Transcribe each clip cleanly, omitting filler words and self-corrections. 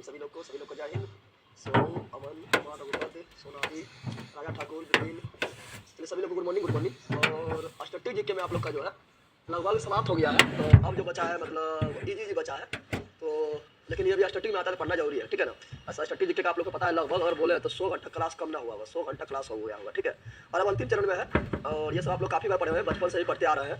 Morning सभी लोग को जय हिंद। सोम, अमन, कुमार, रघुपति, सोनाली, राजा ठाकुर, विपिन, चलिए सभी लोग को गुड मॉर्निंग। और स्टैटिक जीके में आप लोग का जो है लगभग समाप्त हो गया है। तो अब जो बचा है मतलब इजी बचा है, तो लेकिन ये भी स्टैटिक में आता है, पढ़ना जरूरी है, ठीक है ना। ऐसा स्टैटिक जीके का आप लोग को पता है लगभग, और बोले तो 100 घंटा क्लास कम ना हुआ होगा, 100 घंटा क्लास हो गया होगा, ठीक है। और अब अंतिम चरण में है, और ये सब आप लोग काफ़ी बार पढ़े हुए हैं, बचपन से ही पढ़ते आ रहे हैं,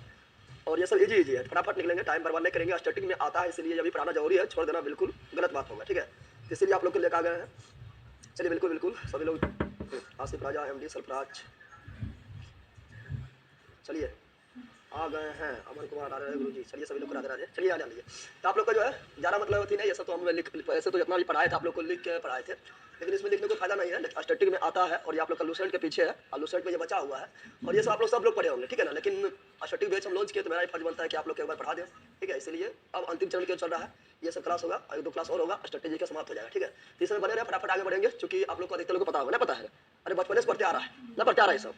और ये सब इजी है, फटाफट निकलेंगे, टाइम बर्बाद नहीं करेंगे। स्टैटिक में आता है इसलिए अभी पढ़ाना जरूरी है, छोड़ देना बिल्कुल गलत बात होगा, ठीक है। इसीलिए आप लोग के लेकर आ गए हैं। चलिए बिल्कुल सभी लोग, आसिफ राजा, MD सरफराज, चलिए आ गए हैं, अमन कुमार, राधे गुरु जी, चलिए सभी लोग राधे राधे, चलिए आ जाइए। तो आप लोग का जो है ज़्यादा मतलब थी नहीं, ये सब तो हम ऐसे तो जितना भी पढ़ाए थे आप लोग को लिख के पढ़ाए थे, लेकिन इसमें लिखने को फायदा नहीं है। स्टैटिक में आता है, और ये आप लोग का लूसेंट के पीछे है, और लूसेंट में ये बचा हुआ है, और ये सब लोग पढ़े होंगे, ठीक है ना। लेकिन स्टैटिक बेच हम लॉन्च किए तो मेरा फर्ज बनता है कि आप लोग को एक बार पढ़ा दें, ठीक है। इसलिए अब अंतिम चरण क्यों चल रहा है, ये सब क्लास होगा, 1-2 क्लास और होगा, स्टैटिक का समाप्त हो जाएगा, ठीक है। तो इसमें बने रहे, फटाफट आगे बढ़ेंगे, क्योंकि आप लोग को अधिकतर लोग को पता होगा ना, पता है, अरे बचपन से पढ़ते आ रहा है ना, पढ़ते आ रहा है सब,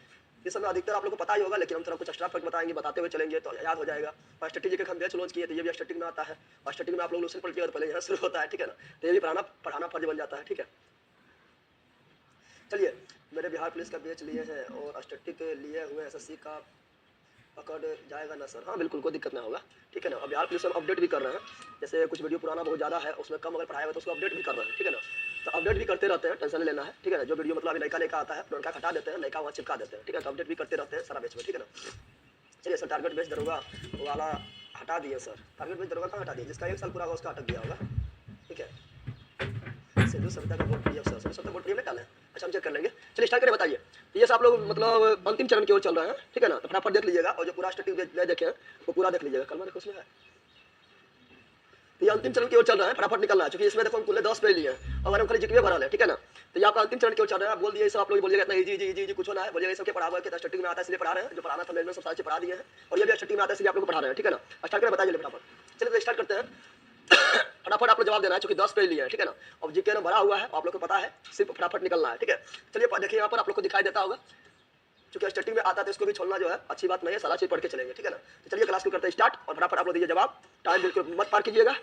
ये सब अधिकतर आप लोग को पता ही होगा, लेकिन हम थोड़ा कुछ एक्स्ट्रा फर्क बताएंगे, बताते हुए चलेंगे तो याद हो जाएगा। और स्टैटिक के हम बैच लॉन्च किए तो ये भी स्टैटिक में आता है, और स्टैटिक में आप लोग लूसेंट पढ़ते हो तो पहले यहाँ शुरू होता है, ठीक है ना। तो ये भी पढ़ाना फर्ज बन जाता है, ठीक है। चलिए, मेरे बिहार पुलिस का बैच लिए हैं और स्टैटिक लिए हुए SSC का पकड़ जाएगा ना सर? हाँ बिल्कुल, कोई दिक्कत ना होगा, ठीक है ना। अब बिहार पुलिस हम अपडेट भी कर रहे हैं, जैसे कुछ वीडियो पुराना बहुत ज़्यादा है, उसमें कम अगर पढ़ाया हुआ तो उसको अपडेट भी कर रहे हैं, ठीक है ना। तो अपडेट भी करते रहते हैं, टेंशन नहीं लेना है, ठीक है ना। जो वीडियो मतलब अभी नयका आता है पुराना हटा देते हैं, नयका वहाँ चिपका देते हैं, ठीक है। तो अपडेट भी करते रहते हैं सारा बैच में, ठीक है ना। चलिए सर, टारगेट बेच दरोगा वाला हटा दिए सर, टारगेट बेच दरोगा कहाँ हटा दिए, जिसका 1 साल पूरा होगा उसका अटक गया होगा, ठीक है। सिद्धू सविता का vote PF sir, Sidhu Savita vote PF में डालें, अच्छा हम चेक कर लेंगे। चलिए स्टार्ट करें, बताइए। ये सब आप लोग मतलब अंतिम चरण की ओर चल रहे हैं, ठीक है ना। तो फटाफट देख लीजिएगा, और जो पूरा स्टैटिक देखे वो पूरा देख लीजिएगा, कल देखो उसमें है। तो ये अंतिम चरण की ओर चल रहा है, फटाफट निकलना है, क्योंकि इसमें देखो हम कुल 10 पेज लिए हैं और हम खाली जिक्र भरा है, ठीक है ना। तो ये आपका अंतिम चरण की ओर चल रहा है। बोल दिए सब आप लोग, बोलिएगा इतना इजी कुछ ना है, बोलिएगा सबके पढ़ा हुआ है, स्टैटिक में आता है इसलिए पढ़ा रहे हैं, जो पढ़ाना था में सब सारे पढ़ा दिए हैं, और ये भी स्टैटिक में आता है इसलिए आप लोग को पढ़ा रहे हैं, ठीक है ना। स्टार्ट करें, बताइए फटाफट। चलिए तो स्टार्ट करते हैं। फटाफट आप लोग जवाब देना है, क्योंकि 10 पेज लिए हैं, ठीक है ना। अब जीके में भरा हुआ है, आप लोग को पता है, सिर्फ फटाफट निकलना है, ठीक है। चलिए देखिए यहाँ पर आप लोग को दिखाई देता होगा, क्योंकि स्टैटिक में आता है तो इसको भी छोड़ना जो है अच्छी बात नहीं है, सारा चीज पढ़ के चलेंगे, ठीक है ना। तो चलिए क्लास को करते हैं स्टार्ट, और फटाफट आप लोग दीजिए जवाब, टाइम बिल्कुल मत पार कीजिएगा।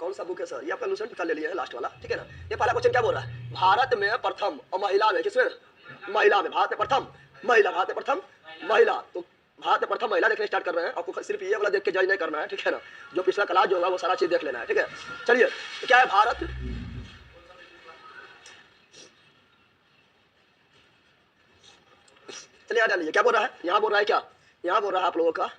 कौन सा बुक है सर? ये आपका लूसेंट का ले लिया है लास्ट वाला, ठीक है ना। ये पहला क्वेश्चन क्या बोल रहा है, भारत में प्रथम, और महिला में, किसमें, महिला में, भारत में प्रथम महिला, भारत में प्रथम महिला। तो भारत में प्रथम महिला देखने स्टार्ट कर रहे हैं, आपको सिर्फ ये वाला देख के जज नहीं करना है, ठीक है ना। जो पिछला क्लास जो होगा वो सारा चीज देख लेना है, ठीक है। चलिए तो क्या है भारत, चलिए आ डालिए, क्या बोल रहा है, यहाँ बोल रहा है क्या, यहाँ बोल रहा है आप लोगों का,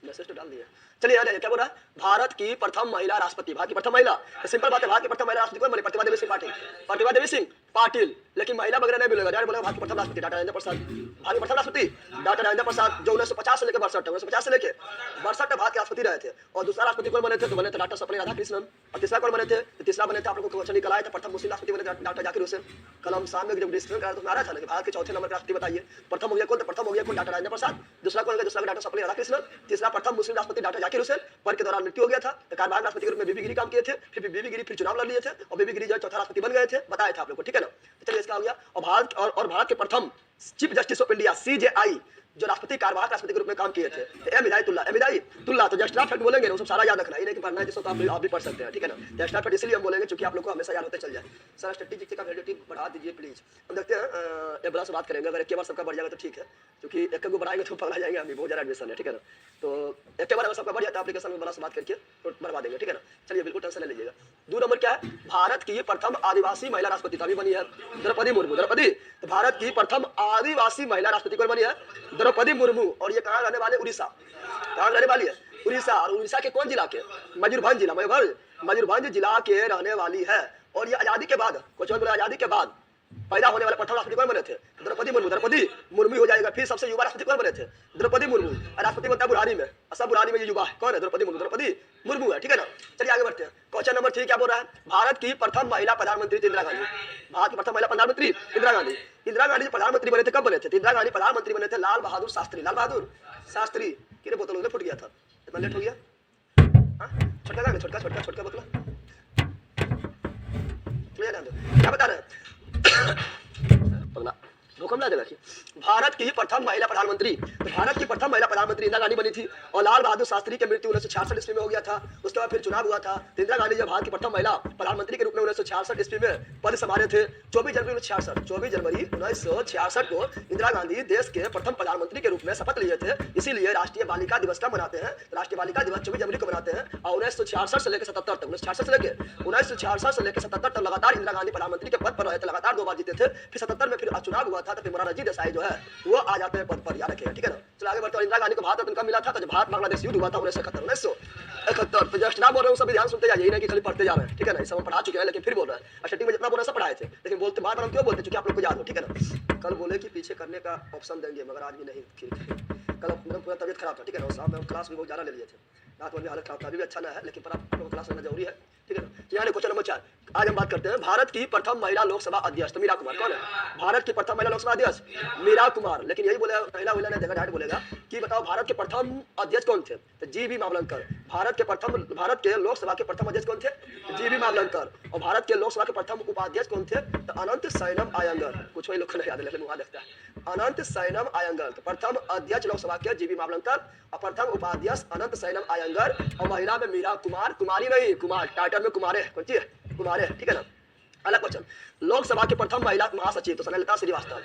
मैसेज तो डाल दिया। चलिए आ जाइए, क्या बोल रहा है, भारत की प्रथम महिला राष्ट्रपति, भारत की प्रथम महिला, तो सिंपल बात है, भारत की प्रथम महिला राष्ट्रपति कौन बने, प्रतिभा देवी सिंह पाटिल, प्रतिभा देवी सिंह पाटिल। लेकिन महिला वगैरह नहीं मिलेगा, डायरेक्ट बोलेगा भारत की प्रथम राष्ट्रपति डॉक्टर राजेंद्र प्रसाद, भारत की प्रथम राष्ट्रपति डॉक्टर राजेंद्र प्रसाद, जो 1950 से लेकर 1962 से लेकर 62 भारत के राष्ट्रपति रहे थे। और दूसरा राष्ट्रपति कौन बने थे, तो बने थे डॉक्टर सर्वपल्ली राधाकृष्णन। और तीसरा कौन बने थे, तो तीसरा बने थे आप लोगों को क्वेश्चन निकल आया था, प्रथम मुस्लिम राष्ट्रपति बने डॉक्टर जाकिर हुसैन। कल हम सामने जब डिस्कशन कर रहे थे तो आ रहा था ना कि भारत के चौथे नंबर के राष्ट्रपति बताइए, प्रथम हो गया कौन, तो प्रथम हो गया कौन, डॉक्टर राजेंद्र प्रसाद। दूसरा कौन हो गया, दूसरा डॉक्टर सर्वपल्ली राधाकृष्णन। तीसरा प्रथम मुस्लिम राष्ट्रपति डॉक्टर जाकिर हुसैन, पर के दौरान मृत्यु हो गया था, तो कार्यवाहक राष्ट्रपति के रूप में बीबी गिरी काम किए थे, फिर बीबी गिरी फिर चुनाव लड़ लिए थे, और बीबी गिरी जो चौथा राष्ट्रपति बन गए थे, बताया था आप लोग को, ठीक है ना। चलिए इसका हो गया। और भारत के प्रथम chief justice of India CJI जो राष्ट्रपति कार्यवाहक राष्ट्रपति के रूप में काम किए थे, एम हिदायतुल्लाह। तो एक्स्ट्रा फैक्ट बोलेंगे ना, वो सब सारा याद रखना है, ये नहीं कि पढ़ना है जिसको तो आप भी पढ़ सकते हैं, ठीक है ना। तो एक्स्ट्रा फैक्ट इसलिए हम बोलेंगे क्योंकि आप लोग को हमेशा याद होते चल जाए। सर स्टैटिक का वैलिडिटी बढ़ा दीजिए प्लीज। हम देखते हैं, एक बड़ा से बात करेंगे, अगर एक बार सबका बढ़ जाएगा तो ठीक है, क्योंकि एक को बढ़ाएंगे तो पकड़ा जाएंगे, अभी बहुत ज़्यादा एडमिशन है, ठीक है ना। तो एक बार अगर सबका बढ़ जाता है एप्लीकेशन में बड़ा से बात करके तो बढ़वा देंगे, ठीक है ना। चलिए बिल्कुल टेंशन ले लीजिएगा। 2 नंबर क्या है, भारत की प्रथम आदिवासी महिला राष्ट्रपति तभी बनी है द्रौपदी मुर्मू, द्रौपदी। तो भारत की प्रथम आदिवासी महिला राष्ट्रपति कौन बनी है, द्रौपदी मुर्मू। और ये कहाँ रहने वाले, उड़ीसा, कहाँ रहने वाली है, उड़ीसा। और उड़ीसा के कौन जिला के, मयूरभंज जिला, मयूरभंज जिला के रहने वाली है। और ये आजादी के बाद, कुछ और बोला, आजादी के बाद पैदा होने वाले प्रथम राष्ट्रपति कौन बने थे, द्रौपदी मुर्मू, द्रौपदी मुर्मू हो जाएगा। फिर सबसे युवा राष्ट्रपति कौन बने थे, द्रौपदी मुर्मू। राष्ट्रपति बनता है बुढ़ारी में, सब बुढ़ारी में ये युवा है, कौन है, द्रौपदी मुर्मू है, ठीक है ना। चलिए आगे बढ़ते हैं। क्वेश्चन नंबर 3 क्या बोल रहा है, भारत की प्रथम महिला प्रधानमंत्री इंदिरा गांधी, भारत की प्रथम महिला प्रधानमंत्री इंदिरा गांधी। इंदिरा गांधी प्रधानमंत्री बने थे, कब बने थे, इंदिरा गांधी प्रधानमंत्री बने थे लाल बहादुर शास्त्री, लाल बहादुर शास्त्री। कितने बोतल फुट गया था, इतना लेट हो गया, छोटका बोतल, क्या बता रहे हैं पगला, भूकंप ला देगा कि भारत की प्रथम महिला प्रधानमंत्री, तो भारत की प्रथम महिला प्रधानमंत्री इंदिरा गांधी बनी थी और लाल बहादुर शास्त्री की मृत्यु 1966 ईस्वी में हो गया था। उसके बाद फिर चुनाव हुआ था, तो इंदिरा गांधी जब भारत की प्रथम महिला प्रधानमंत्री के रूप में 1966 ईस्वी में पद संभाले थे। 24 जनवरी 1966 को इंदिरा गांधी देश के प्रथम प्रधानमंत्री के रूप में शपथ लिए थे। इसीलिए राष्ट्रीय बालिका दिवस का मनाते हैं, राष्ट्रीय बालिका दिवस 24 जनवरी को मनाते हैं। और 1966 से लेकर 77 तक, 1966 से लेकर 77 तक लगातार इंदिरा गांधी प्रधानमंत्री के पद पर रहे थे, लगातार 2 बार जीते थे। फिर 77 में फिर चुनाव हुआ था, तो फिर मोरारजी देसाई जो है वो आ जाते हैं पद पर, याद रखिएगा, ठीक है ना। चलो आगे बढ़ते हैं। इंदिरा गांधी को भारत रत्न कब मिला था? तो जब भारत बांग्लादेश युद्ध हुआ था 1971। तो जस्ट ना बोल रहा हूँ, सब ध्यान सुनते जाइए, यही नहीं कि खाली पढ़ते जा रहे हैं, ठीक है ना। सब हम पढ़ा चुके हैं, लेकिन फिर बोल रहे हैं। स्टार्टिंग में जितना बोला सब पढ़ाए थे, लेकिन बोलते बार बार हम क्यों बोलते, क्योंकि आप लोग को याद हो, ठीक है ना। कल बोले कि पीछे करने का ऑप्शन देंगे, मगर आज भी नहीं। कल पूरा तबियत खराब था, ठीक है ना। साहब में क्लास भी बहुत ज़्यादा ले लिए थे, रात में भी हालत खराब था, अभी भी अच्छा ना है, लेकिन पर आप लोगों को क्लास लेना जरूरी है, ठीक है ना। यहाँ क्वेश्चन नंबर 4 आज हम बात करते हैं। भारत की प्रथम महिला लोकसभा अध्यक्ष तो मीरा कुमार कौन है? भारत की प्रथम महिला लोकसभा अध्यक्ष मीरा कुमार। लेकिन यही बोले महिला महिला ने जगह डायरेक्ट बोलेगा कि बताओ भारत के प्रथम अध्यक्ष कौन थे? तो जीबी मावलंकर। भारत के लोकसभा के प्रथम अध्यक्ष कौन थे? जीबी मावलंकर। और भारत के लोकसभा के प्रथम उपाध्यक्ष कौन थे? तो अनंत सैनम आयंगर। कुछ वही लोग नहीं याद है, लेकिन वहां देखता है अनंत सैनम आयंगर। तो प्रथम अध्यक्ष लोकसभा के जीबी मावलंकर और प्रथम उपाध्यक्ष अनंत सैनम आयंगर। और महिला में मीरा कुमार, कुमारी नहीं, कुमार टाइटल में कुमारे, कौन सी है? कुमारे, ठीक है ना। अगला क्वेश्चन, लोकसभा की प्रथम महिला महासचिव तो स्नेहलता श्रीवास्तव।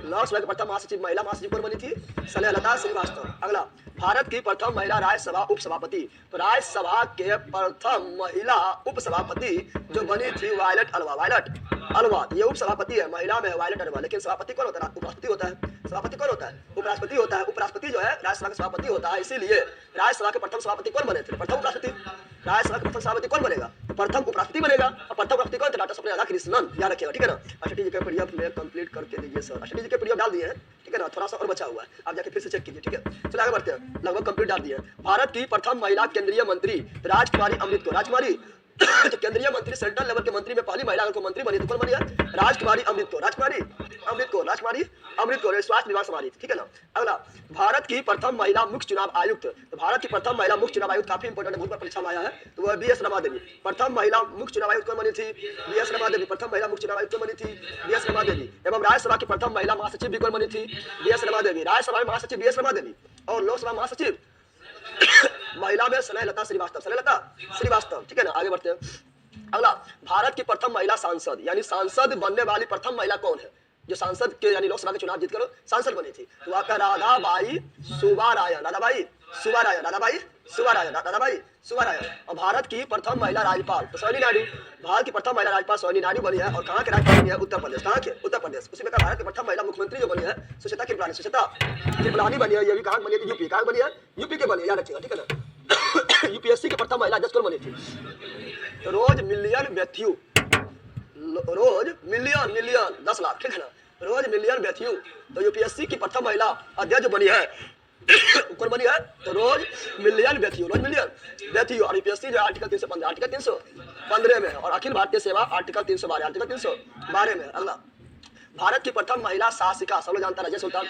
लोकसभा की प्रथम महासचिव महिला महासचिव कौन बनी थी? स्नेहलता श्रीवास्तव। अगला, भारत की प्रथम महिला राज्यसभा उपसभापति तो राज्यसभा के प्रथम महिला उपसभापति जो बनी थी वायलट अलवा। वायलट अलवा ये उपसभापति है, महिला में वायलट अलवा। लेकिन सभापति कौन होता है? उपराष्ट्रपति होता है। सभापति कौन होता है? उपराष्ट्रपति होता है। उपराष्ट्रपति जो है राज्यसभा का सभापति होता है, इसीलिए राज्यसभा के प्रथम सभापति कौन बने थे? प्रथम उपराष्ट्रपति। राज्यसभा के प्रथम सभापति कौन बनेगा? प्रथम उपराष्ट्रपति बनेगा। और प्रथम उपराष्ट्रपति कौन थे? डॉक्टर सप्रे राधाकृष्णन, याद रखिएगा, ठीक है ना। अष्टी जी के पीडीएफ में कंप्लीट करके दीजिए सर। अष्टी जी के पीडीएफ डाल दिए हैं, ठीक है ना। थोड़ा सा और बचा हुआ है, आप जाके फिर से चेक कीजिए, ठीक है। चलो आगे बढ़ते हैं, लगभग कंप्लीट डाल दिए। भारत की प्रथम महिला केंद्रीय मंत्री राजकुमारी अमृत कौर। राजकुमारी तो केंद्रीय मंत्री सेंट्रल लेवल के मंत्री में पहली महिला को मंत्री बनी तो कौन बनी है? राजकुमारी अमृत कौर। राजकुमारी अमृत कौर, राजकुमारी अमृत कौर स्वास्थ्य विभाग संभाली, ठीक है ना। अगला, भारत की प्रथम महिला मुख्य चुनाव आयुक्त तो भारत की प्रथम महिला मुख्य चुनाव आयुक्त काफी इंपोर्टेंट है, बहुत बार परीक्षा में आया है, तो वह बी एस रमा देवी। प्रथम महिला मुख्य चुनाव आयुक्त कौन बनी थी? B S Rama Devi. प्रथम महिला मुख्य चुनाव आयुक्त कौन बनी थी? B S Rama Devi. एवं राज्यसभा की प्रथम महिला महासचिव भी कौन बनी थी? B S Rama Devi. राज्यसभा में महासचिव बी एस रमा देवी और लोकसभा महासचिव महिला में स्नेहलता श्रीवास्तव। स्नेहलता श्रीवास्तव, ठीक है ना। आगे बढ़ते हैं। अगला, भारत की प्रथम महिला सांसद यानी सांसद बनने वाली प्रथम महिला कौन है? जो सांसद के यानी लोकसभा के चुनाव जीतकर सांसद बनी थी, तो आपका राधाबाई सुब्बारायण। राधाबाई सुब्बारायण, राधाबाई सुब्बारायण, राधाबाई सुब्बारायण। और भारत की प्रथम महिला राज्यपाल तो सरोजिनी नायडू। भारत की प्रथम महिला राज्यपाल सरोजिनी नायडू बनी है। और कहाँ के राज्यपाल बनी है? उत्तर प्रदेश। कहाँ के? उत्तर प्रदेश। उसी में भारत की प्रथम महिला मुख्यमंत्री जो बनी है सुचेता कृपलानी। सुचेता कृपलानी बनी है, ये भी कहाँ बनी है? यूपी। कहाँ बनी है? यूपी के बनी है, याद रखिएगा, ठीक है ना। यूपीएससी की प्रथम महिला जज कौन बनी थी? तो रोज मिलियन मैथ्यू। रोज मिलियन 10 लाख, ठीक है ना। रोज मिलियन मैथ्यू तो यूपीएससी की प्रथम महिला अध्यक्ष जो बनी है कौन बनी है? तो रोज मिलियन मैथ्यू। रोज मिलियन मैथ्यू। और यूपीएससी जो आर्टिकल 315 में है और अखिल भारतीय सेवा आर्टिकल 312 में। अगला, भारत की प्रथम महिला शासिका सब लोग जानता है रजिया सुल्तान,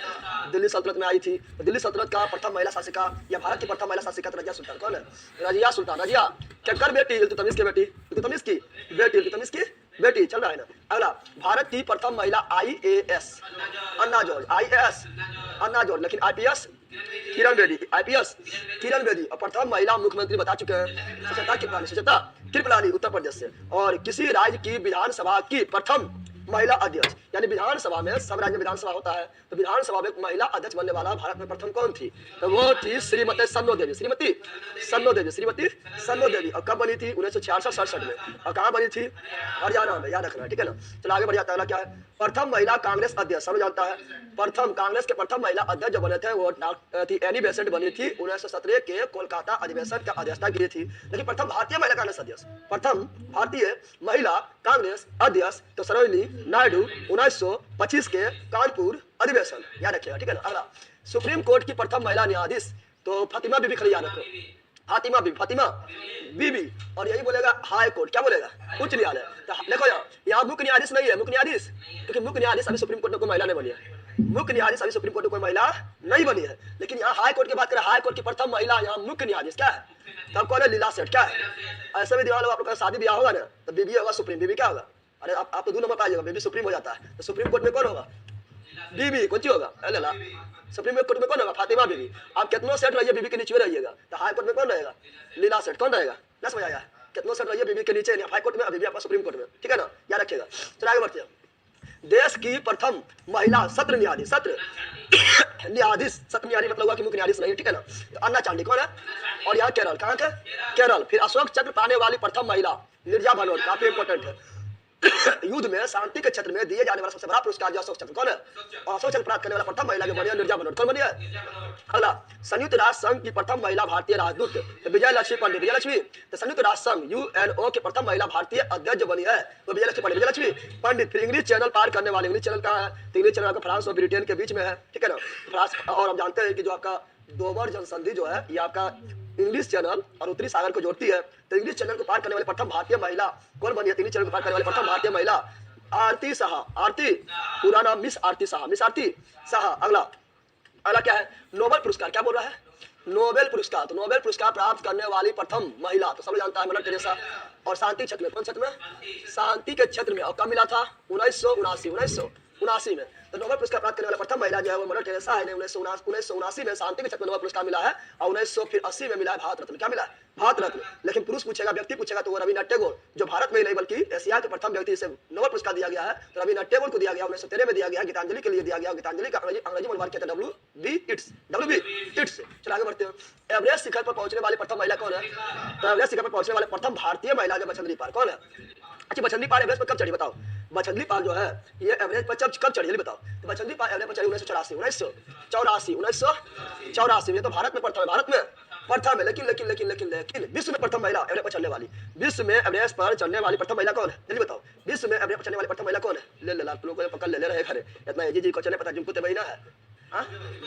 दिल्ली सल्तनत में आई थी। तो दिल्ली सल्तनत का प्रथम महिला शासिका या भारत की प्रथम महिला शासिका तो रजिया सुल्तान कौन है? रजिया सुल्तान। रजिया केकर बेटी? इल्तुतमिश की बेटी। इल्तुतमिश की बेटी, इल्तुतमिश की बेटी, चल रहा है ना। अगला, भारत की प्रथम महिला IAS अन्ना जॉर्ज। IAS अन्ना जॉर्ज। लेकिन IPS किरण बेदी। IPS किरण बेदी। और प्रथम महिला मुख्यमंत्री बता चुके हैं सुचेता कृपलानी। सुचेता कृपलानी उत्तर प्रदेश से। और किसी राज्य की विधानसभा की प्रथम महिला अध्यक्ष यानी विधानसभा में, सब राज्य में विधानसभा होता है, तो विधानसभा में महिला अध्यक्ष बनने वाला भारत में प्रथम कौन थी? तो वो थी श्रीमती सन्नो देवी। श्रीमती सन्नो देवी। श्रीमती सन्नो देवी। और कब बनी थी? 1966-67 में। और कहाँ बनी थी? हरियाणा में, याद रखना, ठीक है ना। चलो आगे बढ़ जाता है। क्या है? प्रथम महिला कांग्रेस अध्यक्ष सब जानता है। प्रथम कांग्रेस के प्रथम महिला अध्यक्ष जो बने थे वो एनी बेसेंट बनी थी। 1917 के कोलकाता अधिवेशन का अध्यक्षता की थी। लेकिन प्रथम भारतीय महिला कांग्रेस अध्यक्ष, प्रथम भारतीय महिला कांग्रेस अध्यक्ष तो सरोजिनी नायडू 1925 के कानपुर अधिवेशन, याद रखिएगा, ठीक है ना। अगला, सुप्रीम कोर्ट की प्रथम महिला न्यायाधीश तो फातिमा बीबी, खाली याद रखो, फातिमा बीबी, फातिमा बीबी। और यही बोलेगा हाई कोर्ट, क्या बोलेगा? उच्च न्यायालय। तो देखो यहाँ मुख्य न्यायाधीश नहीं है, मुख्य न्यायाधीश, क्योंकि मुख्य न्यायाधीश अभी सुप्रीम कोर्ट में कोई महिला नहीं बनी है। मुख्य न्यायाधीश अभी सुप्रीम कोर्ट में कोई महिला नहीं बनी है। लेकिन यहाँ हाई कोर्ट की बात करें, हाई कोर्ट की प्रथम महिला यहाँ मुख्य न्यायाधीश क्या है? तब कौन है? लीला सेठ। क्या है? ऐसे भी दिमाग आप लोग का शादी ब्याह होगा ना, तो बीबी होगा सुप्रीम। बीबी क्या होगा? अरे आप तो 2 नंबर पाइएगा, बेबी सुप्रीम हो जाता है। तो सुप्रीम कोर्ट में कौन होगा? बीबी कौन सी होगा? अरे ला सुप्रीम कोर्ट में कौन होगा? फातिमा बीबी। आप कितनों सेट रहिए बीबी के नीचे में रहिएगा तो हाई कोर्ट में कौन रहेगा? लीला सेठ कौन रहेगा? ना समझ आया? कितनों सेट रहिए बीबी के नीचे, हाई कोर्ट में, अभी भी आपका सुप्रीम कोर्ट में, ठीक है ना, याद रखिएगा। चलिए आगे बढ़ते हैं। देश की प्रथम महिला सत्र न्यायाधीश, सत्र न्यायाधीश, सत्र न्यायाधीश मतलब हुआ कि मुख्य न्यायाधीश नहीं, ठीक है ना। अन्ना चांडी कौन है? और यहाँ केरल, कहाँ का? केरल। फिर अशोक चक्र पाने वाली प्रथम महिला निर्जा भनोट, काफी इंपॉर्टेंट है। युद्ध में शांति के क्षेत्र में दिए जाने वाला सबसे बड़ा पुरस्कार जो अशोक चक्र, कौन है? और अशोक चक्र प्राप्त करने वाला प्रथम महिला जो बनी है निर्जा भनोट, कौन बनी है? अगला, संयुक्त राष्ट्र संघ की प्रथम महिला भारतीय राजदूत विजय लक्ष्मी पंडित, विजय लक्ष्मी। तो संयुक्त राष्ट्र संघ यूएनओ की प्रथम महिला भारतीय अध्यक्ष जो बनी है वो विजय लक्ष्मी पंडित, विजय लक्ष्मी पंडित। फिर इंग्लिश चैनल पार करने वाले, इंग्लिश चैनल कहाँ है? तो इंग्लिश चैनल आपका फ्रांस और ब्रिटेन के बीच में है, ठीक है ना, फ्रांस। और हम जानते हैं कि जो आपका दोबर जनसंधि जो है ये आपका इंग्लिश चैनल और उत्तरी सागर को जोड़ती है। तो इंग्लिश चैनल को पार करने वाली प्रथम भारतीय महिला कौन बनी है? इंग्लिश चैनल को पार करने वाली प्रथम भारतीय महिला आरती साहा, आरती, पूरा नाम मिस आरती साहा, मिस आरती साहा। अगला, अगला क्या है? नोबेल पुरस्कार, क्या बोल रहा है? नोबेल पुरस्कार। तो नोबेल पुरस्कार प्राप्त करने वाली प्रथम महिला तो सब लोग जानता है मदर टेरेसा। और शांति क्षेत्र में, कौन क्षेत्र में? शांति के क्षेत्र में। और कब मिला था? 1979 में। तो नोबेल पुरस्कार प्राप्त करने वाला प्रथम महिला जो है वो मदर टेरेसा है। 1979 में शांति के क्षेत्र में नोबेल पुरस्कार मिला है। और 1980 में मिला है भारत रत्न। क्या मिला है? भारत रत्न। लेकिन पुरुष पूछेगा, व्यक्ति पूछेगा तो वो रविन्द्रनाथ टैगोर, जो भारत में ही नहीं बल्कि एशिया के प्रथम व्यक्ति से नोबेल पुरस्कार दिया गया है। तो रविन्द्रनाथ टैगोर को दिया गया, 1913 में दिया गया, गीतांजलि के लिए दिया गया। गीतांजलि का अंग्रेजी अनुवाद कहते हैं WB इट्स। चलो आगे बढ़ते हैं। एवरेस्ट शिखर पर पहुंचने वाली प्रथम महिला कौन है? तो एवरेस्ट शिखर पर पहुंचने वाले प्रथम भारतीय महिला जो बछेंद्री पाल, कौन है? अच्छा, बछेंद्री पाल एवरेस्ट पर कब चढ़ी बताओ? बछेंद्री पाल जो है ये एवरेस्ट पर कब चढ़ी बताओ? तो बछेंद्री पाल एवरेस्ट पर चढ़ी 1984 में। तो भारत में प्रथम है, भारत में प्रथम है। लेकिन विश्व में प्रथम महिला एवरेस्ट पर चढ़ने वाली, विश्व में एवरेस्ट पर चढ़ने वाली प्रथम महिला कौन है? जल्दी बताओ, विश्व में एवरेस्ट पर चढ़ने वाली प्रथम महिला कौन है? ले लोगों को पकड़ ले रहे खरे, इतना जी को चले पता जुमको तेबई ना है।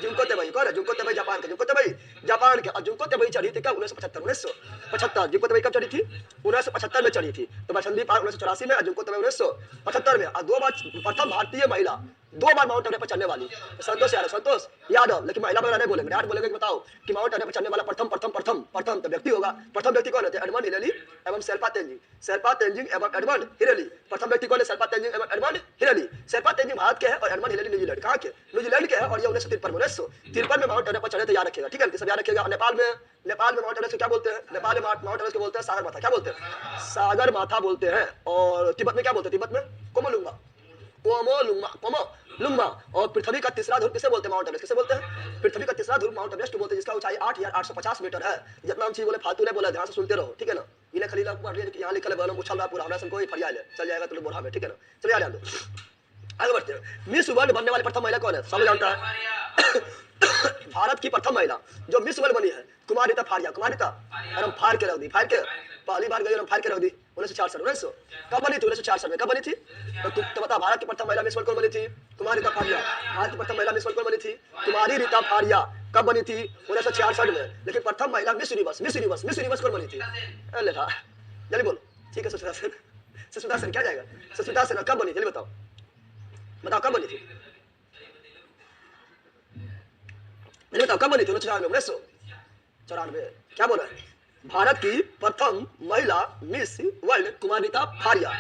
जुमको तेबई कौन है? जुमको तेबई जापान के, जुमको तेबई जापान के। और जुमको तेबई चढ़ी थी कब? 1975। जुमको तेबई कब चढ़ी थी? 1975 में चढ़ी थी। तो बछेंद्री पाल 1984 में, जुमको तेबई 1975 में। और 2 बार प्रथम भारतीय महिला, 2 बार माउंट एवरेस्ट पर चढ़ने वाली संतोष यादव। लेकिन महिला वगैरह नहीं बोलेंगे, डायरेक्ट बोलेंगे कि बताओ कि माउंट एवरेस्ट पर चढ़ने वाला प्रथम तो व्यक्ति होगा। प्रथम व्यक्ति कौन है? एडमंड हिलेरी एवं शेरपा तेंजिंग एवं एडमंड हिलेरी। प्रथम व्यक्ति कौन है? शेरपा तेंजिंग एवं एडमंड हिलेरी। शेरपा तेंजिंग भारत के है और एडमंड हिलेरी न्यूजीलैंड, कहाँ के? न्यूजीलैंड के है। और ये 1953 में माउंट एवरेस्ट पर चढ़े थे, याद रखिएगा, ठीक है, सब याद रखिएगा। नेपाल में माउंट एवरेस्ट को क्या बोलते हैं? नेपाल में माउंट एवरेस्ट को बोलते हैं सागर माथा। क्या बोलते हैं? सागर माथा बोलते हैं। और तिब्बत में क्या बोलते हैं? तिब्बत में कोमोलुंगा। और पृथ्वी का तीसरा ध्रुव किसे बोलते हैं? माउंट एवरेस्ट किसे बोलते हैं? पृथ्वी का तीसरा ध्रुव माउंट एवरेस्ट बोलते हैं, जिसका ऊंचाई 8850 मीटर है। जितना हम चीज बोले फालतू नहीं बोला, ध्यान से सुनते रहो, ठीक है ना। इन्हें खलीला यहाँ लिखल है पूछा पूरा हमरा को फरियाल है, चल जाएगा तो बोरा में, ठीक है ना। चलिए याद दो, आगे बढ़ते हैं। मिस वर्ल्ड बनने वाली प्रथम महिला कौन है? सब जानता है। भारत की प्रथम महिला जो मिस वर्ल्ड बनी है कुमारिता फारिया, कुमारिता और हम फाड़ के रख दी, फाड़ के पहली बार गई और फाड़ के रख दी 1964। कब बनी थी? 1964 में। कब बनी थी? तो बता, भारत की प्रथम महिला मिस वर्ल्ड कौन बनी थी? कुमारिता फारिया। भारत की प्रथम महिला मिस वर्ल्ड कौन बनी थी? कुमारी रीता फारिया। कब बनी थी? 1966 में। लेकिन प्रथम महिला मिस यूनिवर्स कौन बनी थी? जल्दी बोलो, ठीक है। सुष्मिता सेन क्या जाएगा? सुष्मिता सेन कब बनी थी? बताओ कब बनी थी? बताओ कब बनी थी? 1994। क्या बोल रहे हैं? भारत की प्रथम महिला मिस वर्ल्ड कुमारिता फारिया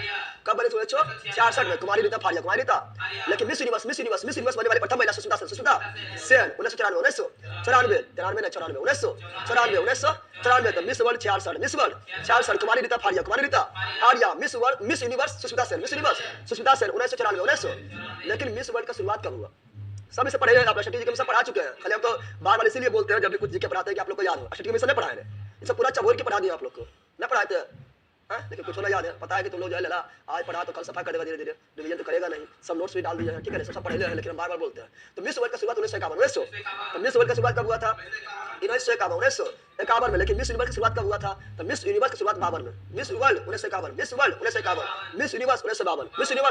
कब बनी थी? 1966 में। कुमारिता फारिया। लेकिन मिस यूनिवर्स बनने वाली प्रथम महिला सुष्मिता सेन 1994। तो मिस वर्ल्ड 66 कुमारिता फारिया। Miss Universe Sushmita Sen 1994। लेकिन मिस वर्ल्ड का शुरुआत कब हुआ? सब इसे पढ़े हैं आप, जी के सब पढ़ा चुके हैं। खाली हम तो बार इसीलिए बोलते हैं जब भी कुछ जी के पढ़ाते हैं कि आप लोग को याद हो। अष्टमी मिशन नहीं पढ़ाए हैं, इसे पूरा चबोर के पढ़ा दिया आप लोग को, नहीं पढ़ाते हैं। लेकिन कुछ होना याद है, पता है कि तुम लोग जो है लला आज पढ़ा तो कल सफा कर देगा, धीरे धीरे रिवीजन तो करेगा नहीं, सब नोट्स भी डाल दिए हैं, ठीक है, सब पढ़े हैं, लेकिन हम बार बोलते हैं। तो मिस वर्ल्ड का शुरुआत 1951। तो मिस वर्ल्ड का शुरुआत कब हुआ था? 1951 में। लेकिन मिस यूनिवर्स की शुरुआत कब हुआ था? तो मिस यूनिवर्स की शुरुआत 52 में। Miss world 1951, miss universe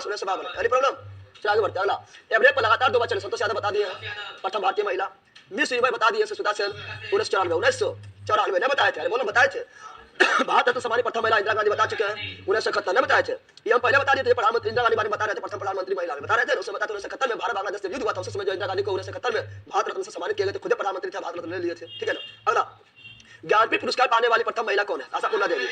1952। Any problem? चलिए आगे बढ़ते हैं। अगला, एवरेस्ट पर लगातार 2 बार चढ़े, संतोष यादव बता दिए हैं, प्रथम भारतीय महिला। मिस यूनिवर्स बता दिए सुष्मिता सेन 1994 नहीं बताए थे? अरे बोलो, बताए थे। भारत रत्न सम्मानित प्रथम महिला इंदिरा गांधी बता चुके हैं 1971 में बताए थे। ये हम पहले बता दिए थे, प्रधानमंत्री इंदिरा गांधी बारे में बता रहे थे, प्रथम प्रधानमंत्री महिला में बता रहे थे। उसमें बता 1971 में भारत बांग्लादेश से युद्ध हुआ था, उस समय जो इंदिरा गांधी को 1971 में भारत रत्न से सम्मानित किए गए थे, खुद प्रधानमंत्री थे, भारत रत्न ले लिए थे, ठीक है ना। अगला, ज्ञानपीठ पुरस्कार पाने वाली प्रथम महिला कौन है? आशापूर्णा देवी।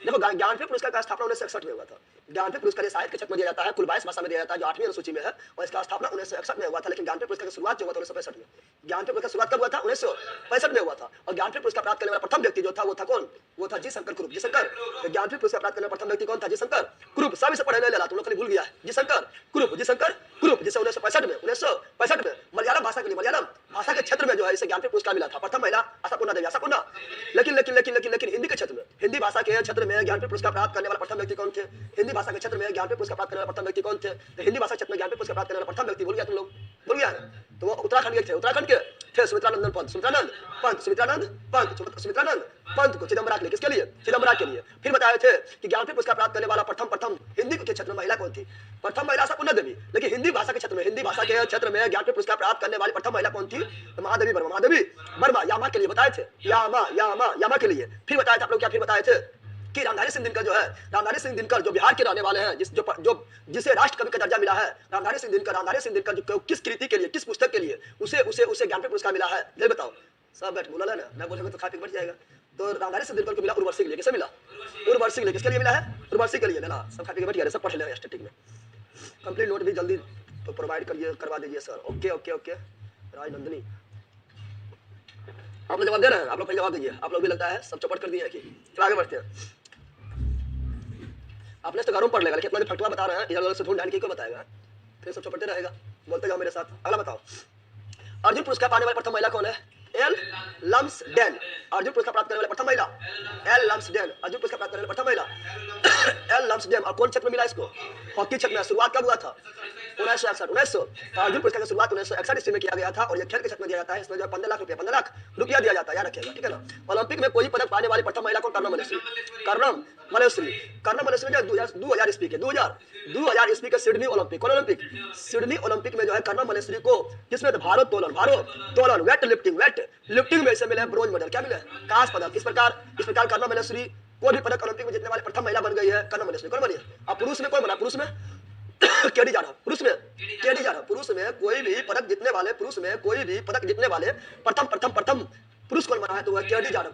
देखो ज्ञानपीठ पुरस्कार का स्थापना 1961 में हुआ था। ज्ञानपीठ पुरस्कार साहित्य के क्षेत्र में दिया जाता है, कुल 22 भाषा में दिया जाता है, जो 8वीं अनुसूची में है, और इसका स्थापना 1961 में हुआ था। लेकिन ज्ञानपीठ पुरस्कार की शुरुआत जो हुआ था 1965 में। ज्ञानपीठ पुरस्कार शुरुआत कब हुआ था? 1965 में हुआ था। और ज्ञानपीठ पुरस्कार प्राप्त करने वाला प्रथम व्यक्ति जो था वो था कौन? वो था जी शंकर कुरूप। जी शंकर। तो ज्ञानपीठ पुरस्कार प्राप्त करने वाला प्रथम व्यक्ति कौन था? जी शंकर कुरूप। सब इसे पढ़ने लेला, तुम लोग खाली भूल गया है। जी शंकर कुरूप, जी शंकर कुरूप, जिसे 1965 में मलयालम भाषा के लिए, मलयालम भाषा के क्षेत्र में जो है इसे ज्ञानपीठ पुरस्कार मिला था। प्रथम महिला आशापूर्णा देवी, आशापूर्णा। लेकिन हिंदी के क्षेत्र में, हिंदी भाषा के क्षेत्र में ज्ञानपीठ पुरस्कार प्राप्त करने वाला प्रथम व्यक्ति कौन थे? हिंदी भाषा के क्षेत्र में ज्ञानपीठ पुरस्कार प्राप्त करने वाला प्रथम व्यक्ति कौन थे? तो हिंदी भाषा क्षेत्र में ज्ञानपीठ पुरस्कार प्राप्त करने वाला प्रथम व्यक्ति भूल गया तुम लोग? भूल गया? तो वो उत्तराखंड के थे। उत्तराखंड के थे सुमित्रानंद पंत। सुमित्रानंद पंत को चिदम्बरा के लिए, किसके लिए? चिदम्बरा के लिए। फिर बताए थे कि ज्ञानपीठ पुरस्कार प्राप्त करने वाला प्रथम हिंदी के क्षेत्र में महिला कौन थी? प्रथम महिला आशापूर्णा देवी। लेकिन हिंदी भाषा के क्षेत्र में, हिंदी भाषा के क्षेत्र में ज्ञानपीठ पुरस्कार प्राप्त करने वाली प्रथम महिला कौन थी? तो महादेवी वर्मा। महादेवी वर्मा यामा के लिए बताए थे। यामा के लिए। फिर बताया था आप लोग क्या? फिर बताए थे कि रामधारी सिंह दिनकर जो है, रामधारी सिंह दिनकर जो बिहार के रहने वाले हैं, जिसे राष्ट्र कवि का दर्जा मिला है, रामधारी सिंह दिनकर जो किस कृति के लिए, किस पुस्तक के लिए उसे ज्ञानपीठ पुरस्कार मिला है? ये बताओ। सब बैठ बोला ना, मैं बोलेंगे तो खा पी बढ़ जाएगा। तो रामधारी सिंह दिनकर को मिला उर्वशी के लिए। किसे मिला? उर्वशी के लिए। किसके लिए मिला है? उर्वशी के लिए मिला। सब खा पी बैठ गया, सब पढ़ ले स्टैटिक में। कंप्लीट नोट भी जल्दी तो प्रोवाइड करवा दीजिए सर। ओके। राजनंदिनी, आप लोग जवाब दे रहे हैं? आप लोग पहले जवाब दीजिए। आप लोग भी लगता है सब चौपट कर दिए कि चलो आगे बढ़ते हैं। आपने तो घरों पढ़ लेगा, लेकिन अपना फटवा बता रहे हैं, इधर उधर से ढूंढ ढांड के क्यों बताएगा? फिर सब चौपटते रहेगा। बोलते जाओ मेरे साथ। अगला बताओ, अर्जुन पुरस्कार पाने वाली प्रथम महिला कौन है? L Lumsden. अर्जुन पुरस्कार प्राप्त करने वाली प्रथम महिला एल लम्सडेन। अर्जुन पुरस्कार प्राप्त करने वाली प्रथम महिला एल लम्सडेन। और कौन क्षेत्र में मिला इसको? हॉकी क्षेत्र में। शुरुआत कब हुआ था? 1961। अर्जुन पुरस्कार की शुरुआत 1961 ईस्वी में किया गया था और ये खेल के क्षेत्र में दिया जाता है। इसमें जो 15 लाख रुपया दिया जाता है, याद रखिएगा, ठीक है ना। ओलंपिक में कोई पदक पाने वाली प्रथम महिला कौन? कर्णम मलेश्वरी। कर्णम मलेश्वरी जो 2000 ईस्वी के 2000 ईस्वी के सिडनी ओलंपिक, कौन ओलंपिक? सिडनी ओलंपिक में जो है कर्णम मलेश्वरी को, जिसमें भारोत्तोलन वेट लिफ्टिंग में इसे मिले ब्रोंज मेडल। क्या मिले? कांस्य पदक। इस प्रकार कर्णम मलेश्वरी कोई भी पदक ओलंपिक में जीतने वाली प्रथम महिला बन गई है। कर्णम मलेश्वरी कौन बनी है? अब पुरुष में कौन बना? पुरुष में केडी जाधव। पुरुष में कोई भी पदक जीतने वाले, प्रथम पुरुष कौन बना है? तो वह केडी जाधव।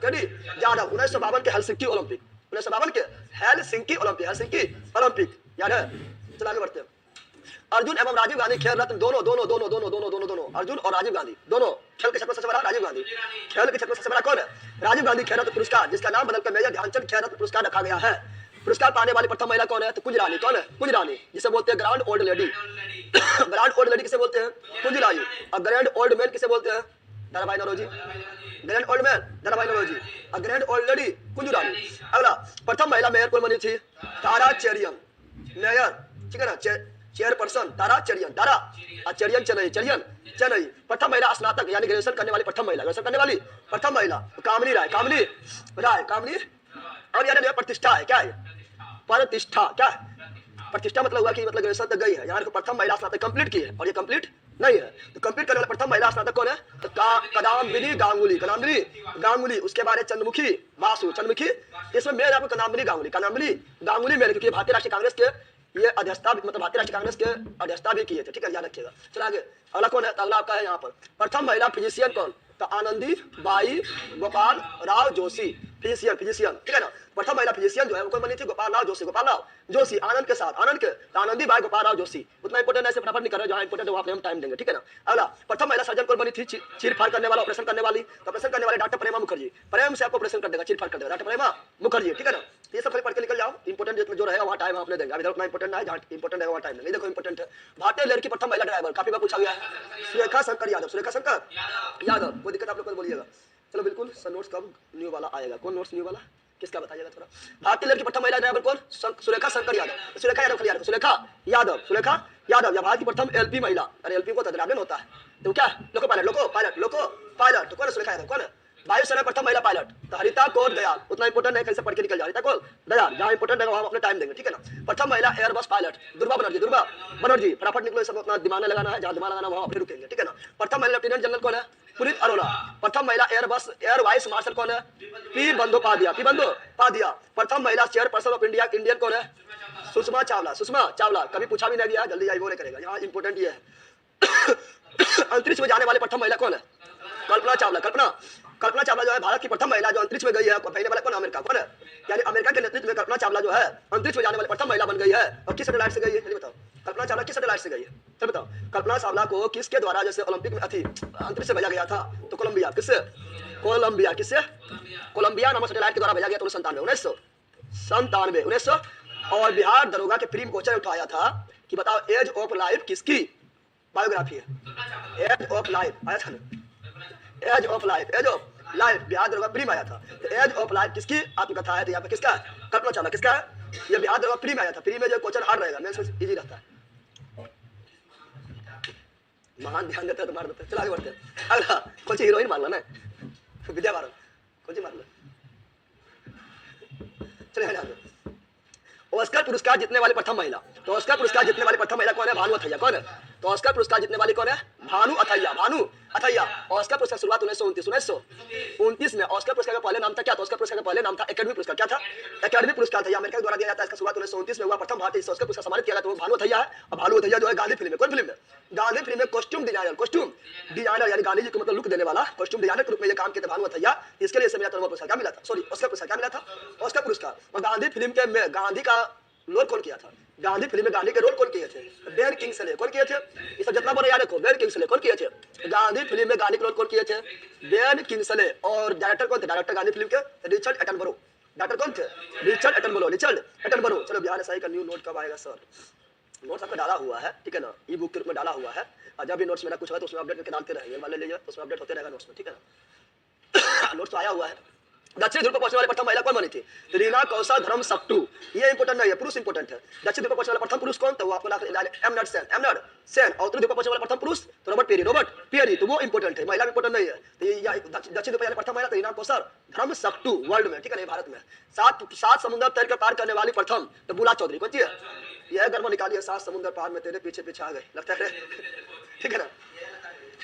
1952 के हेलसिंकी ओलंपिक, 1952 के हेलसिंकी ओलंपिक याद है। चलो आगे बढ़ते हैं। अर्जुन एवं राजीव गांधी खेल रत्न दोनों। अर्जुन और राजीव गांधी दोनों। खेल के क्षेत्र में सबसे बड़ा राजीव गांधी। खेल के क्षेत्र में सबसे बड़ा कौन है? राजीव गांधी खेल रत्न पुरस्कार, जिसका नाम बदलकर मेजर ध्यानचंद खेल रत्न पुरस्कार रखा गया है। पुरस्कार पाने वाली प्रथम महिला कौन है? तो कुंज रानी। कौन है? कुंज रानी, जिसे बोलते हैं grand old lady. Grand old lady किसे बोलते हैं? कुंज रानी। और ग्रैंड ओल्ड मैन किसे बोलते हैं? Dadabhai Naoroji. Grand old man Dadabhai Naoroji और grand old lady Kunj Rani. अगला, प्रथम महिला मेयर कौन बनी थी? तारा चेरियन। मेयर, ठीक है ना, चेयरपर्सन तारा चेरियन। तारा चेरियन चेन्नई। प्रथम महिला स्नातक यानी ग्रेजुएशन करने वाली प्रथम महिला कामनी राय। और यानी प्रतिष्ठा है। क्या है? प्रतिष्ठा। क्या है? प्रतिष्ठा मतलब हुआ कि मतलब ग्रेजुएशन तक गई है। यहाँ को प्रथम महिला स्नातक कंप्लीट की है और ये कंप्लीट नहीं है। तो कंप्लीट करने वाला प्रथम महिला स्नातक कौन है? तो कदाम्बिनी गांगुली। उसके बाद चंद्रमुखी बासु। इसमें मेन आपको कदाम्बिनी गांगुली मेन, क्योंकि भारतीय राष्ट्रीय कांग्रेस के ये अध्यक्षता, मतलब भारतीय राष्ट्रीय कांग्रेस के अध्यक्षता भी किए थे, ठीक है, याद रखिएगा। चलो आगे, अगला कौन है? अगला आपका है यहाँ पर प्रथम महिला फिजिशियन कौन? तो आनंदी बाई गोपाल राव जोशी। फिजिशियन, ठीक है ना। प्रथम महिला फिजिशियन जो है वो कौन बनी थी? गोपाल राव जोशी। आनंद के साथ आनंदी बाई गोपाल राव जोशी। उतना इंपोर्टेंट ऐसे फटाफट नहीं कर रहे, जहाँ इंपोर्टेंट वहाँ पे हम टाइम देंगे, ठीक है ना। अगला, प्रथम महिला सर्जन कौन बनी थी? चीर फाड़ करने वाला, ऑपरेशन करने वाली। तो ऑपरेशन करने वाले डॉक्टर प्रेमा मुखर्जी। प्रेम से आपको ऑपरेशन कर देगा, चीर फाड़ कर देगा, डॉक्टर प्रेमा मुखर्जी, ठीक है ना। ये सब पढ़ के निकल जाओ। इंपोर्टेंट जो रहेगा वहाँ टाइम आपने देंगे। अभी उतना इंपोर्टेंट है, जहाँ इंपोर्टेंट है वहाँ टाइम देंगे। देखो इंपोर्टेंट है, भारतीय रेल की प्रथम महिला ड्राइवर, काफी बार पूछा गया है, सुरेखा शंकर यादव। कोई दिक्कत आप लोग को बोलिएगा। चलो बिल्कुल सर, नोट्स कब न्यू वाला आएगा? कौन नोट्स न्यू वाला किसका बताइएगा थोड़ा। भारतीय रेल की प्रथम महिला ड्राइवर कौन? सुरेखा शंकर यादव। सुरेखा यादव या भारत की प्रथम एलपी महिला। अरे एलपी को ड्राइवर होता है तो क्या? Loco pilot. तो कौन है? सुरेखा यादव। कौन है? वायुसेना प्रथम महिला पायलट। तो हरिता कौर दयाल। उतना इंपोर्टेंट है, कैसे पढ़ के निकल जाए। हरिता कौर दयाल, जहाँ इंपोर्टेंट है वहाँ अपने टाइम देंगे, ठीक है ना। प्रथम महिला एयरबस पायलट दुर्गा बनर्जी। फटाफट निकलो, सब अपना दिमाग लगाना है, जहाँ दिमाग लगाना वहाँ अपने रुकेंगे, ठीक है ना। प्रथम महिला लेफ्टिनेंट जनरल कौन है? पुनीत अरोड़ा। प्रथम महिला एयर वाइस मार्शल कौन है? पी बंदोपाध्याय। प्रथम महिला चेयरपर्सन ऑफ इंडियन कौन है? सुषमा चावला। कभी पूछा भी नहीं गया, जल्दी आई वो नहीं करेगा, यहाँ इंपोर्टेंट ये है। अंतरिक्ष में जाने वाले प्रथम महिला कौन है? कल्पना चावला, कल्पना चावला जो है भारत की प्रथम महिला जो अंतरिक्ष में गई है। पहले वाला कौन है? अमेरिका। कौन है? यानी अमेरिका के नेतृत्व में कल्पना चावला जो है अंतरिक्ष में जाने वाली प्रथम महिला बन गई है। और किस सैटेलाइट से गई है? चलिए बताओ, कल्पना चावला किस सैटेलाइट से गई है? चलिए बताओ, कल्पना चावला को किसके द्वारा जैसे ओलंपिक में अंतरिक्ष से भेजा गया था? तो कोलंबिया। किससे? कोलंबिया। किससे? कोलंबिया नामक सैटेलाइट के द्वारा भेजा गया था 1997 1900। और बिहार दरोगा के प्री में क्वेश्चन उठाया था कि बताओ एज ऑफ लाइफ किसकी बायोग्राफी है? एज ऑफ लाइफ आया था ना, एज ऑफ लाइफ बिहार दरोगा प्री में आया था। तो एज ऑफ लाइफ किसकी आपकी कथा है? तो यहाँ पे किसका है? कल्पना चावला। किसका है? ये बिहार दरोगा प्री में आया था। प्री में जो क्वेश्चन हार्ड रहेगा, मेंस में इजी रहता है। महान ध्यान देते तो मार देते। चलो आगे बढ़ते हैं। अगला कौन सी हीरोइन मार लो ना, विद्या बालन, कौन सी मार लो। चलिए ऑस्कर पुरस्कार जीतने वाली प्रथम महिला। तो ऑस्कर पुरस्कार जीतने वाली प्रथम महिला कौन है? भानु अथैया। कौन है? तो ऑस्कर पुरस्कार जीतने वाली कौन है? भानु अथैया। भानु अथैया। ऑस्कर पुरस्कार शुरुआत 1929 में। ऑस्कर पुरस्कार का पहले नाम था क्या? तो ऑस्कर पुरस्कार का पहले नाम था एकेडमी पुरस्कार। क्या था? एकेडमी पुरस्कार था। अमेरिका के द्वारा दिया जाता है। इसका शुरुआत 1929 में हुआ। प्रथम भारतीय ऑस्कर पुरस्कार सम्मानित किया गया तो वो भानु अथैया है। और भानु अथैया जो है गांधी फिल्म में, कौन फिल्म में? गांधी फिल्म में कॉस्ट्यूम डिजाइनर यानी गांधी जी को मतलब लुक देने वाला कॉस्ट्यूम डिजाइनर के रूप में ये काम किया था भानु अथैया। इसके लिए मिला था पुरस्कार। क्या मिला था? सॉरी, ऑस्कर पुरस्कार। क्या मिला था? ऑस्कर पुरस्कार। और गांधी फिल्म के में गांधी का रोल कौन किया था? गांधी फिल्म में गांधी के रोल कौन किए थे? Ben Kingsley. कौन किए थे? ये सब जितना बोले याद रखो। बेन किंग्सले कौन किए थे? गांधी फिल्म में गांधी के रोल कौन किए थे? Ben Kingsley. और डायरेक्टर कौन थे? डायरेक्टर गांधी फिल्म के रिचर्ड एटनबरो। डायरेक्टर कौन थे? Richard Attenborough. चलो बिहार एसआई का न्यू नोट कब आएगा सर? नोट्स आपका डाला हुआ है, ठीक है ना, ई बुक के रूप में डाला हुआ है। और जब भी नोट्स मेरा कुछ होगा तो उसमें अपडेट करके डालते रहेंगे। मान लीजिए तो उसमें अपडेट होते रहेगा नोट्स में, ठीक है ना। नोट्स तो आया हुआ है। दक्षिण ध्रुव पर पहुंचने वाली प्रथम महिला कौन बनी थी? रीना कौशल धर्म सक्टू। ये इंपोर्टेंट नहीं है, पुरुष इंपोर्टेंट है। दक्षिण ध्रुव पर पहुंचने वाला प्रथम पुरुष कौन था? वो आपको एमनड सेन। और उत्तरी ध्रुव पर पहुंचने वाला प्रथम पुरुष तो रॉबर्ट पेरी। तो वो इंपोर्टेंट है, महिला इंपोर्टेंट नहीं है। तो ये दक्षिण ध्रुव पर प्रथम महिला रीना कौशल धर्म सक्टू वर्ल्ड में, ठीक है ना, भारत में। सात समुद्र तैर कर पार करने वाली प्रथम तो बुला चौधरी। कौन सी है? यह गर्म निकालिए, 7 समुद्र पार में तेरे पीछे पीछे आ गए, लगता है, ठीक है ना।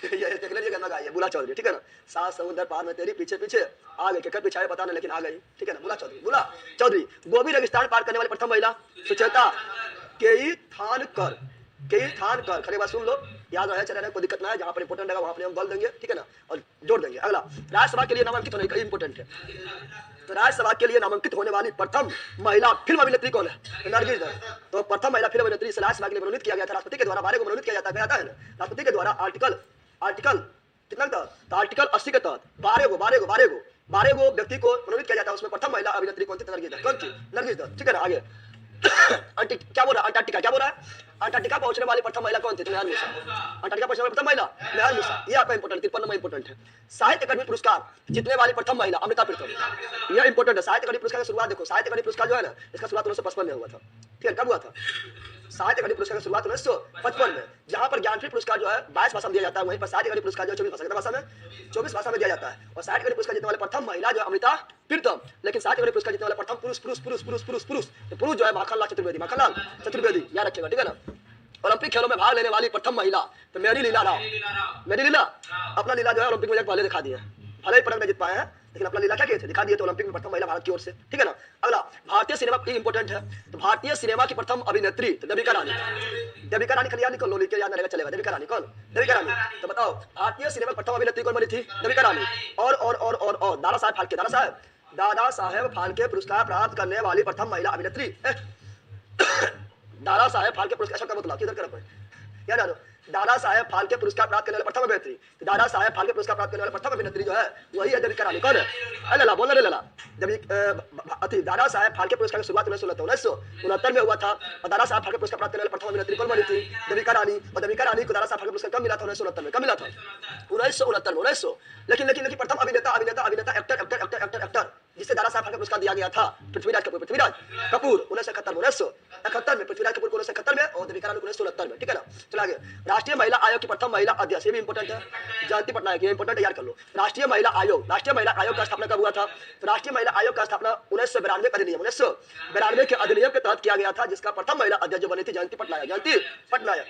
ये देख लीजिए गाना गाइए, बुला चौधरी, ठीक है ना। 7 समुद्र पार में तेरे पीछे पीछे आ गए, क्या पीछे आए पता नहीं लेकिन आ गई, ठीक है ना। बुला चौधरी। गोबी रेगिस्तान पार करने वाली प्रथम महिला सुचेता केईथानकर। खड़े बात सुन लो, याद रहे, चले कोई दिक्कत ना है। जहां पर इंपोर्टेंट है वहां पर हम बोल देंगे, ठीक है ना, और जोड़ देंगे। अगला राज्यसभा के लिए नामांकित होने का इंपोर्टेंट है। तो राज्यसभा के लिए नामांकित होने वाली प्रथम महिला फिल्म अभिनेत्री कौन है? नरगिस दत्त। तो प्रथम महिला फिल्म अभिनेत्री से राज्यसभा के लिए मनोनीत किया गया था। राष्ट्रपति के द्वारा 12 को मनोनीत किया जाता है ना। राष्ट्रपति के द्वारा आर्टिकल कितना था? तो आर्टिकल 80 के तहत 12 गो व्यक्ति को मनोनीत किया जाता है। उसमें प्रथम महिला अभिनेत्री कौन थी? नरगिस दत्त। कौन थी? नरगिस दत्त, ठीक है ना। आगे क्या बोल रहा है? अंटार्कटिका पहुंचने वाली प्रथम महिला कौन थी? मेहर मूसा। अंटार्कटिका पहुंचने वाली प्रथम महिला मेहर मूसा। ये आपका इंपोर्टेंट 53 में इंपोर्टेंट है। साहित्य अकादमी पुरस्कार जीतने वाली प्रथम महिला अमृता प्रीतम। यह इंपोर्टेंट है। साहित्य अकादमी पुरस्कार की शुरुआत देखो, साहित्य अकादमी पुरस्कार जो है ना, इसका शुरुआत 1955 में हुआ था, ठीक है। कब हुआ था? साहित्य अकादमी पुरस्कार की शुरुआत 1955 में। जहां पर ज्ञानपीठ पुरस्कार जो है 22 भाषा में दिया जाता है, वहीं पर साहित्य अकादमी पुरस्कार जो 24 भाषा में दिया जाता है। और साहित्य अकादमी पुरस्कार जीतने वाले प्रथम महिला जो अमृता प्रीतम। लेकिन साहित्य अकादमी पुरस्कार जीतने वाले प्रथम पुरुष तो पुरुष जो है माखनलाल चतुर्वेदी, याद रखिएगा, ठीक है ना। ओलंपिक खेलों में भाग लेने वाली प्रथम महिला तो मेरी लीला अपना लीला जो है ओलंपिक में पहले दिखा दिया। भले ही पदक नहीं जीत पाए हैं लेकिन अपना लीला क्या किए थे? दिखा दिए। तो ओलंपिक में प्रथम महिला भारत की ओर से, ठीक है ना। अगला भारतीय सिनेमा इंपोर्टेंट है। तो भारतीय सिनेमा की प्रथम अभिनेत्री तो देविका रानी खलिया निकल लो, लिख के याद रहेगा, चलेगा। देविका रानी कौन? देविका रानी। तो बताओ भारतीय सिनेमा की प्रथम अभिनेत्री कौन बनी थी? देविका रानी। और दादा साहेब फाल्के पुरस्कार प्राप्त करने वाली प्रथम महिला अभिनेत्री। दादा साहेब फाल्के पुरस्कार का मतलब किधर कर याद दादा साहेब फाल्के पुरस्कार प्राप्त करने वाले प्रथम अभिनेत्री। तो दादा साहेब फाल्के पुरस्कार प्राप्त करने वाले प्रथम अभिनेत्री जो है वही है देविका रानी। कौन है? लला बोल रहे लला। दादा साहेब फाल्के पुरस्कार की शुरुआत 1969 में हुआ था। और दादा साहेब फाल्के पुरस्कार प्राप्त करने वाली प्रथम अभिनेत्री कौन बनी थी? देविका रानी। और देविका रानी को दादा साहेब फाल्के पुरस्कार कब मिला था? 1969 में। कब मिला था? 1969 लेकिन प्रथम अभिनेता एक्टर जिसे दादा साहब फाल्के पुरस्कार दिया गया था पृथ्वीराज कपूर 1971 में, पृथ्वीराज कपूर को 1971 में और देविका रानी को 1969 में, ठीक है ना। चला आगे। राष्ट्रीय महिला आयोग की प्रथम महिला अध्यक्ष, ये भी इंपोर्टेंट है। जयंती पटनायक, ये इंपोर्टेंट है, याद कर लो। राष्ट्रीय महिला आयोग का स्थापना कब हुआ था? तो राष्ट्रीय महिला आयोग का स्थापना 1992 के अधिनियम के तहत किया गया था, जिसका प्रथम महिला अध्यक्ष जो बनी थी जयंती पटनायक।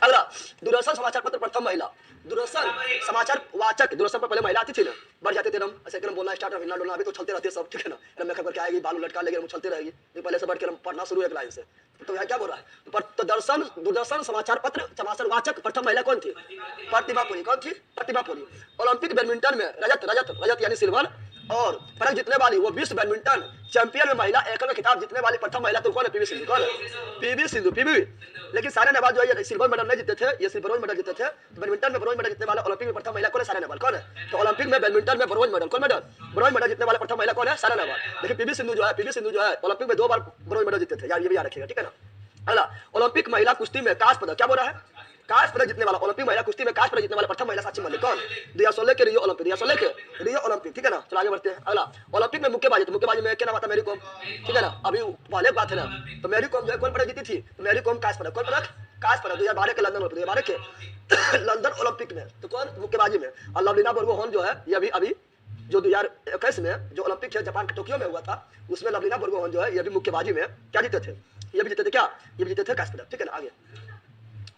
अगला दूरदर्शन समाचार पत्र प्रथम महिला दूरदर्शन समाचार वाचक, दूरदर्शन पर पहले महिला आती थी ना, बढ़ जाते थे हम ऐसे एकदम बोलना स्टार्ट, हिलना डुलना, अभी तो चलते रहते सब, ठीक है ना, एकदम मेकअप करके आएगी, बाल लटका लेगी, चलते रहेगी, ये पहले से बढ़ के पढ़ना शुरू एक लाइन से। तो यहाँ क्या बोल रहा है, पर तो दूरदर्शन समाचार पत्र समाचार वाचक प्रथम महिला कौन थी? प्रतिभा पुरी। कौन थी? प्रतिभा पुरी। ओलंपिक बैडमिंटन में रजत रजत रजत यानी सिल्वर और पदक जीतने वाली, वो विश्व बैडमिंटन चैंपियन में महिला एकल में खिताब जीतने वाली प्रथम महिला तो कौन है? पीवी सिंधु। कौन है? पीवी सिंधु। पीवी। लेकिन साइना नेहवाल जो है सिल्वर मेडल नहीं जीते थे, ये सिर्फ ब्रोंज मेडल जीते थे। बैडमिंटन में ब्रोंज मेडल जीतने वाला ओलंपिक में प्रथम महिला कौन है? साइना नेहवाल। कौन है? तो ओलंपिक में बैडमिंटन में ब्रोंज मेडल, कौन मेडल? ब्रोंज मेडल जीतने वाला प्रथम महिला कौन है? साइना नेहवाल। लेकिन पीवी सिंधु जो है ओलंपिक में 2 बार ब्रोंज मेडल जीते थे, यार ये भी याद रखिएगा, ठीक है ना। अगला, ओलंपिक महिला कुश्ती में कांस्य पदक, क्या बोल रहा है? कांस्य पदक जीतने वाला, ओलंपिक महिला कुश्ती में कांस्य पदक जीतने वाला प्रथम महिला साक्षी मलिक। कौन? 2016 के रियो ओलंपिक, 2016 के रियो ओलंपिक, ठीक है ना। चलो आगे बढ़ते हैं। अगला, ओलंपिक में मुक्केबाजी, तो मुक्केबाजी में क्या नाम आता है? मैरी कॉम, ठीक है ना। अभी पहले बात है ना, तो मैरी कॉम जो है कौन पदक जीती थी? तो मैरी कॉम कांस्य पदक, कौन पदक? कांस्य पदक 2012 के लंदन ओलंपिक, 2012 के लंदन ओलंपिक में, तो कौन? मुक्केबाजी में। और लवलीना बोर्गोहेन जो है ये अभी जो 2021 में जो ओलंपिक है जापान के टोक्यो में हुआ था, उसमें लवलीना बोर्गोहेन जो है ये भी मुक्केबाजी में क्या जीते थे? ये भी जीते थे क्या? ये भी जीते थे कांस्य पदक, ठीक है ना। आगे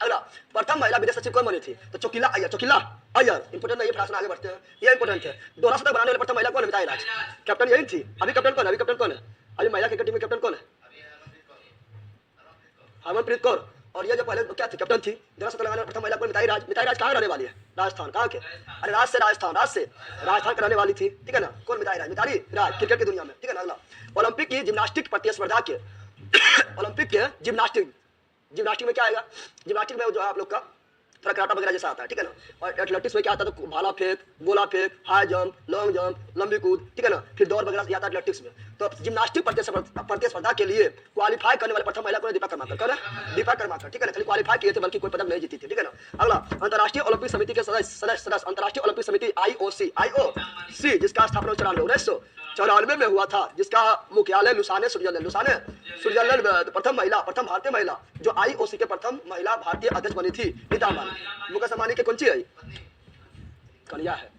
अगला, प्रथम महिला विदेश सचिव कौन बनी थी? तो चोकिला अय्यर, चोकिला अय्यर। इंपोर्टेंट नहीं है, प्रश्न आगे बढ़ते हैं, ये इंपोर्टेंट है। दोहरा शतक बनाने वाले प्रथम महिला कौन है? मिताली राज। कैप्टन यही थी। अभी कैप्टन कौन है? अभी कैप्टन कौन है? अभी महिला क्रिकेट टीम में कैप्टन कौन है? हरमनप्रीत कौर। और ये जो पहले क्या थी? कैप्टन थी। दोहरा शतक लगाने वाली प्रथम महिला कौन? मिताली राज। मिताली राज कहाँ रहने वाली है? राजस्थान। कहाँ के? अरे राज से राजस्थान के रहने वाली थी, ठीक है ना। कौन? मिताली राज। मिताली राज क्रिकेट की दुनिया में, ठीक है ना। अगला, ओलंपिक की जिम्नास्टिक प्रतिस्पर्धा के ओलंपिक के जिम्नास्टिक में क्या आएगा? जिम्नास्टिक में जो है आप लोग का थोड़ा कराटा वगैरह जैसा आता है, ठीक है ना। और एथलेटिक्स में क्या आता है? तो भाला फेंक, गोला फेंक, हाई जंप, लॉन्ग जंप, लंबी कूद, ठीक है ना। फिर दौड़ वगैरह आता है एथलेटिक्स में। तो जिम्नास्टिक प्रतिस्पर्धा के लिए क्वालिफाई करने वाले प्रथम महिला को दीपा कर्माकर। कौन है? दीपा कर्माकर, ठीक है ना। खाली क्वालिफाई किए थे, बल्कि कोई पदक नहीं जीती थी, ठीक है ना। अगला, अंतर्राष्ट्रीय ओलंपिक समिति के सदस्य अंतर्राष्ट्रीय ओलंपिक समिति IOC जिसका स्थापना 1994 में हुआ था, जिसका मुख्यालय लुसाने स्विट्जरलैंड में। प्रथम भारतीय महिला जो IOC के प्रथम महिला भारतीय अध्यक्ष बनी थी, नीता अंबानी। मुकेश अंबानी के कौन सी है? कन्या है।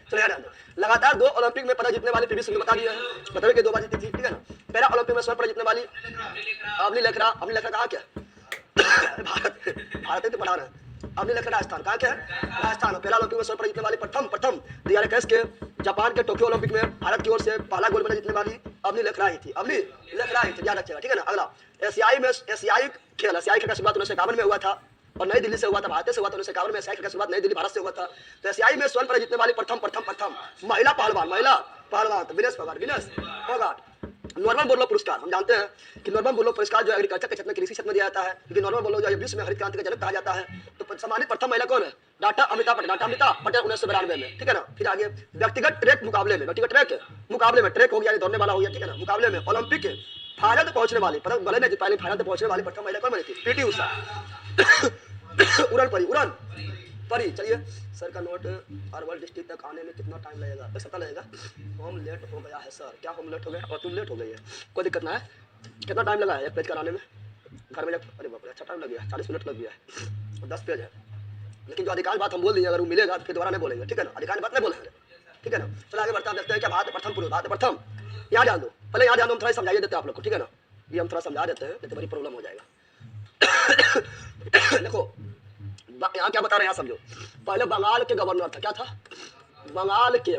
चलो यार, लगातार 2 ओलंपिक में पदक जीतने वाली पीवी सिंधु बता दिया है, बताइए कि 2 बार जीती थी, ठीक है ना। पहला ओलंपिक में स्वर्ण पदक जीतने वाली अवनी लेखरा कहाँ क्या? भारत तो पढ़ा रहे हैं। अवनी लेखरा राजस्थान। कहाँ क्या है? राजस्थान। पहला ओलंपिक में स्वर्ण पदक जीतने वाली प्रथम 2021 के जापान के टोक्यो ओलंपिक में भारत की ओर से पहला गोल्ड मेडल जीतने वाली अवनी लेखरा ही थी, याद रखिएगा, ठीक है ना। अगला, एशियाई खेल का शुरुआत 1951 में हुआ था और नई दिल्ली से हुआ था, भारत से हुआ था। 1951 में एशियाई खेल का शुरुआत नई दिल्ली भारत से हुआ था। तो एशियाई में स्वर्ण पदक जीतने वाली प्रथम महिला पहलवान तो विनेश फोगाट। नॉर्मन बोरलो पुरस्कार, हम जानते हैं कि नॉर्मन बोरलो पुरस्कार जो एग्रीकल्चर के क्षेत्र में, कृषि क्षेत्र में दिया जाता है, क्योंकि नॉर्मन बोरलो जो है विश्व में हरित क्रांति का जनक कहा जाता है। तो सम्मानित प्रथम महिला कौन है? डॉक्टर अमिताभ पटेल 1992 में, ठीक है ना। फिर आगे, व्यक्तिगत ट्रैक मुकाबले में ट्रैक हो गया, दौड़ने वाला हो गया, ठीक है ना। मुकाबले में ओलंपिक फाइनल तक पहुंचने वाली, पदक भले नहीं जीत पाई, फाइनल तक पहुंचने वाली प्रथम महिला कौन बनी थी? पीटी उषा। उड़न परी। चलिए, सर का नोट अरवल डिस्ट्रिक्ट तक आने में कितना टाइम लगेगा? 1 सप्ताह लगेगा। होम लेट हो गया है सर। क्या होम लेट हो गया? और तुम लेट हो गई है, कोई दिक्कत ना है। कितना टाइम लगा है एक पेज कराने में? घर में जब, अरे बाप रे, अच्छा टाइम लग गया, 40 मिनट लग गया है, 10 पेज है। लेकिन जो अधिकांश बात हम बोल दिए, अगर वो मिलेगा तो फिर दोबारा नहीं बोलेंगे, ठीक है ना। अधिकांश बात नहीं बोलेंगे, ठीक है ना। चलो आगे बढ़ते हैं, देखते हैं क्या भारत प्रथम यहाँ ध्यान दो, पहले यहाँ ध्यान दो, हम थोड़ा समझाइए देते हैं आप लोग को, ठीक है ना। ये हम थोड़ा समझा देते हैं, नहीं तो बड़ी प्रॉब्लम हो जाएगा। देखो यहाँ क्या बता रहे हैं, यहाँ समझो। पहले बंगाल के गवर्नर था, क्या था? बंगाल के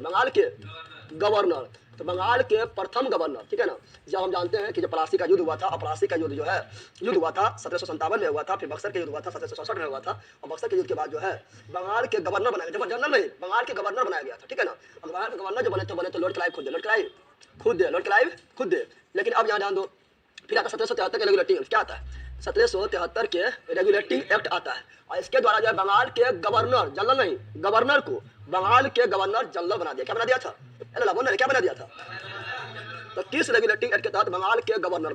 गवर्नर। तो बंगाल के प्रथम गवर्नर, ठीक है ना। जब हम जानते हैं कि जब प्लासी का युद्ध हुआ था, और प्लासी का युद्ध जो है हुआ था 1757 में हुआ था, फिर बक्सर के युद्ध हुआ था 1767 में हुआ था, और बक्सर के युद्ध के बाद जो है बंगाल के गवर्नर बनाया गया, जनरल नहीं, बंगाल के गवर्नर बनाया गया था, ठीक है ना। और बंगाल के गवर्नर जो बने तो लॉर्ड क्लाइव खुद दे। लेकिन अब यहाँ ध्यान दो, फिर आता 1773 के रेगुलेटिंग, क्या आता है? 1773 के रेगुलेटिंग एक्ट आता है, और इसके द्वारा जो है बंगाल के गवर्नर जनरल नहीं, गवर्नर को बंगाल के गवर्नर जनरल बना दिया। क्या बना दिया था? क्या बना दिया था? तो किस रेगुलेटिंग एक्ट के तहत बंगाल के गवर्नर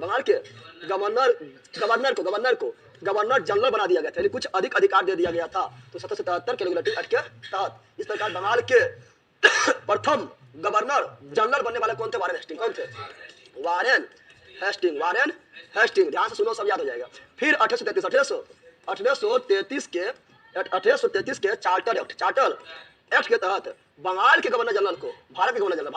को गवर्नर जनरल बना दिया गया था, यानी कुछ अधिक अधिकार दे दिया गया था। तो 1777 के रेगुलेटिंग एक्ट के तहत इस प्रकार बंगाल के प्रथम गवर्नर जनरल बनने वाले कौन थे? Warren Hasting. ध्यान से सुनो, सब याद हो जाएगा। फिर 1833 के चार्टर एक्ट के तहत बंगाल के गवर्नर जनरल को भारत के गवर्नर जनरल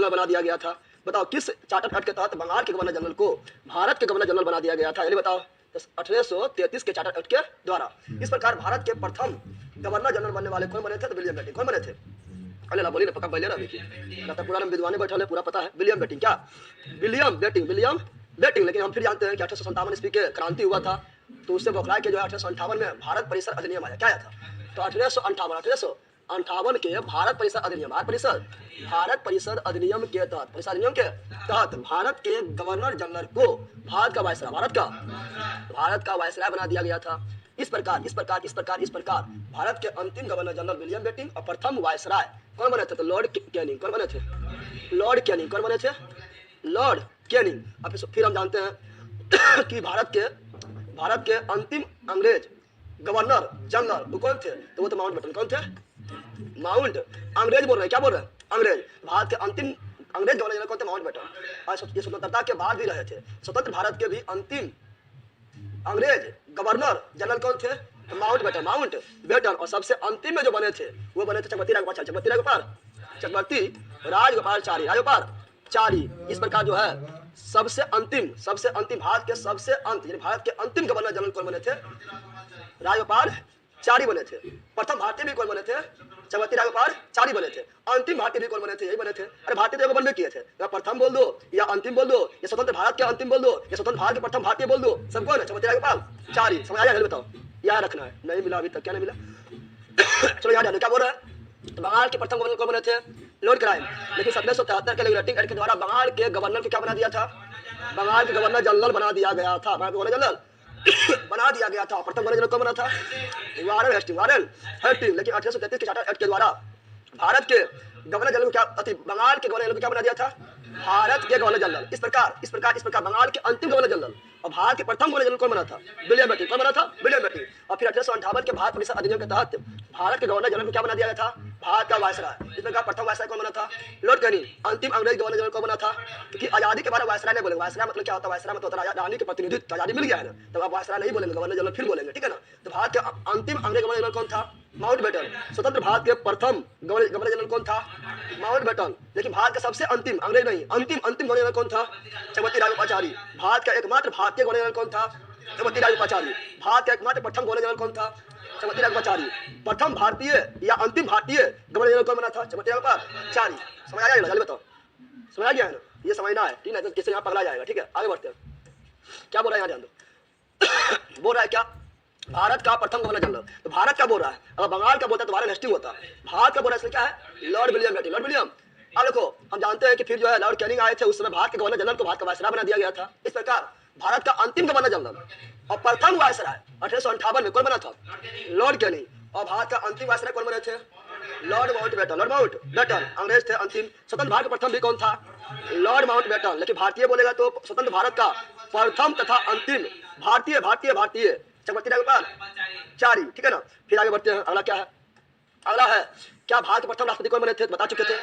बना दिया गया था। बताओ किस चार्टर एक्ट के तहत बंगाल के गवर्नर जनरल को भारत के गवर्नर जनरल बना दिया गया था? ये बताओ 1833 के चार्टर एक्ट के द्वारा। इस प्रकार भारत के प्रथम गवर्नर जनरल बनने वाले कौन बने थे? तो विलियम बेटिंग। कौन बने थे? अरे बोलिए ना, पक्का पहले ना देखिए, कहता पूरा नाम विद्वान बैठा है, पूरा पता है। William Bentinck. क्या? William Bentinck, William Bentinck. लेकिन हम फिर जानते हैं कि 1857 ईस्वी के क्रांति हुआ था, तो उससे बौखला के जो है 1858 में भारत परिसर अधिनियम आया। क्या आया था? तो 1858 के भारत परिसर अधिनियम, भारत परिसर अधिनियम के तहत, परिसर अधिनियम के तहत भारत के गवर्नर जनरल को भारत का वायसराय बना दिया गया था। इस प्रकार भारत के अंतिम गवर्नर जनरल विलियम बेटिंग और प्रथम वायसराय कौन बने थे? तो लॉर्ड कैनिंग। कौन बने थे? Lord Canning. कौन बने थे? Lord Canning. अब फिर हम जानते हैं कि भारत के अंतिम अंग्रेज गवर्नर जनरल वो कौन थे? तो वो तो माउंटबेटन। कौन थे? माउंट। अंग्रेज बोल रहे हैं, क्या बोल रहे हैं? अंग्रेज। भारत के अंतिम अंग्रेज गवर्नर जनरल कौन थे? माउंटबेटन। और ये स्वतंत्रता के बाद भी रहे थे। स्वतंत्र भारत के भी अंतिम अंग्रेज गवर्नर जनरल कौन थे? तो माउंटबेटन। और सबसे अंतिम में जो बने थे वो बने थे चक्रवर्ती राजगोपालचारी। इस प्रकार जो है सबसे अंतिम भारत के भारत के अंतिम गवर्नर जनरल कौन बने थे? राजगोपालचारी बने थे। प्रथम भारतीय भी कौन बने थे? चक्रवर्ती राजगोपालचारी बने थे। अंतिम भारतीय भी कौन बने थे? यही बने थे। अरे भारतीय तो बनने किए थे, या प्रथम बोल दो या अंतिम बोल दो, या स्वतंत्र भारत के अंतिम बोल दो या स्वतंत्र भारत के प्रथम भारतीय बोल दो, सब कौन है? चक्रवर्ती राजगोपालचारी। समझ आया? बताओ, याद रखना है। नहीं मिला अभी तक? क्या नहीं मिला? चलो याद है क्या बोल रहा है? तो बंगाल के प्रथम गवर्नर कौन बने थे? Lord crime. लेकिन 1773 के रेगुलेटिंग एक्ट के द्वारा बंगाल के गवर्नर को क्या बना दिया था? बंगाल के गवर्नर जनरल बना दिया गया था। गवर्नर जनरल बना दिया गया था। प्रथम गवर्नर जनरल कौन बना था? Warren Hasting. लेकिन 1833 के चार्टर एक्ट के द्वारा भारत के गवर्नर जनरल को बंगाल के गवर्नर जनरल को क्या बना दिया था? भारत के गवर्नर जनरल। इस प्रकार बंगाल के अंतिम गवर्नर जनरल और भारत के प्रथम गवर्नर जनरल कौन बना था? William Bentinck. कौन बना था? William Bentinck. और फिर 1858 के भारत परिसर अधिनियम के तहत भारत के गवर्नर जनरल को क्या बना दिया गया था? भारत का वायसराय। इस प्रकार प्रथम वायसराय कौन बना था? Lord Canning. अंतिम अंग्रेज गवर्नर जनरल कौन बना था? क्योंकि आजादी के बारे में वायसराय नहीं बोलेंगे। वायसराय मतलब क्या होता है? वायसराय मतलब होता है रानी के प्रतिनिधित्व। आजादी मिल गया है ना, तो आप वायसराय नहीं बोलेंगे, गवर्नर जनरल फिर बोलेंगे, ठीक है ना। तो भारत के अंतिम अंग्रेज गवर्नर जनरल कौन था? माउंटबेटन। स्वतंत्र भारत के प्रथम गवर्नर जनरल कौन था? माउंटबेटन। लेकिन भारत का सबसे अंतिम, अंग्रेज नहीं, अंतिम गवर्नर जनरल कौन था? चक्रवर्ती राजगोपालचारी। भारत का एकमात्र भारतीय गवर्नर जनरल कौन था? चक्रवर्ती राजगोपालचारी। भारत का एकमात्र प्रथम गवर्नर जनरल कौन था? चक्रवर्ती राजगोपालचारी। प्रथम भारतीय या अंतिम भारतीय गवर्नर जनरल कौन बना था? चक्रवर्ती राजगोपालचारी। समझ आ गया? जल्दी बताओ, समझ आ गया है ना? ये समझना है, ठीक है? तो किससे यहाँ पकड़ा जाएगा, ठीक है? आगे बढ़ते हैं। क्या बोल रहा है यहाँ ध्यान दो। बोल रहा है क्या? भारत का प्रथम गवर्नर जनरल। तो भारत का बोल रहा है, अगर बंगाल का बोलता है तो वारेन हेस्टिंग होता। भारत का बोल रहा है, इसमें क्या है? Lord William Bentinck. Lord William. अब देखो, हम जानते हैं कि फिर जो है लॉर्ड कैनिंग आए थे, उस समय भारत के गवर्नर जनरल को भारत का वायसराय बना दिया गया था। इस प्रकार भारत का अंतिम गवर्नर जनरल और प्रथम वायसराय 1858 में कौन बना था? Lord Canning. और भारत का अंतिम वायसराय कौन बने थे? Lord Mountbatten. अंग्रेज थे अंतिम। स्वतंत्र भारत का प्रथम भी कौन था? Lord Mountbatten. लेकिन भारतीय बोलेगा तो स्वतंत्र भारत का प्रथम तथा अंतिम भारतीय चक्रवर्ती राजगोपालचारी, ठीक है ना। फिर आगे बढ़ते हैं। अगला क्या है? अगला है क्या भारत के प्रथम राष्ट्रपति कौन बने थे? बता चुके थे।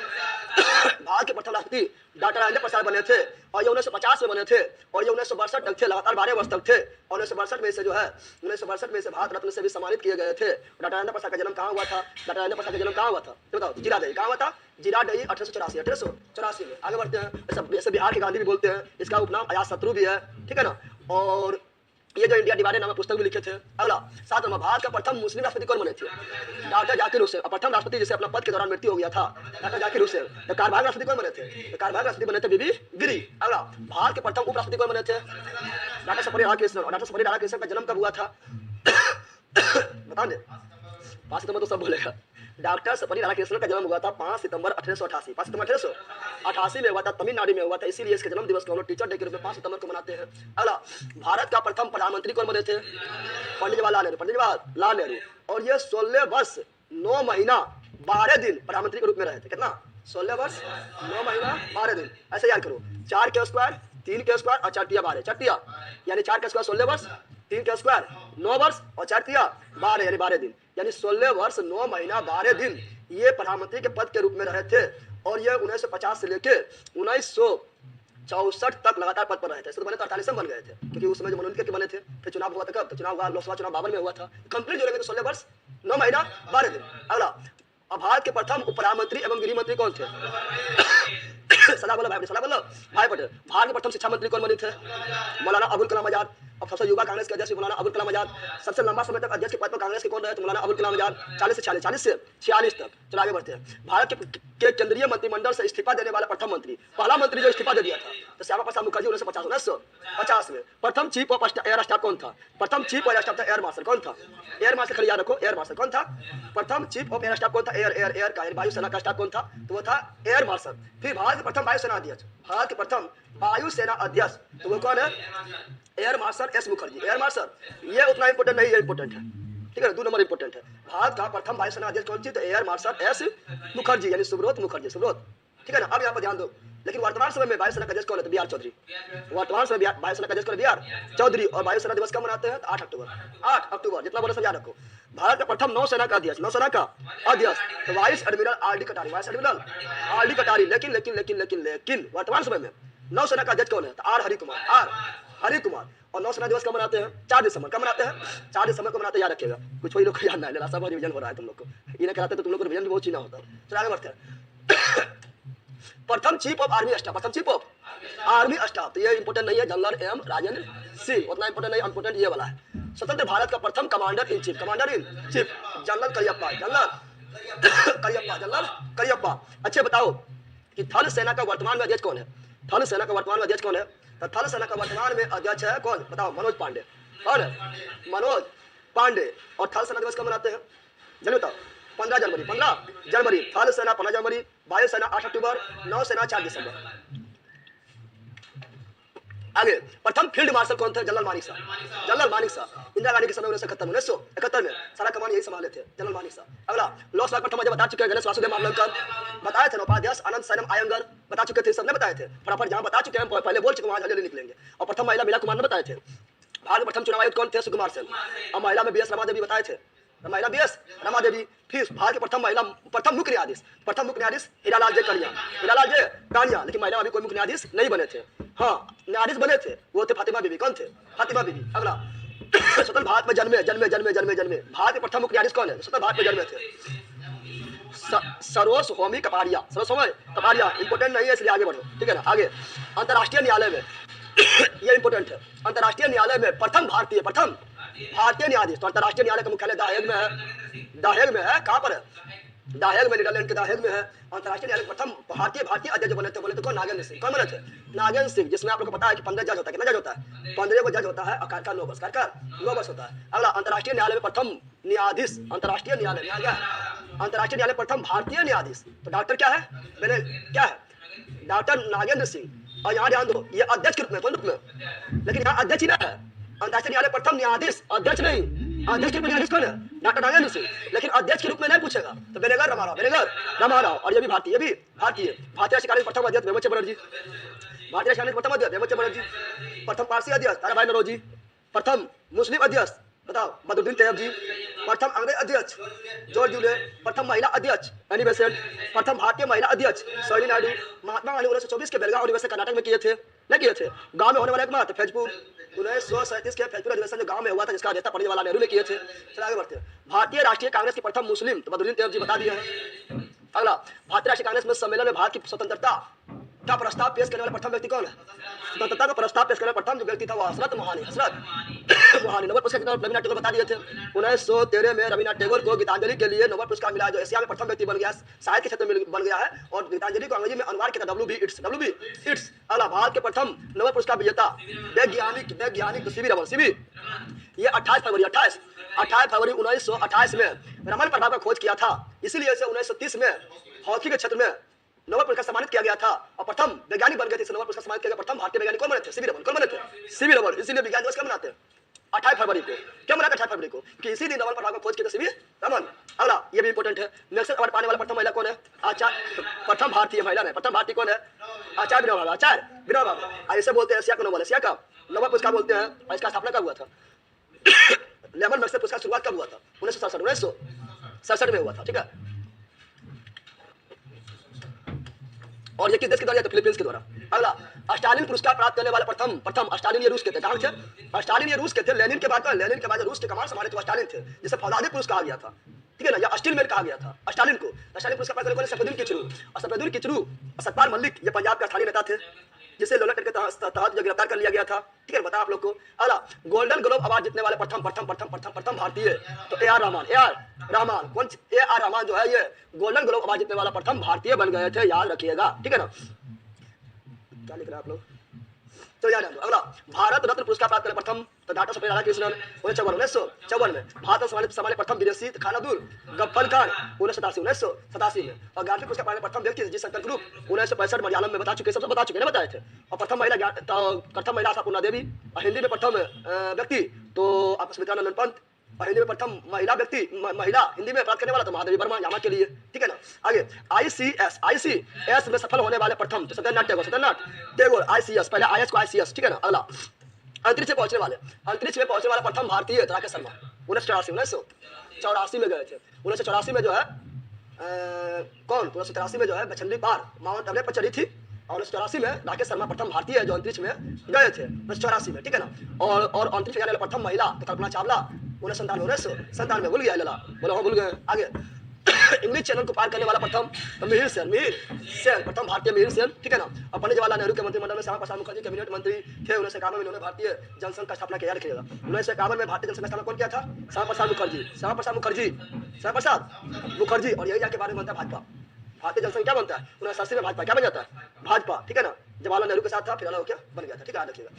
भारत के प्रथम राष्ट्रपति डॉक्टर राजेंद्र प्रसाद बने थे, और ये 1950 में बने थे, और ये 1962 तक थे, लगातार 12 वर्ष तक थे। और 1962 में से जो है 1962 में से भारत रत्न से भी सम्मानित किए गए थे। डॉक्टर राजेंद्र प्रसाद का जन्म कहाँ हुआ था? डॉक्टर राजेंद्र प्रसाद का जन्म कहाँ हुआ था? बताओ। जीरादेई। कहाँ हुआ था? जीरादेई 1884 में। आगे बढ़ते हैं। जैसे बिहार के गांधी भी बोलते हैं, इसका उपनाम अजातशत्रु भी है, ठीक है ना। और ये जो इंडिया डिवाइडेड नाम पुस्तक भी लिखे थे। अगला 7 नंबर, भारत का प्रथम मुस्लिम राष्ट्रपति कौन बने थे? डॉक्टर जाकिर हुसैन। प्रथम राष्ट्रपति जिसे अपना पद के दौरान मृत्यु हो गया था, डॉक्टर जाकिर हुसैन। तो कार्यवाहक राष्ट्रपति कौन बने थे? तो कार्यवाहक राष्ट्रपति बने थे बीबी गिरी। अगला, भारत के प्रथम उपराष्ट्रपति कौन बने थे? डॉक्टर सर्वपल्ली राधाकृष्णन। और डॉक्टर सर्वपल्ली राधाकृष्णन का जन्म कब हुआ था? बता दे। 5 सितंबर तो सब बोलेगा। डॉक्टर सर्वपल्ली राधाकृष्णन का जन्म हुआ था 5 सितंबर 1888। 5 सितंबर 1888 में हुआ था, तमिलनाडु में हुआ था। इसीलिए इसके जन्म दिवस को हम लोग टीचर डे के रूप में 5 सितंबर को मनाते हैं। अगला, भारत का प्रथम प्रधानमंत्री कौन बने थे? पंडित जवाहरलाल नेहरू। और ये 16 वर्ष 9 महीना 12 दिन प्रधानमंत्री के रूप में रहे थे। कितना? 16 वर्ष 9 महीना 12 दिन। ऐसे याद करो, 4 के स्क्वायर 3 के स्क्वायर और 4 तिया 12, 4 तिया यानी 4 के स्क्वायर 16 वर्ष, 3 के स्क्वायर 9 वर्ष और 4 तिया 12 यानी 12 दिन, यानी 16 वर्ष 9 महीना 12 दिन ये प्रधानमंत्री के पद के रूप में रहे थे। और ये 1950 से लेके 1964 तक लगातार पद पर रहे थे। इससे तो बने तो 48 में बन गए थे, क्योंकि उस समय जो मनोनीत करके बने थे। फिर चुनाव हुआ था कब? तो चुनाव हुआ, लोकसभा चुनाव 52 में हुआ था। कंप्लीट जोड़ेंगे तो 16 वर्ष 9 महीना 12 दिन। अगला, अब भारत के प्रथम उप प्रधानमंत्री एवं गृह मंत्री कौन थे? सरदार वल्लभ भाई पटेल। भारत के प्रथम शिक्षा मंत्री कौन बने थे? मौलाना अबुल कलाम आजाद। और सबसे युवा कांग्रेस के अध्यक्ष मौलाना अबुल कलाम आजाद। सबसे लंबा समय तक अध्यक्ष के पद पर कांग्रेस के कौन रहे? तो मौलाना अबुल कलाम आजाद, 40 से 46 तक। चलो आगे बढ़ते हैं। भारत के केंद्रीय मंत्रिमंडल से इस्तीफा देने वाला प्रथम मंत्री, पहला मंत्री जो इस्तीफा दे दिया था तो श्यामा प्रसाद मुखर्जी 1950 में। प्रथम चीफ ऑफ एयर स्टाफ कौन था? प्रथम चीफ ऑफ एयर स्टाफ था एयर मार्शल। कौन था? एयर मार्शल, खाली याद रखो, एयर मार्शल कौन था? प्रथम चीफ ऑफ एयर स्टाफ कौन था? एयर का वायुसेना का स्टाफ कौन था? तो वो था एयर मार्शल। फिर भारत के प्रथम वायुसेना अध्यक्ष, भारत के प्रथम वायुसेना अध्यक्ष तो वो कौन है? Air marshal S Mukherjee. Air marshal ये उतना इंपोर्टेंट नहीं है, इंपोर्टेंट है, ठीक है, 2 नंबर इंपोर्टेंट है। भारत का प्रथम वायुसेना अध्यक्ष कौन थी? तो एयर मार्शल एस मुखर्जी, यानी सुब्रत मुखर्जी, सुब्रत, ठीक है ना। अब यहाँ पर ध्यान दो, लेकिन वर्तमान समय में वायुसेना का अध्यक्ष कौन है? तो बी आर चौधरी। वर्तमान समय वायुसेना का अध्यक्ष कौन है? बी आर चौधरी। और वायुसेना दिवस कब मनाते हैं? तो 8 अक्टूबर। 8 अक्टूबर, जितना बोला सब याद रखो। भारत का प्रथम नौसेना का अध्यक्ष, नौसेना का अध्यक्ष तो वाइस एडमिरल आर डी कटारी, वाइस एडमिरल आर डी कटारी। लेकिन लेकिन लेकिन लेकिन लेकिन वर्तमान समय में नौसेना का अध्यक्ष कौन है? तो आर हरि कुमार, आर हरि कुमार। और नौसेना दिवस कब मनाते हैं? 4 दिसंबर। कब मनाते हैं? 4 दिसंबर को मनाते हैं, याद रखिएगा। कुछ वही लोग को याद ना है, सब रिवीजन हो रहा है तुम लोग को, इन्हें कराते तो तुम लोग को रिवीजन बहुत चीना होता है। चलो आगे बढ़ते हैं। प्रथम चीफ ऑफ आर्मी स्टाफ, प्रथम चीफ ऑफ आर्मी स्टाफ तो ये इंपोर्टेंट नहीं है, जनरल एम राजेंद्र सिंह, उतना इंपोर्टेंट नहीं, इंपोर्टेंट ये वाला है। स्वतंत्र भारत का प्रथम commander in chief, commander in chief general Cariappa, general Cariappa. अच्छे बताओ कि थल सेना का वर्तमान में अध्यक्ष कौन है? थल सेना का वर्तमान में अध्यक्ष कौन है? तो थल सेना का वर्तमान में अध्यक्ष है कौन? बताओ, मनोज पांडे। कौन है? मनोज पांडे। और थल सेना दिवस कब मनाते हैं? जल्दी बताओ। 15 जनवरी, 15 जनवरी। थल सेना 15 जनवरी, वायुसेना 8 अक्टूबर, नौसेना 4 दिसंबर। आगे प्रथम फील्ड मार्शल कौन थे? General Manekshaw, general Manekshaw. Indira Gandhi के समय 1971 में सारा कमान यही संभाले थे, जनरल मानिक शाह। अगला लोकसभा प्रथम मुझे बता चुके हैं, गणेश वासुदेव मामलंकर बताए थे, उपाध्याय आनंद सैनम आयंगर बता चुके थे, सबने बताए थे। फटाफट जहां बता चुके हैं पहले बोल चुके वहां जल्दी निकलेंगे। और प्रथम महिला मीरा कुमार ने बताए थे। भारत प्रथम चुनाव आयुक्त कौन थे? सुकुमार सेन। और महिला में बीएस रमा देवी बताए थे, महिला बीएस रमा देवी। फिर भारत के प्रथम महिला, प्रथम मुख्य न्यायाधीश हीरालाल जे कानिया। लेकिन महिला अभी कोई मुख्य न्यायाधीश नहीं बने थे। हाँ, न्यायाधीश बने थे, वो थे फातिमा बीबी। कौन थे? फातिमा बीबी। अगला स्वतंत्र भारत में जन्मे भारत के प्रथम मुख्य न्यायाधीश कौन है? स्वतंत्र भारत में जन्मे थे सरोज होमी कपाड़िया, इंपोर्टेंट नहीं है इसलिए आगे बढ़ो, ठीक है ना। आगे अंतर्राष्ट्रीय न्यायालय में ये इंपोर्टेंट है, अंतर्राष्ट्रीय न्यायालय में प्रथम भारतीय न्यायाधीश। तो अंतर्राष्ट्रीय न्यायालय का मुख्यालय दाहेग में है। कहाँ पर है? दाहेग में, नीदरलैंड के दाहेग में है। अंतर्राष्ट्रीय न्यायालय प्रथम भारतीय अध्यक्ष बने थे कौन? नागेंद्र सिंह। कौन बने थे? नागेंद्र सिंह, जिसमें आप लोग को पता है कि 15 जज होता है। कितना जज होता है? 15 को जज होता है, आकार का 9 बस होता है। अगला अंतर्राष्ट्रीय न्यायालय में प्रथम न्यायाधीश, अंतर्राष्ट्रीय न्यायालय प्रथम भारतीय न्यायाधीश तो डॉक्टर क्या है? क्या है? डॉक्टर नागेंद्र सिंह। और यहाँ ध्यान दो, ये अध्यक्ष के रूप में, कौन रूप में? लेकिन यहाँ अध्यक्ष ही ना है। अंतर्राष्ट्रीय न्यायालय प्रथम न्यायाधीश, अध्यक्ष नहीं। अध्यक्ष के रूप में न्यायाधीश कौन है? डॉक्टर नागेंद्र सिंह। लेकिन अध्यक्ष के रूप में नहीं पूछेगा तो बेनेगर रामाराव। और ये भी भारतीय भारतीय राष्ट्रीय कांग्रेस प्रथम अध्यक्ष हेमंत बनर्जी। भारतीय कांग्रेस प्रथम अध्यक्ष हेमंत बनर्जी। प्रथम पारसी अध्यक्ष ताराबाई नौरोजी। प्रथम मुस्लिम अध्यक्ष बताओ बदरुद्दीन तैयब जी। प्रथम अंग्रेज अध्यक्ष जॉर्ज ड्यूले। प्रथम महिला अध्यक्ष एनी बेसेंट। प्रथम भारतीय महिला अध्यक्ष सरोजिनी नायडू। महात्मा गांधी 1924 के बेलगांव अधिवेशन कर्नाटक में किए थे, नहीं किए थे? गांव में होने वाला एक मात्र फैजपुर 1937 के फैजपुर अधिवेशन जो गांव में हुआ था, जिसका अध्यक्षता पढ़ने वाला नेहरू ने किए थे। चलिए आगे बढ़ते हैं। भारतीय राष्ट्रीय कांग्रेस की प्रथम मुस्लिम तो बदरुद्दीन तैयब जी बता दिए हैं। अगला भारतीय राष्ट्रीय कांग्रेस में सम्मेलन में भारत की स्वतंत्रता का प्रस्ताव पेश करने वाला प्रथम व्यक्ति कौन है? स्वतंत्रता का प्रस्ताव पेश करने वाला प्रथम जो व्यक्ति था वो हसरत मोहानी। नोबेल पुरस्कार रवीन्द्रनाथ टैगोर बता दिए थे। 1913 में रवीन्द्रनाथ टैगोर को गीतांजलि के लिए नोबेल पुरस्कार मिला, जो एशिया में प्रथम व्यक्ति बन गया, साहित्य के क्षेत्र में बन गया है। और गीतांजलि को अंग्रेजी में अनुवाद किया था WB इट्स। अगला भारत के प्रथम नोबेल पुरस्कार विजेता वैज्ञानिक सीवी रमन। ये 28 फरवरी 1928 में रमन प्रभाव का खोज किया था, इसीलिए इसे 1930 में हॉकी के क्षेत्र में नोबेल पुरस्कार सम्मानित किया गया था। और प्रथम वैज्ञानिक बन गए थे, नोबेल पुरस्कार सम्मानित किया गया। प्रथम भारतीय वैज्ञानिक कौन बने थे? सीवी रमन। कौन बने थे? सीवी रमन। इसीलिए विज्ञान दिवस कब मनाते हैं? 28 फरवरी को। क्यों मनाते हैं 28 फरवरी को? कि इसी दिन नोबेल प्रभाव का खोज किया था सीवी रमन। अगला ये भी इंपोर्टेंट है, नेक्स्ट अवार्ड पाने वाला प्रथम महिला कौन है? आचार्य। प्रथम भारतीय महिला नहीं, प्रथम भारतीय कौन है? आचार्य विनोबा भावे। ऐसे बोलते हैं एशिया का नोबेल, एशिया का नोबेल पुरस्कार बोलते हैं। और इसका स्थापना कब हुआ था? लेमन मैक्सवेल पुरस्कार शुरुआत कब हुआ था? 1967 में हुआ था, ठीक है। और ये किस देश के द्वारा? तो फिलीपींस के द्वारा। अगला स्टालिन पुरस्कार प्राप्त करने वाला प्रथम स्टालिन ये रूस के थे। कहाँ थे? स्टालिन ये रूस के थे। लेनिन के बाद रूस के कमान संभाले थे स्टालिन थे, जिसे फौलादी पुरुष कहा गया था, ठीक है ना, या स्टील मैन कहा गया था स्टालिन को। स्टालिन पुरस्कार प्राप्त करने वाले सफेदुद्दीन किचलू और सतपाल मलिक, ये पंजाब के स्थानीय नेता थे। जिसे लोला टेट के तहत जो गिरफ्तार कर लिया गया था। ठीक है, बता आप लोग को। अगला, गोल्डन ग्लोब अवार्ड जीतने वाले प्रथम भारतीय, तो ए आर रहमान कौन? ए आर रहमान जो है ये गोल्डन ग्लोब अवार्ड जीतने वाला प्रथम भारतीय बन गए थे, याद रखिएगा। ठीक है ना, क्या लिख रहे हैं आप लोग, तो याद है। अगला, भारत रत्न पुरस्कार प्राप्त करे प्रथम, तो डॉक्टर सर्वपल्ली राधाकृष्णन 1954 में। भारत सम्मानित प्रथम विदेशी खानादूर गफ्फर खान 1987 में। और गांधी पुरस्कार पाने प्रथम व्यक्ति जी शंकर ग्रुप 1965 मलयालम में, बता चुके, सबसे बता चुके ना, बताए थे। और प्रथम महिला आशापूर्णा देवी, और हिंदी में प्रथम व्यक्ति तो आपको सुमित्रानंदन पंत, और हिंदी में प्रथम महिला व्यक्ति महिला हिंदी में प्राप्त करने वाला तो महादेवी वर्मा, यहाँ के लिए। ठीक है ना, आगे आईसीएस में सफल होने वाले प्रथम, तो सत्येंद्रनाथ टैगोर आईसीएस, पहले आईएस को आईसीएस। ठीक है ना, अगला, अंतरिक्ष में पहुंचने वाला प्रथम भारतीय राकेश शर्मा 1984 में गए थे। 1984 में जो है कौन, 1983 में जो है बछंडी पार माउंट एवरेस्ट पर चढ़ी थी, और 1984 में राकेश शर्मा प्रथम भारतीय है जो अंतरिक्ष में गए थे 1984 में। ठीक है ना, और अंतरिक्ष में जाने वाले प्रथम महिला तो कल्पना चावला 1997 भूल गया लला, बोलो हाँ भूल गए। आगे, इंग्लिश चैनल को पार करने वाला प्रथम तो मिहिर सेन प्रथम भारतीय मिहिर सेन। ठीक है ना, और पंडित जवाहरलाल नेहरू के मंत्रिमंडल में श्यामा प्रसाद मुखर्जी कैबिनेट मंत्री थे। 1951 में इन्होंने भारतीय जनसंघ का स्थापना किया, रखिएगा। 1951 में भारतीय जनसंघ का स्थापना कौन किया था? श्यामा प्रसाद मुखर्जी। और यही जाके बारे में बनता है भाजपा। भारतीय जनसंघ क्या बनता है 1980 में, भाजपा क्या बन जाता है? भाजपा। ठीक है ना, जवाहरलाल नेहरू के साथ था, फिर अलग होकर बन गया था। ठीक है, रखिएगा।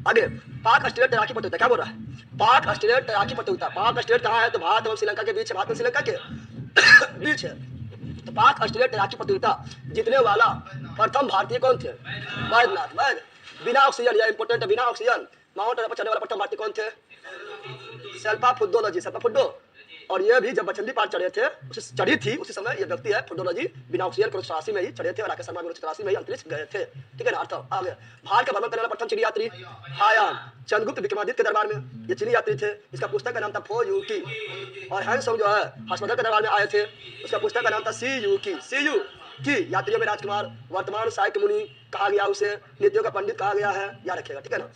आगे, पाक ऑस्ट्रेलिया तैराकी प्रतियोगिता, क्या बोल रहा है? पाक ऑस्ट्रेलिया तैराकी प्रतियोगिता, पाक ऑस्ट्रेलिया कहाँ है? तो भारत और श्रीलंका के बीच है, भारत और श्रीलंका के बीच है। तो पाक ऑस्ट्रेलिया तैराकी प्रतियोगिता जीतने वाला प्रथम भारतीय कौन थे? वैद्यनाथ, बिना ऑक्सीजन, यह इंपोर्टेंट है, बिना ऑक्सीजन माउंट एवरेस्ट पर चढ़ने वाला प्रथम भारतीय कौन थे? शेल्पा फुड्डो। और ये भी जब बछंडी पार चढ़े थे, चढ़ी थी उसी समय ये व्यक्ति है फुड्डोलॉजी, बिना ऑक्सीजन के 1984 में ही चढ़े थे, और राकेश शर्मा 1984 में ही अंतरिक्ष गए थे। ठीक है ना, अर्थ आ गया। भारत का भ्रमण करने वाला प्रथम चीनी यात्री हायान चंद्रगुप्त विक्रमादित्य के दरबार में ये चीनी यात्री थे। इसका पुस्तक का नाम था फो यू की। और हैंसोंग जो है हर्षवर्धन के दरबार में आए थे, उसका पुस्तक का नाम था सी यू की। यात्रियों में राजकुमार, वर्तमान साहित्य मुनि कहा गया, उसे नीतियों का पंडित कहा गया है, याद रखिएगा। ठीक है ना,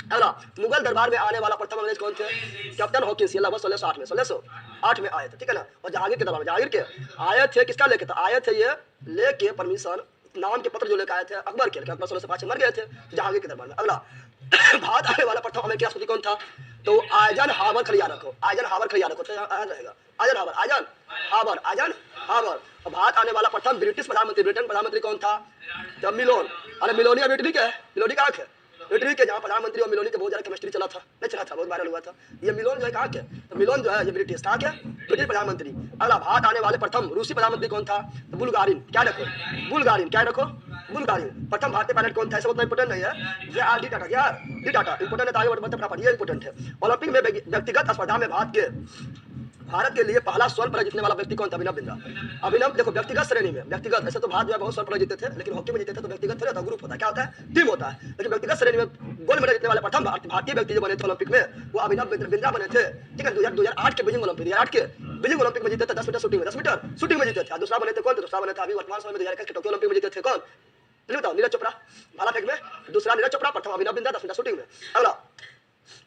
अगला, मुगल दरबार में आने वाला प्रथम अंग्रेज कौन थे? कैप्टन हॉकिंस, ये लगभग 1608 में आए थे। ठीक है ना, और जहांगीर के दरबार में जहांगीर के आए थे, किसका लेके? तो आए थे ये लेके परमिशन, नाम के पत्र जो लेकर आए थे अकबर के, लेकिन अकबर 1605 में मर गए थे जहांगीर के दरबार में। अगला, भारत आने वाला प्रथम अमेरिकी राष्ट्रपति कौन था? तो आइजनहावर, खाली याद रखो, तो याद रहेगा आइजनहावर। और भारत आने वाला प्रथम ब्रिटिश प्रधानमंत्री कौन था? तो मिलोन। अरे मिलोनी अभी इटली का है, मिलोनी का है इटली के, जहाँ प्रधानमंत्री और मिलोनी के बहुत ज्यादा केमिस्ट्री चला था, बहुत वायरल हुआ था। ये मिलोन जो है कहाँ के? तो मिलोन जो है ये ब्रिटिश, कहाँ के? ब्रिटिश प्रधानमंत्री। अगला, भारत आने वाले प्रथम रूसी प्रधानमंत्री कौन था? तो बुल्गारिन, क्या रखो? बुल्गारिन। प्रथम भारतीय पायलट कौन था? ऐसा उतना इंपोर्टेंट नहीं है, जे आर डी टाटा, इंपोर्टेंट है, तो आगे बढ़ते फटाफट, ये इंपोर्टेंट है। ओलंपिक में व्यक्तिगत स्पर्धा में भारत के लिए पहला स्वर्ण पदक जीतने वाला व्यक्ति कौन था? अभिनव। देखो, व्यक्तिगत श्रेणी में, व्यक्तिगत, ऐसे तो भारत जो है बहुत स्वर्ण पदक जीते थे, लेकिन हॉकी में जीते थे तो व्यक्तिगत थोड़ा ग्रुप होता है, क्या होता है? टीम होता है। लेकिन व्यक्तिगत श्रेणी में गोल्ड मेडल जीतने वाले प्रथम भारतीय व्यक्ति जो बने थे ओलंपिक में, वो अभिनव बिंद्रा बने थे। ठीक है, 2008 के बीजिंग ओलंपिक में जीते थे 10 मीटर शूटिंग में जीते थे। दूसरा बने थे कौन? दूसरा बने थे अभी वर्तमान समय में 2021 के टोक्यो ओलंपिक में जीते थे कौन? बताओ, नीरज चोपड़ा, भाला फेंक में दूसरा नीरज चोपड़ा, प्रथम अभिनव बिंद्रा 10 मीटर शूटिंग में।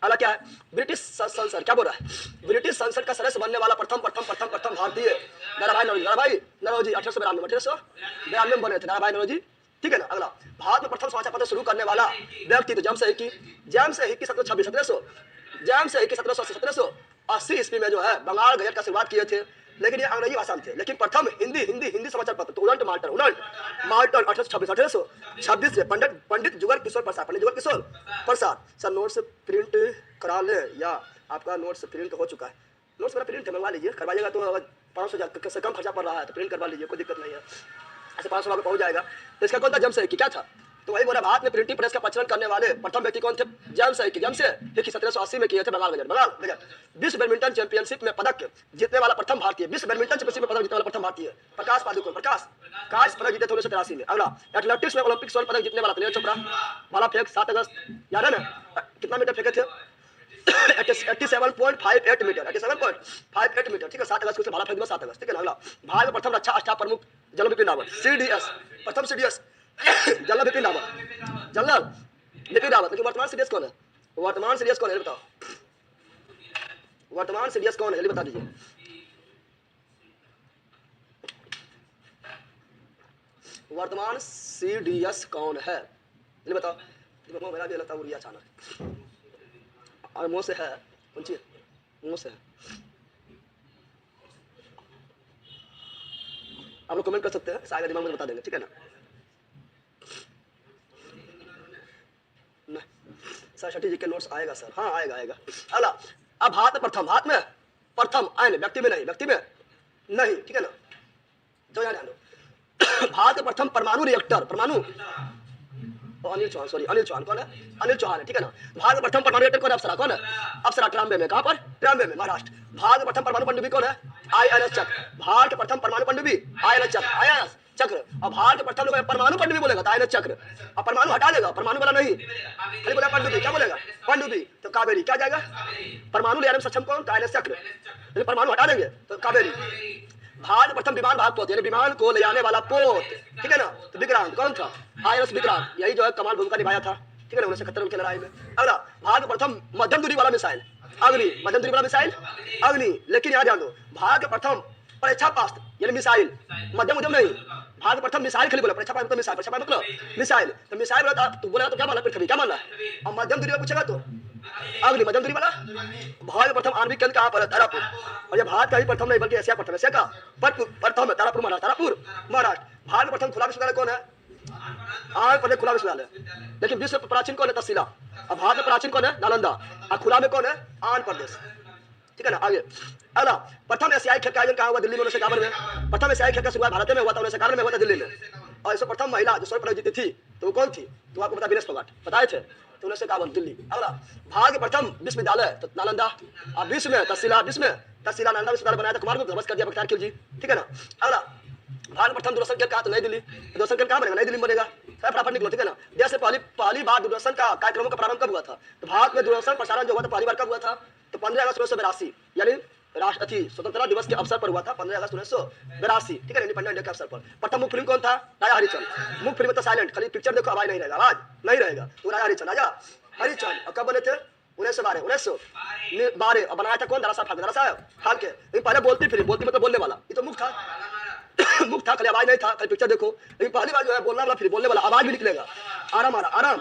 अगला क्या है? ब्रिटिश संसद, क्या बोल रहा है? ब्रिटिश संसद का सदस्य बनने वाला प्रथम भारतीय नाराभाई नौरोजी 1892 में बने थे, नाराभाई नौरोजी। ठीक है ना, अगला, भारत में प्रथम समाचार पत्र शुरू करने वाला व्यक्ति तो जेम्स हिकी 1780 ईस्वी में जो है बंगाल गजट का शुरुआत किए थे, लेकिन ये अंग्रेजी भाषा में थे। लेकिन प्रथम हिंदी समाचार पत्र तो उलट माल्टन 1826 से पंडित जुगल किशोर प्रसाद सर, नोट्स प्रिंट करा ले, या आपका नोट्स प्रिंट हो चुका है? नोट्स मेरा प्रिंट करवा लीजिए, करवाइएगा तो 500 से कम खर्चा पड़ रहा है तो प्रिंट करवा लीजिए, कोई दिक्कत नहीं है, ऐसे 500 में पहुंच जाएगा। तो इसका कौन था? James Hickey. क्या था? तो वही बोला, भारत में प्रिंटिंग प्रेस का प्रचलन करने वाले प्रथम व्यक्ति कौन थे? जेम्स हिकी 1780 में किए थे, बंगाल गजट। विश्व बैडमिंटन चैंपियनशिप में पदक जीतने वाला प्रथम भारतीय, प्रकाश पादुकोण पदक जीते थे 1983 में। अगला, एथलेटिक्स में ओलंपिक स्वर्ण पदक जीतने वाला नीरज चोपड़ा, भाला फेंक 7 अगस्त, याद है ना? कितना मीटर फेंके थे? 87.58 मीटर। ठीक है, 7 अगस्त को भाला फेंक 7 अगस्त। ठीक है ना, अगला, भारत में प्रथम रक्षा स्टाफ प्रमुख general Bipin Rawat, CDS general Bipin Rawat. लेकिन वर्तमान सीडीएस कौन है? बताओ, वर्तमान सीडीएस कौन है? बता दीजिए। वर्तमान CDS कौन है? जल्दी बताओ। मेरा भी लगता है उड़िया अचानक और मुंह से है, कौन सी मुंह से है? आप लोग कमेंट कर सकते हैं, शायद दिमाग में बता देंगे, ठीक है ना? सरस्वती जी के नोट्स आएगा सर, हाँ आएगा आएगा। अगला, अब हाथ में प्रथम, हाथ में प्रथम आयन, व्यक्ति में नहीं, व्यक्ति में नहीं, ठीक है ना? तो यहाँ ध्यान दो। भारत में प्रथम परमाणु रिएक्टर, परमाणु अनिल चौहान, सॉरी अनिल चौहान कौन है? अनिल चौहान है, ठीक है ना? भारत में प्रथम परमाणु रिएक्टर कौन है? अप्सरा कौन है? अप्सरा, ट्राम्बे में, कहाँ पर? ट्राम्बे में, महाराष्ट्र। भारत में प्रथम परमाणु पनडुब्बी कौन है? INS चक्र। भारत के प्रथम परमाणु पनडुब्बी INS चक्र, INS चक्र। अब भारत के प्रथम लोग परमाणु पनडुब्बी बोलेगा तो INS चक्र। अब परमाणु हटा देगा, परमाणु वाला नहीं, खाली बोला पनडुब्बी, क्या बोलेगा? पनडुब्बी। तो कावेरी क्या जाएगा? परमाणु ले आने में सक्षम कौन? तो INS चक्र। यदि परमाणु हटा देंगे तो कावेरी। भारत प्रथम विमान भाग पोत, यानी विमान को ले जाने वाला पोत, ठीक है ना? तो विक्रांत कौन था? INS विक्रांत। यही जो है कमाल भूमिका निभाया था, ठीक है ना? 1971 की लड़ाई में। अगला, भारत प्रथम मध्यम दूरी वाला मिसाइल अग्नि, मध्यम दूरी वाला मिसाइल अग्नि। लेकिन यहाँ ध्यान दो, भारत का प्रथम परीक्षापास्त्र यानी मिसाइल, मध्यम उद्यम नहीं, भारत प्रथम मिसाइल खाली बोला, परीक्षापास्त्र मतलब मिसाइल, परीक्षापास्त्र मतलब मिसाइल। तो मिसाइल बोला तो बोला तो क्या माना? पृथ्वी, क्या माना? और मध्यम दूरी में पूछेगा तो अग्नि, मध्यम दूरी वाला। भारत प्रथम आणविक केंद्र कहाँ पर है? तारापुर। और ये भारत का ही प्रथम नहीं बल्कि एशिया प्रथम, एशिया का प्रथम है तारापुर, महाराष्ट्र, तारापुर महाराष्ट्र। भारत प्रथम खुला विश्वविद्यालय कौन है? आंध्र प्रदेश खुला विश्वविद्यालय। लेकिन विश्व प्राचीन कौन है? तक्षशिला। अब भारत में प्राचीन कौन है? नालंदा। और खुला में कौन है? आंध्र प्रदेश, ठीक है ना? आगे, अगला, प्रथम एशियाई खेल का आयोजन कहाँ हुआ? दिल्ली में 1951 में। प्रथम एशियाई खेल का शुरुआत भारत में हुआ था, 1951 में हुआ था दिल्ली में। और इसमें प्रथम महिला जो स्वर्ण पदक जीती थी तो वो कौन थी? तो आपको पता, विनेश फोगाट, बताए थे। तो 1951 दिल्ली। अगला, भारत के प्रथम विश्वविद्यालय तो नालंदा। और विश्व में तक्षशिला, विश्व में तक्षशिला नालंदा विश्वविद्यालय बनाया था, कुमार गुप्त नमस्कार दिया बख्तियार खिलजी, ठीक है ना? अगला, भारत प्रथम दूरदर्शन केंद्र कहाँ? तो नई दिल्ली। दूरदर्शन केंद्र कहाँ बनेगा? नई दिल्ली में बनेगा। फटाफट निकलो, ठीक है ना? देश से पहली बार दूरदर्शन का कार्यक्रमों का प्रारंभ कब हुआ था? तो भारत में दूरदर्शन प्रसारण जो हुआ था पहली बार कब हुआ था? तो 15 अगस्त 1982, यानी राष्ट्रीय स्वतंत्रता दिवस के अवसर पर हुआ था, 15 अगस्त 1982, ठीक है, इंडिपेंडेंस डे के अवसर पर। प्रथम मुख्य फिल्म कौन था? राजा हरिचंद। मुख्य फिल्म तो साइलेंट, खाली पिक्चर देखो, आवाज नहीं रहेगा, आवाज नहीं रहेगा। तो राजा हरिचंद, राजा हरिचंद। और कब बने थे? 1912 और बनाया था कौन? दारा साहब फाल्के। लेकिन पहले बोलती फिल्म, बोलती मतलब बोलने वाला, ये तो मुख था मुख था, खाली आवाज नहीं था, खाली पिक्चर देखो। लेकिन पहली बार जो है बोलने वाला, फिर बोलने वाला, आवाज भी निकलेगा, आराम आराम।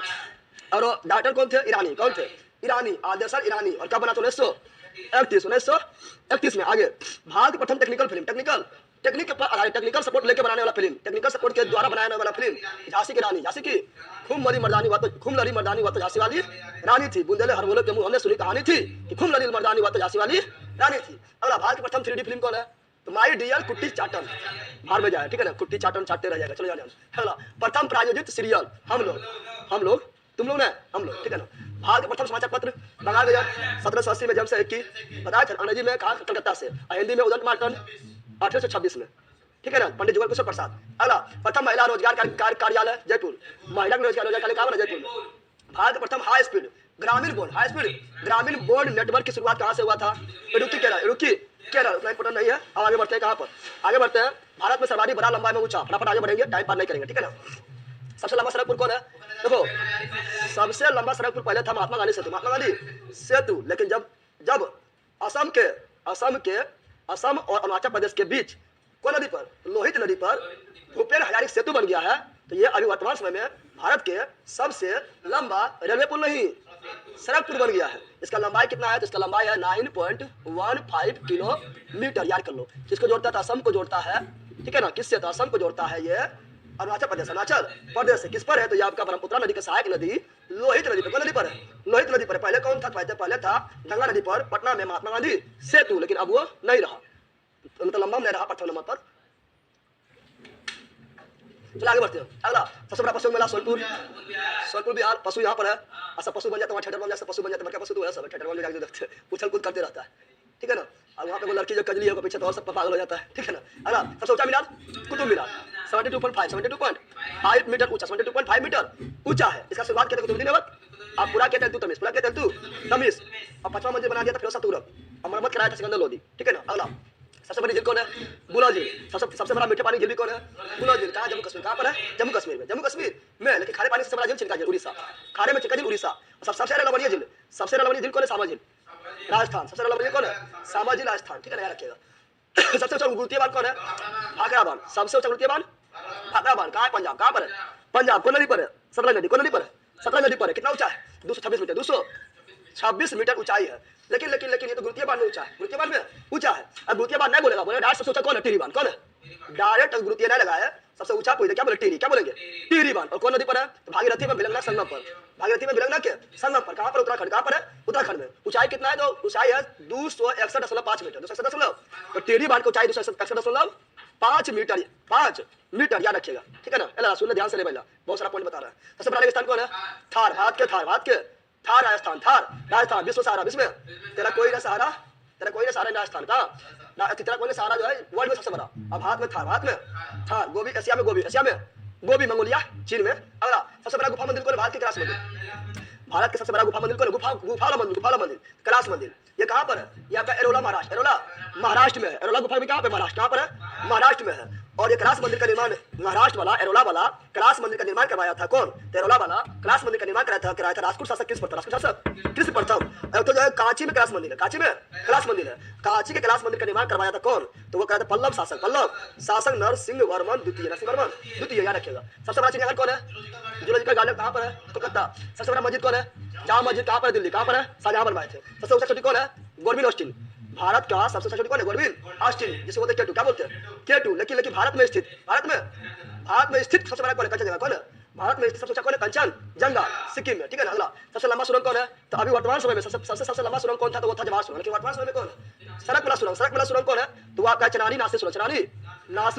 और डॉक्टर कौन थे? ईरानी। कौन थे? ईरानी, आदेशर ईरानी। और कब बना था? 1931 में। आगे, भारत की प्रथम टेक्निकल फिल्म, टेक्निकल सपोर्ट लेके बनाने वाला फिल्म, टेक्निकल सपोर्ट के द्वारा बनाने वाला फिल्म, झांसी की रानी। झांसी की खूब लड़ी मर्दानी हुआ तो झांसी वाली रानी थी। बुंदेले हर बोले के मुंह हमने सुनी कहानी थी कि खूब लड़ी मर्दानी हुआ तो झांसी वाली रानी थी। अगला, भारत की प्रथम 3D फिल्म कौन है? तो माई डियर कुट्टी चाटन, बाहर में जाए, ठीक है ना? कुट्टी चाटन चाटते रह जाएगा, चलो जाने। अगला, प्रथम प्रायोजित सीरियल हम लोग तुम लोग ना, हम लोग, ठीक है ना? भारत के प्रथम समाचार पत्र मंगा गया 1780 में, जब से की बताया था। अंग्रेजी में कहा? कलकत्ता से। और हिंदी में उदंत मार्टन 1826 में, ठीक है ना? पंडित जुगल किशोर प्रसाद। अगला, प्रथम महिला रोजगार कार्यालय जयपुर, महिला रोजगार कार्यालय कहाँ बना? जयपुर में। भारत का प्रथम हाई स्पीड ग्रामीण बोर्ड नेटवर्क की शुरुआत कहाँ से हुआ था? इडुक्की केरल। उतना इंपोर्टेंट नहीं है। अब आगे बढ़ते हैं, कहाँ पर आगे बढ़ते हैं? भारत में सर्वाधिक बड़ा लंबाई में ऊंचा, फटाफट आगे बढ़ेंगे, टाइम पार नहीं करेंगे, ठीक है ना? सबसे लंबा सड़क पुल कौन है? देखो, सबसे लंबा सड़क पुल पहले था महात्मा गांधी सेतु। लेकिन जब असम और अरुणाचल प्रदेश के बीच कौन नदी पर? लोहित नदी पर भूपेन हजारिका सेतु बन गया है। तो ये अभी वर्तमान समय में भारत के सबसे लंबा रेलवे पुल नहीं, सड़क पुल बन गया है। इसका लंबाई कितना है? तो इसका लंबाई है 9.15 किलोमीटर, याद कर लो। किसको जोड़ता है? असम को जोड़ता है, ठीक है ना? किससे? तो असम को जोड़ता है ये अरुणाचल प्रदेश से। किस पर है? तो ये आपका ब्रह्मपुत्र नदी का सहायक नदी लोहित नदी पर। कौन नदी पर है? लोहित नदी पर। पहले कौन था? पहले था गंगा नदी पर, पटना में महात्मा गांधी सेतु, लेकिन अब वो नहीं रहा, मतलब लंबा नहीं रहा प्रथम नंबर पर। चलो आगे बढ़ते हैं। अगला, सबसे बड़ा पशु मेला सोनपुर बिहार। पशु यहाँ पर है, और सब पशु बन जाते हैं, थिएटर बन जाते, पशु बन जाते हैं। पशु तो है सब, थिएटर में जाकर देखते हैं, उछल कूद करते रहता है, ठीक है ना? और वहाँ पे वो लड़की जो कजली है वो पीछे तो और सब पागल हो जाता है, ठीक है ना? अगला, सबसे ऊंचा मीनार कुतुब मीनार, 72.5 मीटर ऊंचा, 72.5 मीटर ऊंचा है। इसका शुरुआत किया था कुतुबुद्दीन ऐबक। आप पूरा किया तमिस। और 5वां मंजिल बना दिया था फिरोज शाह तुगलक, और मरम्मत कराया था सिकंदर लोदी, ठीक है ना? अगला, सबसे बड़ी झील कौन है? बुला झील। सबसे बड़ा मीठे पानी झील भी कौन है? बुला झील। कहाँ? जम्मू कश्मीर। कहाँ पर है? जम्मू कश्मीर में। लेकिन खारे पानी से बड़ा झील चिल्का झील, उड़ीसा। खारे में चिल्का झील, उड़ीसा। सबसे लवणीय झील कौन है? सामा झील, राजस्थान। सबसे लवणीय कौन है? सामा झील, राजस्थान, ठीक है ना? याद रखिएगा। सबसे ऊंचा गुरुत्वीय बांध कौन है? भाखड़ा बांध। सबसे ऊंचा गुरुत्वीय बांध भाखड़ा बांध कहाँ है? पंजाब। कहाँ पर है? पंजाब। कौन नदी पर है? सतलज नदी। कौन नदी पर है? सतलज नदी पर है। कितना ऊंचा है? 226 मीटर। 226 मीटर ऊंचाई है। लेकिन ये तो गुरुतिया बांध में ऊंचा है। गुरुतिया बांध में ऊंचा है। अब गुरुतिया बांध नहीं बोलेगा, बोले डायरेक्ट सबसे ऊंचा कौन है? टिहरी बांध। कौन है? डायरेक्ट गुरुतिया नहीं लगाया, सबसे ऊंचा पूछे क्या बोले? टिहरी। क्या बोलेंगे? टिहरी बांध। और कौन नदी पर है? तो भागीरथी में भिलंगना संगम पर। भागीरथी में भिलंगना के संगम पर। कहाँ पर? उत्तराखंड। कहाँ पर है? उत्तराखंड में। ऊंचाई कितना है? तो ऊंचाई है 261.5 मीटर। 261, तो टिहरी बांध की ऊंचाई 261.5 मीटर। 5 मीटर याद रखिएगा, ठीक है ना? अल्लाह सुन ध्यान से ले भैया, बहुत सारा पॉइंट बता रहा है। सबसे बड़ा रेगिस्तान कौन है? थार। थार राजस्थान। राजस्थान विश्व सहारा। विश्व में तेरा कोई ना सहारा, तेरा कोई ना सहारा राजस्थान का। तेरा कोई ना सहारा जो है वर्ल्ड में सबसे बड़ा। अब हाथ में थार, हाथ में थार। गोभी एशिया में, गोभी मंगोलिया चीन में। अगला सबसे बड़ा गुफा मंदिर कौन है? भारत के कैलाश मंदिर। भारत के सबसे बड़ा गुफा मंदिर कौन है? गुफा मंदिर कैलाश मंदिर। ये कहाँ पर है? ये आपका एरोला महाराष्ट्र। एरोला महाराष्ट्र में है। एरोला गुफा भी कहाँ पे? महाराष्ट्र। कहाँ पर है? महाराष्ट्र में है। और ये कैलाश मंदिर का निर्माण महाराष्ट्र वाला एरोला वाला कैलाश मंदिर का निर्माण करवाया था कौन? एरोला वाला कैलाश मंदिर का निर्माण कराया था राजपूत शासक कृष्ण प्रथम। तो जो है कांची में कैलाश मंदिर है। कांची में कैलाश मंदिर है। कांची के कैलाश मंदिर का निर्माण करवाया था कौन? तो वो कराया था पल्लव शासक नरसिंह वर्मन द्वितीय। याद रखिएगा। सबसे बड़ा चिड़ियाघर कौन है? जूलॉजिकल गार्डन कहाँ पर है? कोलकाता। सबसे बड़ा मस्जिद कौन है? जामा मस्जिद। कहाँ पर है? दिल्ली। कहाँ पर है? शाहजहां बनवाए थे। सबसे ऊंचा चोटी कौन है? Gold Wing Austin. भारत का सबसे ऊंचा चोटी कौन है? गोल्डविन ऑस्टिन, जिसे बोलते हैं केटू। क्या बोलते हैं? केटू। लेकिन भारत में स्थित सबसे बड़ा कौन है? कंचनजंगा। कौन है? भारत में स्थित सबसे ऊंचा कौन है? कंचनजंगा, सिक्किम में, ठीक है ना? अगला सबसे लंबा सुरंग कौन है? तो अभी वर्तमान समय में सबसे लंबा सुरंग कौन था? तो वो था जवाहर सुरंग। लेकिन वर्तमान समय में कौन है? सड़क वाला सुरंग कौन है? तो वो आपका चनानी नासरी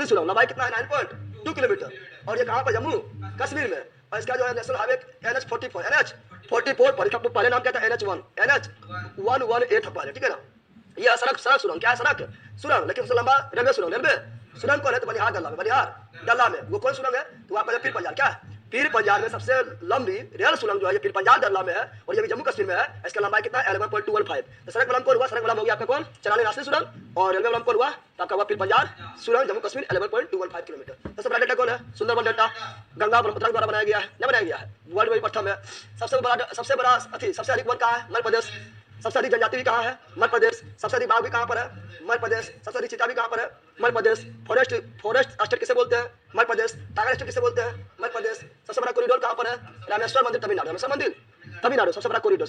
सुरंग। लंबाई कितना है? 9.2 किलोमीटर। और ये कहाँ पर? जम्मू कश्मीर में। और इसका जो है नेशनल हाईवे NH44 पहले नाम क्या था? NH118 था पहले, ठीक है ना? यह सड़क सुरंग। क्या है? सड़क सुरंग। लेकिन सबसे लंबा रेलवे सुरंग कौन है? तो बलिहार डल्ला में। वो कौन सुरंग है? तो आपका पीर पंजाल। क्या है? पीर पंजाल में सबसे लंबी रेल सुरंग जो है ये पीर पंजाल डल्ला में है, और ये भी जम्मू कश्मीर में है। इसका लंबाई कितना है? 11.215। तो सड़क वाला कौन हुआ? सड़क वाला हो गया आपका कौन? चनानी नासरी सुरंग। और रेलवे वाला कौन हुआ? तो आपका हुआ पीर पंजाल सुरंग, जम्मू कश्मीर, 11.215 किलोमीटर। सबसे बड़ा डेल्टा कौन है? सुंदरबन डेल्टा। गंगा ब्रह्मपुत्र द्वारा बनाया गया है, नहीं बनाया गया है, वर्ल्ड में प्रथम है। सबसे अधिक वन कहाँ है? मध्य प्रदेश। सबसे अधिक जनजाति भी कहाँ है? मध्य प्रदेश। सबसे अधिक बाघ भी कहाँ पर है? मध्य प्रदेश। सबसे अधिक चीता भी कहाँ पर है? मध्य प्रदेश। फॉरेस्ट स्टेट किसे बोलते हैं? मध्य प्रदेश। टाइगर स्टेट किसे बोलते हैं? मध्य प्रदेश। सबसे बड़ा कॉरिडोर कहाँ पर है? रामेश्वर मंदिर तमिलनाडु। सबसे बड़ा corridor.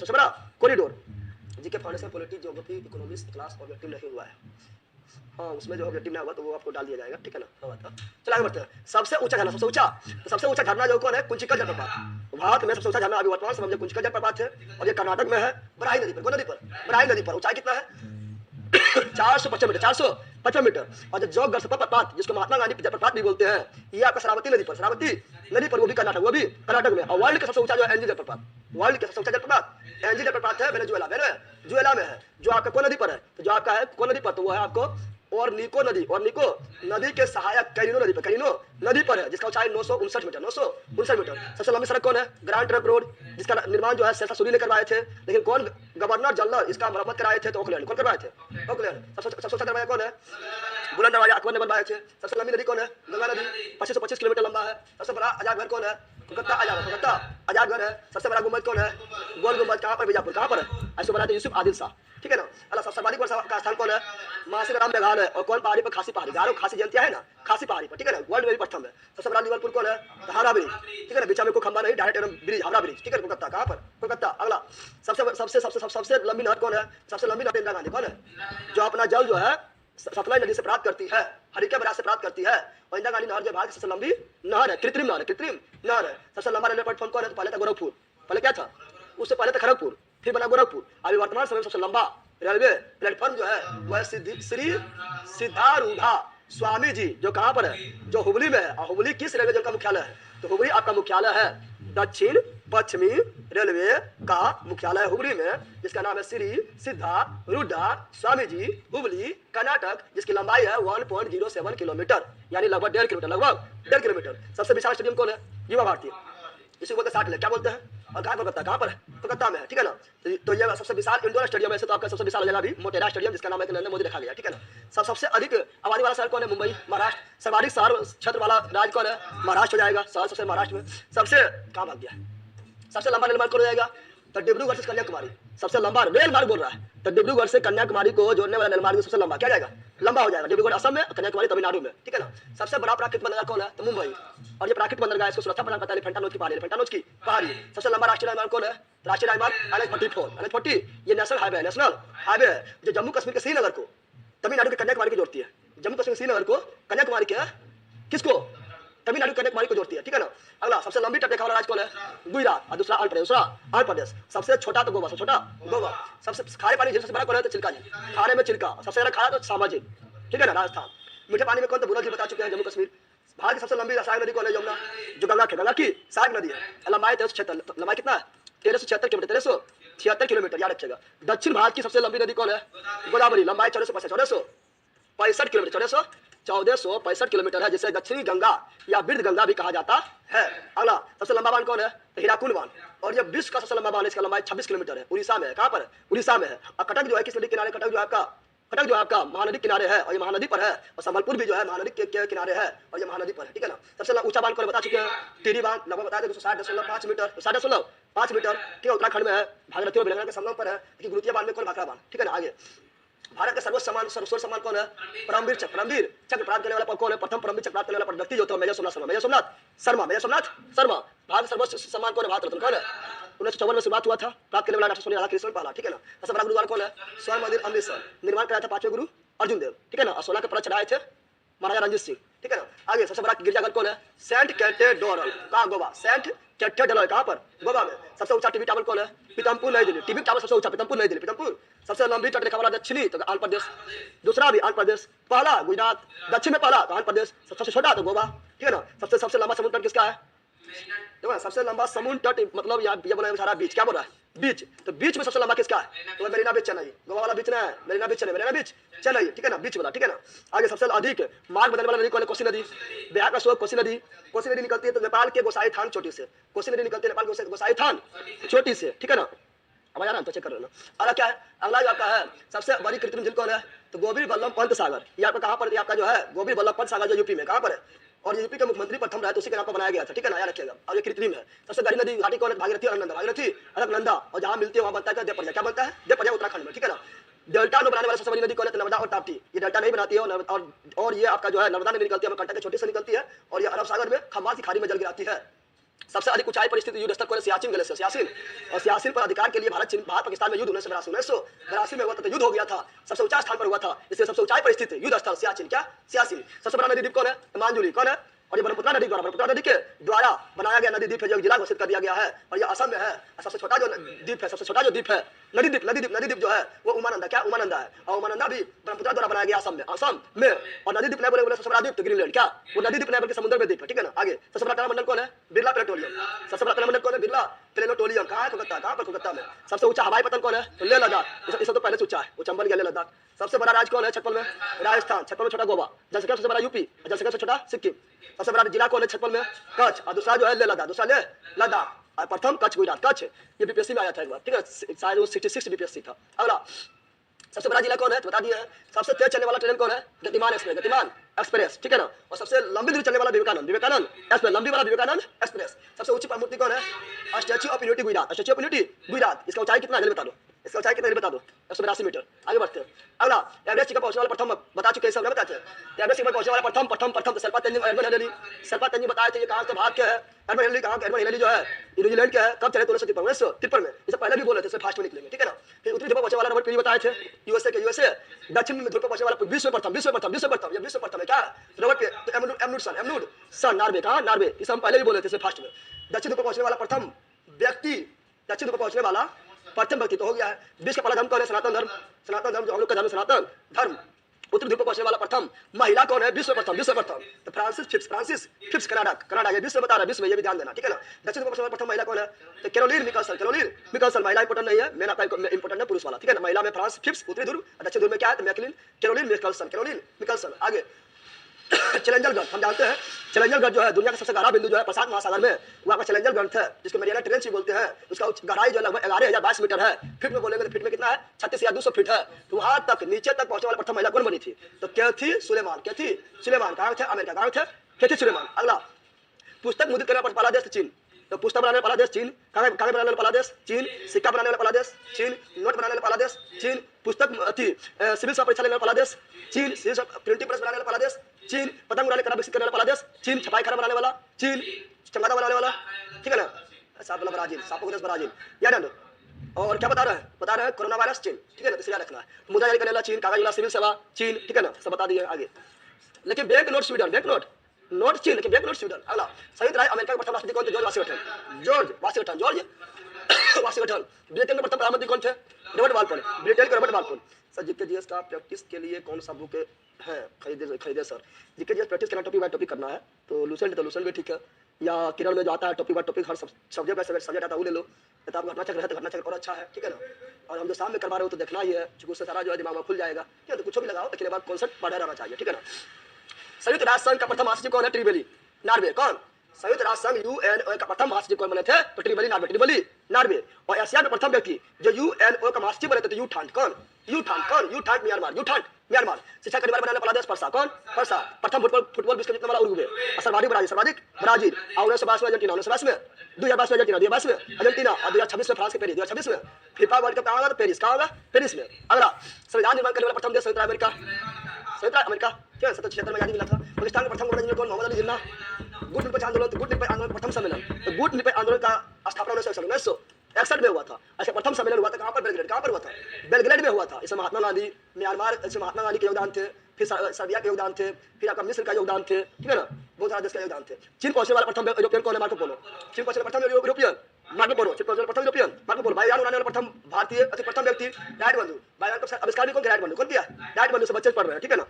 GK foundation politics geography economics class objective नहीं हुआ है। हाँ, उसमें जो ऑब्जेक्टिव नहीं हुआ तो वो आपको डाल दिया जाएगा, ठीक है ना? चलो आगे बढ़ते हैं। सबसे ऊंचा झरना जो कौन है? कुंचिकल जलप्रपात। भारत में सबसे ऊंचा झरना अभी वर्तमान समय में कुंचिकल जलप्रपात है, और ये कर्नाटक में है, बराही नदी पर। कौन नदी पर? बराही नदी पर। ऊंचाई कितना है? 455 मीटर। और जो जोग जलप्रपात, जिसको महात्मा गांधी जलप्रपात भी बोलते हैं, ये आपका शरावती नदी पर, वो भी कर्नाटक में। और वर्ल्ड का सबसे ऊंचा जो है एनजी जलप्रपात। एनजी जलप्रपात है वेनेजुएला में है, जो आपका कौन नदी पर है? तो जो आपका है कौन नदी पर? तो वो है आपको और निको नदी के सहायक कैरिनो नदी पर है, जिसका ऊंचाई 959 मीटर। सबसे लंबी सड़क कौन है? ग्रैंड ट्रंक रोड, जिसका निर्माण जो है शेरशाह सूरी ने करवाए थे। लेकिन कौन गवर्नर जनरल इसका मरम्मत कराए थे? तो ऑकलैंड। कौन करवाए थे? ऑकलैंड। सबसे ऊंचा दरवाजा कौन है? बुलंद दरवाजा अकबर ने बनवाए थे। सबसे लंबी नदी कौन है? गंगा नदी, 2525 किलोमीटर लंबा है। सबसे बड़ा आजादघर कौन है? कोलकाता आजादघर है। सबसे बड़ा गुम्बद कौन है? गोल गुम्बद। कहाँ पर? बीजापुर। कहाँ पर है? ऐसे बनाते यूसुफ आदिल शाह, ठीक है ना? अल्लाह सबसे सर्वाधिक वर्षा का स्थान कौन है? मासिराम मेघालय। और कौन पहाड़ी पर? खासी पहाड़ी। गारो खासी जयंतिया है ना, खासी पहाड़ी पर, ठीक है ना? वर्ल्ड में भी प्रथम है। सबसे बड़ा लिवरपूल कौन है? हावड़ा ब्रिज, ठीक है ना? बीच में कोई खंबा नहीं, डायरेक्ट ब्रिज, हावड़ा ब्रिज, ठीक है? कोलकाता। कहाँ पर? कोलकाता। अगला सबसे लंबी नहर कौन है? सबसे लंबी नहर इंदिरा गांधी। कौन है? जो अपना जल जो है सतलज नदी से प्राप्त करती है, हरिका बराज से प्राप्त करती है। और इंदिरा गांधी नहर जो भारत की सबसे लंबी नहर है, कृत्रिम नहर है। सबसे लंबा रेलवे प्लेटफॉर्म कौन है? तो पहले था गोरखपुर। पहले क्या था? उससे पहले था खड़गपुर, फिर बना गोरखपुर। अभी वर्तमान समय में सबसे लंबा रेलवे प्लेटफॉर्म जो है वह श्री सिद्धारूढ़ा स्वामी जी, जो कहाँ पर है? जो हुबली में है। और हुबली किस रेलवे जोन का मुख्यालय है? तो हुबली आपका मुख्यालय है दक्षिण पश्चिमी रेलवे का मुख्यालय हुबली में, जिसका नाम है श्री सिद्धारूढ़ा स्वामी जी, हुबली कर्नाटक, जिसकी लंबाई है 1.07 किलोमीटर, यानी लगभग 1.5 किलोमीटर। सबसे विशाल स्टेडियम कौन है? युवा भारती, इसी बोलते 60 क्या बोलते हैं? और कोलकाता। कहाँ पर है? कोलकाता में है, ठीक है ना? तो ये सबसे विशाल इंडोर स्टेडियम है। तो आपका सबसे विशाल जगह भी मोटेरा स्टेडियम, जिसका नाम है नरेंद्र मोदी रखा गया, ठीक है ना? सबसे अधिक आबादी वाला शहर कौन है? मुंबई, महाराष्ट्र। सर्वाधिक शहर क्षेत्र वाला राज्य कौन है? महाराष्ट्र हो जाएगा। शहर सबसे महाराष्ट्र में। सबसे कहाँ भाग गया? सबसे लंबा रेल मार्ग कौन हो जाएगा? तो डिब्रूगढ़ से कन्याकुमारी। सबसे लंबा रेल मार्ग बोल रहा है, तो डिब्रूगढ़ से कन्याकुमारी को जोड़ने वाला रेल मार्ग सबसे लंबा क्या जाएगा? लंबा हो जाएगा। डिब्रूगढ़ असम में, कन्याकुमारी तमिलनाडु में, ठीक है ना। सबसे बड़ा प्राकृतिक बंदरगाह कौन है? तो मुंबई। और ये प्राकृतिक बंदरगाह इसको सुरक्षा प्रदान करता है एलिफेंटा नोच की पहाड़ी, एलिफेंटा नोच की पहाड़ी। सबसे लंबा राष्ट्रीय राजमार्ग कौन है? राष्ट्रीय राजमार्ग NH-44, NH-40 ये नेशनल हाईवे है, नेशनल हाईवे है जो जम्मू कश्मीर के श्रीनगर को तमिलनाडु के कन्याकुमारी को जोड़ती है। जम्मू कश्मीर श्रीनगर को कन्याकुमारी के किसको? तमिलनाडु कन्याकुमारी को जोड़ती है, ठीक है ना। अगला सबसे लंबी तटरेखा वाला राज्य कौन है? गुजरात। और दूसरा आंध्र प्रदेश। सबसे छोटा तो गोवा, सबसे छोटा गोवा। सबसे खारे पानी झील सबसे बड़ा कौन है? तो चिल्का झील, खारे में चिल्का। सबसे ज्यादा खारा तो सामा झील, ठीक है ना, राजस्थान। मीठे पानी में कौन? तो बुरा झील बता चुके हैं, जम्मू कश्मीर। भारत की सबसे लंबी सहायक नदी कौन है? यमुना, जो गंगा की सहायक नदी है। लंबाई 1376, लंबाई कितना है? 1376 किलोमीटर, 1376 किलोमीटर, याद रखिएगा। दक्षिण भारत की सबसे लंबी नदी कौन है? गोदावरी, लंबाई 1465 किलोमीटर, 1465 किलोमीटर है, जिसे दक्षिणी गंगा या वृद्ध गंगा भी कहा जाता है। अगला सबसे लंबा बांध कौन है? तो हीराकुंड बांध। और ये विश्व का सबसे लंबा बांध है, इसका लंबाई 26 किलोमीटर है, उड़ीसा में है। कहाँ पर? उड़ीसा में है। और कटक जो है किस नदी किनारे? कटक जो आपका महानदी किनारे है, और ये महानदी पर है। और संबलपुर भी जो है महानदी के किनारे है, और ये महानदी पर है, ठीक है ना। सबसे ऊंचा बांध कौन बता चुके हैं? टिहरी बांध, लगभग बताया 260.5 मीटर, 5.5 मीटर, ठीक है, उत्तराखंड में है। भागीरथी और बेलंगा के संगम पर है। लेकिन गुरुतिया बांध में कौन? भाखड़ा बांध, ठीक है ना। आगे भारत का सर्वोच्च सम्मान कौन है? परमवीर चक्र प्राप्त करने वाला कौन है? प्रथम परमवीर चक्र प्राप्त करने वाला व्यक्ति जो था मेजर सोमनाथ शर्मा। भारत सर्वोच्च सम्मान कौन है? भारत रत्न कौन है? 1954 में शुरुआत हुआ था, प्राप्त करने वाला डॉक्टर सोनी राधाकृष्णन पहला, ठीक है ना। सबसे बड़ा गुरुद्वारा कौन है? स्वर्ण मंदिर अमृतसर, निर्माण कराया था 5वें गुरु अर्जुन देव, ठीक है ना। और 16 के परत चढ़ाए थे महाराजा रंजीत सिंह, ठीक है ना। आगे सबसे बड़ा गिरजाघर कौन है? सेंट कैथेड्रल, कहाँ? गोवा। सेंट कैथेड्रल कहाँ पर? गोवा में। सबसे ऊंचा टीवी टावर कौन है? पीतमपुर, नई दिल्ली। टीवी टावर सबसे ऊंचा पीतमपुर, नई दिल्ली, पीतमपुर। सबसे लंबी तटरेखा वाला दक्षिणी तो आंध्र प्रदेश, दूसरा भी आंध्र प्रदेश, पहला गुजरात, दक्षिण में पहला तो आंध्र प्रदेश, सबसे छोटा तो गोवा, ठीक है ना। सबसे लंबा समुद्र तट किसका है? देखो सबसे लंबा समुद्र तट मतलब ये बोला सारा बीच, क्या बोल रहा है? बीच। तो बीच में सबसे लंबा किसका है? तो मरीना बीच चेन्नई, गोवा वाला बीच ना है, मरीना बीच चेन्नई, ठीक है ना, बीच वाला, ठीक है ना। आगे सबसे अधिक मार्ग बदलने वाला नदी कौन है? कोसी नदी। बिहार का स्रोत कोसी नदी निकलती है तो नेपाल के गोसाई थान चोटी से। कोसी नदी निकलती है नेपाल के गोसाई थान चोटी से, ठीक है ना। अब आ रहा तो चेक कर लेना। अगला क्या है? अगला जो आपका है सबसे बड़ी कृत्रिम झील कौन है? तो गोविंद वल्लभ पंत सागर। ये आपका कहाँ पर? आपका जो है गोविंद वल्लभ पंत सागर, जो यूपी में, कहाँ पर है? और यूपी के मुख्यमंत्री प्रथम रहे तो उसी के नाम पर बनाया गया था, ठीक है ना, याद रखिएगा। और ये कृत्रिम है। सबसे बड़ी नदी घाटी कौन है? भागीरथी अलकनंदा। और जहाँ मिलती है वहाँ बनता है देवप्रयाग, क्या बनता है? देवप्रयाग, उत्तराखंड में, ठीक है ना। डेल्टा में बनाने वाला सबसे बड़ी नदी कौन है? नर्मदा और ताप्ती। ये डेल्टा नहीं बनाती है और ये आपका जो है नर्मदा नदी निकलती है, अमरकंटक के छोटे से निकलती है, और ये अरब सागर में खम्बात की खाड़ी में जल गिराती है। सबसे अधिक ऊंचाई पर स्थित युद्ध स्थल कौन है? सियाचिन ग्लेशियर, सियाचिन। और सियाचिन पर अधिकार के लिए भारत पाकिस्तान में युद्ध 1982 में हुआ था, तो युद्ध हो गया था, सबसे ऊंचा स्थान पर हुआ था, इसलिए सबसे ऊंचाई पर स्थित युद्ध स्थल सियाचिन, क्या? सियाचिन। सबसे बड़ा नदी द्वीप कौन है? मांजुली, कौन है? और ये ब्रह्मपुत्र नदी के द्वारा बनाया गया नदी द्वीप है, जो जिला घोषित कर दिया गया है, और ये असम में है। सबसे छोटा जो द्वीप है नदी द्वीप जो है वो उमानंदा, क्या? उमानंदा है। और उमानंदा भी ब्रह्मपुत्र द्वारा बनाया गया असम में। और नदी द्वीप नहीं बोले सबसे बड़ा द्वीप तो ग्रीनलैंड, क्या? वो नदी द्वीप नहीं बल्कि समुद्र में द्वीप है, ठीक है ना। आगे सबसे बड़ा तारामंडल कौन है? बिरला प्लेनेटोरियम। सबसे बड़ा तारामंडल कौन है? बिरला प्लेनेटोरियम। कहाँ है? कोलकाता। कहाँ पर? कोलकाता में। सबसे ऊंचा हवाई पतन कौन है? तो लेह लद्दाख। इस तो पहले से ऊंचा है, वो चंबल गया लेह लद्दाख। सबसे बड़ा राज्य कौन है? छप्पल में राजस्थान, छप्पल में छोटा गोवा। जनसंख्या सबसे बड़ा यूपी, जनसंख्या से छोटा सिक्किम। सबसे बड़ा जिला कौन है? छप्पल में कच्छ, और दूसरा जो है लेह लद्दाख, दूसरा लेह लद्दाख। प्रथम कच्छ, गुजरात। कच्छ ये बीपीएससी में आया था एक बार, ठीक है, शायद वो 66 बीपीएससी था। अगला सबसे बड़ा जिला कौन है? तो बता दिया है। सबसे तेज चलने वाला ट्रेन कौन है? गतिमान एक्सप्रेस, ठीक है ना। और सबसे लंबी दूरी चलने वाला विवेकानंद एक्सप्रेस, लंबी वाला विवेकानंद एक्सप्रेस। सबसे ऊंची मूर्ति कौन है? Statue of unity Gujarat. इसका ऊंचाई कितना है बता दो? इसका ऊंचाई कितना है बता दो? 182 मीटर। आगे बढ़ते हैं। अगला एवरेस्ट शिखर पहुंचने वाला प्रथम, बता चुके हैं सब, बताते हैं। एवरेस्ट शिखर पहुंचने वाला प्रथम शेरपा तेंजिंग बताए थे। ये कहाँ से भाग के है? Edmund Hillary. कहाँ के? एडमंड हिलरी जो है न्यूजीलैंड के है। कब चले? 1953 में। इसे पहले भी बोले थे, फास्ट में निकलेंगे, ठीक है ना। फिर उत्तरी ध्रुव पर पहुंचने वाला रॉबर्ट पीरी बताए थे, यूएसए। दक्षिण ध्रुव पर पहुंचने वाला विश्व प्रथम है, क्या? Robert Amundsen, Norway. कहाँ? नार्वे। इसे हम पहले भी बोले थे फास्ट में। दक्षिण ध्रुव पर पहुंचने वाला प्रथम व्यक्ति तो हो गया है। विश्व का पहला धर्म कौन है? सनातन धर्म जो हम लोग का धर्म, सनातन धर्म। उत्तरी ध्रुव पर पहुंचने वाला प्रथम महिला कौन है? विश्व प्रथम तो फ्रांसिस फिप्स, कनाडा। ये विश्व बता रहा है, विश्व में, ये भी ध्यान देना, ठीक है ना। दक्षिण ध्रुव पर पहुंचने वाला प्रथम महिला कौन है? तो कैरोलिन मिकल्सन। महिला इंपोर्टेंट नहीं है, मेन आपका इंपोर्टेंट है पुरुष वाला, ठीक है ना। महिला में फ्रांस फिप्स उत्तरी ध्रुव, दक्षिण ध्रुव में क्या है? तो कैरोलिन मिकल्सन। आगे चैलेंजर गढ़, हम जानते हैं चैलेंजर गढ़ जो है दुनिया का सबसे गहरा बिंदु जो है प्रशांत महासागर में, वो आपका चैलेंजर गढ़ है, जिसको मरियाना ट्रेंच भी बोलते हैं। उसका गहराई जो लगभग 11,022 मीटर है। फीट में बोलेंगे तो फीट में कितना है? 36,200 फीट है। तो वहां तक नीचे तक पहुंचने वाला प्रथम महिला कौन बनी थी? तो कैथी सुलेमान। कहाँ थे? अमेरिका। कहाँ थे? कैथी सुलेमान। अगला पुस्तक मुद्रित करने वाला पहला देश चीन। तो पुस्तक बनाने वाला पहला देश चीन। कागज बनाने वाला पहला देश चीन। सिक्का बनाने वाला पहला देश चीन। नोट बनाने वाला पहला देश चीन। पुस्तक सिविल परीक्षा लेने वाला पहला देश चीन शीर्ष प्रिंटिंग प्रेस बनाने वाला पहला देश, चीन पतंग उड़ाने का विकसित करने वाला पहला देश, चीन छपाई खाना बनाने वाला, चीन चमगादड़ बनाने वाला, ठीक है ना, साफ बोला ब्राजील, साफ देश ब्राजील, याद है। और क्या बता रहे हैं कोरोना वायरस चीन, ठीक है ना, इसे याद रखना है। मुद्रा जारी करने वाला चीन, कागज वाला सिविल सेवा चीन, ठीक है ना, सब बता दिए आगे। लेकिन bank note Sweden, bank note चीन, लेकिन बैंक नोट स्वीडन। अगला संयुक्त राज्य अमेरिका के प्रथम राष्ट्रपति कौन थे? George Washington. ब्रिटेन के प्रथम प्रधानमंत्री कौन थे? रॉबर्ट बाल्फोन, ब्रिटेन के रॉबर्ट बाल्फोन। सर जीके जीएस का प्रैक्टिस के लिए कौन सा बुक है खरीदे सर? जीके जीएस प्रैक्टिस करना टॉपिक बाय टॉपिक करना है, तो लूसेंट भी ठीक है, या किरण में जो आता है topic by topic her subject आता है वो ले लो, तो आपको घटना चक्र है तो घटना चक्र और अच्छा है, ठीक है ना। और हम जो शाम में करवा रहे हो तो देखना ही है, क्योंकि उससे सारा जो है दिमाग में खुल जाएगा, ठीक है। तो कुछ भी लगाओ लेकिन एक बार कॉन्सेप्ट पढ़ा रहना चाहिए, ठीक है ना। संयुक्त राष्ट्र संघ का प्रथम महासचिव कौन है? ट्रिबेली नार्वे। कौन? संयुक्त राष्ट्र संघ यूएनओ का प्रथम महासचिव कौन बने थे? तो ट्रिबेली नार्वे। और एशिया में प्रथम व्यक्ति जो यूएनओ का महासचिव बने थे तो यूठांट। कौन? यूठांट म्यांमार। शिक्षा का निवारण बनाने वाला देश परसा। कौन? परसा। प्रथम फुटबॉल विश्व कप जीतने वाला उरुग्वे। सर्वाधिक ब्राजील। और 1922 में अर्जेंटीना, 1922 में 2022 में अर्जेंटीना, 2022 में अर्जेंटीना, और 2026 में फ्रांस के पेरिस, 2026 में फीफा वर्ल्ड कप कहाँ होगा? पेरिस में। अगला संविधान निर्माण करने वाला प्रथम देश संयुक्त अमेरिका, ठीक है, 1776 में आजादी मिला था। पाकिस्तान के प्रथम गवर्नर जनरल कौन? मोहम्मद अली जिन्ना। गुट निरपेक्ष आंदोलन प्रथम सम्मेलन, तो गुट निरपेक्ष आंदोलन का स्थापना 1961 में हुआ था। ऐसे प्रथम सम्मेलन हुआ था कहाँ पर? बेलग्रेड में हुआ था। इसमें महात्मा गांधी, म्यांमार, इसमें महात्मा गांधी के योगदान थे, फिर सर्बिया के योगदान थे, फिर आपका मिस्र का योगदान थे, ठीक है ना, बहुत सारा देश का योगदान थे। चीन पहुंचने वाला प्रथम यूरोपियन कौन है? Marco Polo. चीन पहुंचने वाला प्रथम यूरोपियन मार्को पोलो। वायुयान उड़ाने वाला प्रथम भारतीय प्रथम व्यक्ति राइट बंधु। वायुयान का आविष्कार भी कौन किया? राइट बंधु से बच्चे पढ़ रहे हैं, ठीक है ना।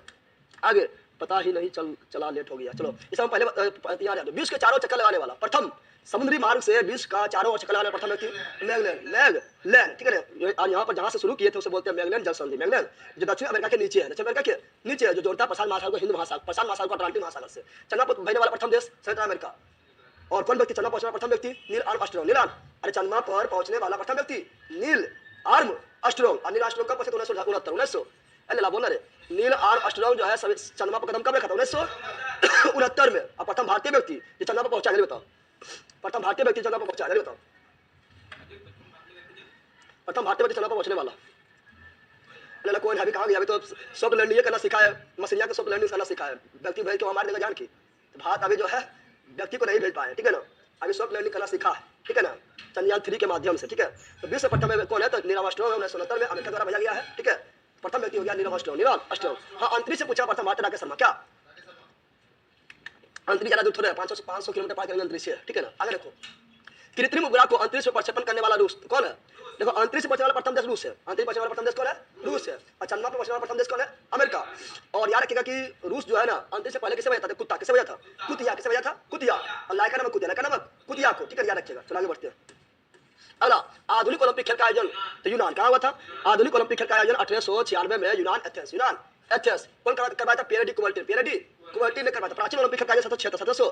आगे पता ही नहीं चला लेट हो गया, चलो इसे हम पहले याद है। विश्व के चारों चक्कर लगाने वाला प्रथम, समुद्री मार्ग से विश्व का चारों चक्कर लगाने वाला प्रथम व्यक्ति मैगलेन, ठीक है ना। और यहाँ पर जहाँ से शुरू किए थे उसे बोलते हैं मैगलेन जल संधि। मैगलेन जो दक्षिण अमेरिका के नीचे है, दक्षिण अमेरिका के नीचे है, जो जोड़ता है प्रशांत महासागर को हिंद महासागर, प्रशांत महासागर को अटलांटिक महासागर से। चंद्रमा पर बहने वाला प्रथम देश संयुक्त अमेरिका। और कौन व्यक्ति चंद्रमा पहुंचने वाला प्रथम व्यक्ति? Neil Armstrong. अरे चंद्रमा पर पहुंचने वाला प्रथम व्यक्ति नील आर्मस्ट्रांग। नील आर्मस्ट्रांग कब पहुंचे? 1969 बोल रहे। नील आर्मस्ट्रांग जो है चंद्रमा पर कदम कब रखा था? 1969 में। अब प्रथम भारतीय व्यक्ति जो चंद्रमा पर पहुंचा, बताओ प्रथम भारतीय व्यक्ति चंद्रमा पर पहुंचा, बताओ प्रथम भारतीय व्यक्ति चंद्रमा पर पहुंचने वाला कौन है? अभी कहाँ गया? अभी तो सॉफ्ट लैंडिंग करना सिखाया है, मसीनिया को सॉफ्ट लैंडिंग करना सिखाया है। व्यक्ति भेज के हमारे देगा जान की, तो भारत अभी जो है व्यक्ति को नहीं भेज पाए, ठीक है ना। अभी सॉफ्ट लैंडिंग करना सीखा है, ठीक है ना, चंद्रयान 3 के माध्यम से, ठीक है। तो विश्व प्रथम कौन है? तो नील आर्मस्ट्रांग 1969 में अमेरिका द्वारा भेजा गया है, ठीक है। प्रथम व्यक्ति हो गया नील आर्मस्ट्रांग। हाँ, अंतरिक्ष से पूछा प्रथम भारतीय राकेश शर्मा। क्या अंतरिक्ष ज्यादा दूर थोड़ा है, 500 किलोमीटर पार करेंगे अंतरिक्ष, ठीक है ना। आगे देखो, कृत्रिम उपग्रह को अंतरिक्ष में प्रक्षेपण करने वाला रूस कौन है? देखो, अंतरिक्ष पहुंचने वाला प्रथम देश रूस है। अंतरिक्ष पहुंचने वाला प्रथम देश कौन है? रूस है। और चंद्रमा पर पहुंचने वाला प्रथम देश कौन है? अमेरिका। और याद रखिएगा कि रूस जो है ना, अंतरिक्ष से पहले किसे भेजा था? कुत्ता। किसे भेजा था? कुतिया। और लाइका नामक कुतिया को, ठीक है, याद रखिएगा। चलो आगे बढ़ते हैं। अगला, आधुनिक ओलंपिक खेल का आयोजन तो यूनान कहाँ हुआ था? आधुनिक ओलंपिक खेल का आयोजन 1896 में यूनान एथेंस कौन करवाया था? पियरे डी कुबर्टी ने करवाया था। प्राचीन ओलंपिक खेल का आयोजन 776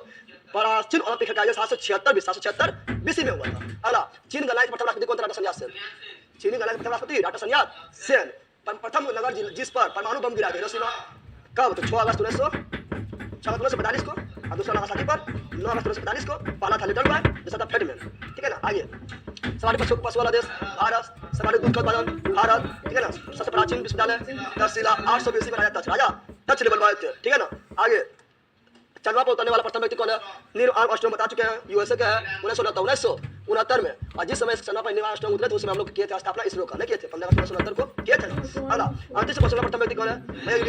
प्राचीन ओलंपिक खेल का आयोजन 776 बीसी में हुआ था। अगला, चीन गणराज्य के प्रथम राष्ट्रपति कौन था? डाक्टर संयात सेन। चीनी गणराज्य के प्रथम राष्ट्रपति डॉक्टर संयात सेन। प्रथम नगर जिस पर परमाणु बम गिरा था हिरोशिमा कब? तो 6 अगस्त 1942 को। और दूसरा नागासाकी पर 9 अगस्त 1945 को। पहला था लिटल बॉय, दूसरा था फेडमैन, ठीक है ना। आगे, सर्वाधिक पशु वाला देश भारत, सर्वाधिक दूध का उत्पादन भारत, ठीक है ना। सबसे प्राचीन विश्वविद्यालय तक्षशिला 800 BC में राजा तक्ष लेवल थे, ठीक है ना। आगे, चंद्रमा पर उतरने वाला प्रथम व्यक्ति कौन है? नील आर्मस्ट्रांग बता चुके हैं, यूएसए का है, 1969 में। और जिस समय चंद्रमा पर नील आर्मस्ट्रांग उतरे तो उस समय हम लोग किए थे स्थापना इसरो का, नहीं किए थे? 15 अगस्त 1969 को किए थे। अगला, अंतरिक्ष से पहुंचने वाला प्रथम व्यक्ति कौन है? Major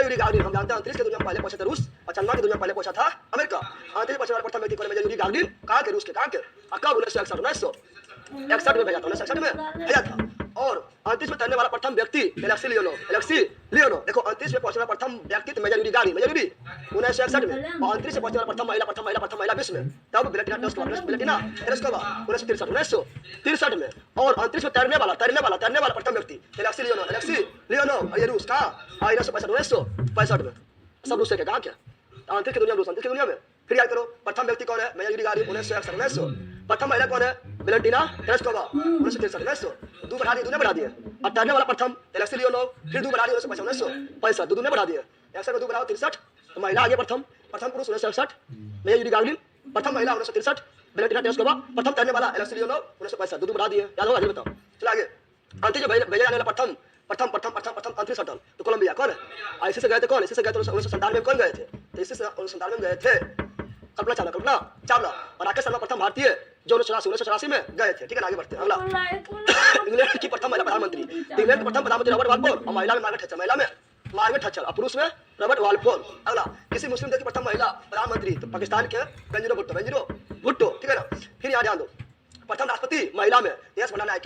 Yuri Gagarin. हम जानते हैं अंतरिक्ष की दुनिया में पहले पहुंचा था रूस, और चंद्रमा की दुनिया में पहले पहुंचा था अमेरिका। अंतरिक्ष पहुंचने वाला प्रथम व्यक्ति कौन है? Major Yuri Gagarin. कहाँ के? रूस के। कहाँ के? कब? 1961 में भेजा था, 1961 में भेजा था। और अंतरिक्ष में तैरने वाला प्रथम व्यक्ति एलेक्सी लियोनो। देखो, अंतरिक्ष में पहुंचने वाला प्रथम व्यक्ति मेजर यूरी गागरिन 1961 में। और अंतरिक्ष से पहुंचने वाला प्रथम महिला विश्व में तब बेलेटिना टेरेस्कोवा 1963 में। और अंतरिक्ष में तैरने वाला प्रथम व्यक्ति एलेक्सी लियोनो। और ये रूस कहाँ? 1965 में। सब रूस के। कहाँ क्या? अंतरिक्ष की दुनिया रूस, अंतरिक्ष की दुनिया में। फिर याद करो, प्रथम व्यक्ति कौन है? Major Yuri Gagarin 1961। प्रथम महिला कौन है? Valentina Tereshkova 1963। दो बढ़ा दिए। और तैरने वाला प्रथम एलेक्सी लियोनो, फिर 2 बढ़ा दिए 1965। दो ने बढ़ा दिए, 61 में 2 बढ़ाओ 63। तो महिला आगे प्रथम पुरुष 1961 मेजर यूरी गागरिन, प्रथम महिला 1963 बेलेटिना टेरेस्कोवा, प्रथम तैरने वाला एलेक्सी लियोनो 1965। 2 बढ़ा दिए, याद होगा? बताओ। चलो आगे, अंतरिक्ष में भेजा जाने वाला प्रथम प्रथम प्रथम प्रथम प्रथम अंतरिक्ष शटल तो कोलंबिया कौन है? इसी से गए थे कौन? इसी से गए थे 1997 में कौन गए थे? तो इसी से 1997 में गए थे कल्पना चावला और राकेश शर्मा प्रथम भारतीय जो 1984 में गए थे। ठीक है, आगे बढ़ते हैं। अगला इंग्लैंड की प्रथम महिला प्रधानमंत्री, इंग्लैंड के प्रथम प्रधानमंत्री रॉबर्ट वालपोल और महिला में मार्गरेट थैचर, महिला में मार्गरेट थैचर और पुरुष में रॉबर्ट वालपोल। अगला किसी मुस्लिम देश की प्रथम महिला प्रधानमंत्री तो पाकिस्तान के बेंजीरो भुट्टो। ठीक है ना। फिर यहाँ ध्यान दो, प्रथम राष्ट्रपति महिला में एस नायक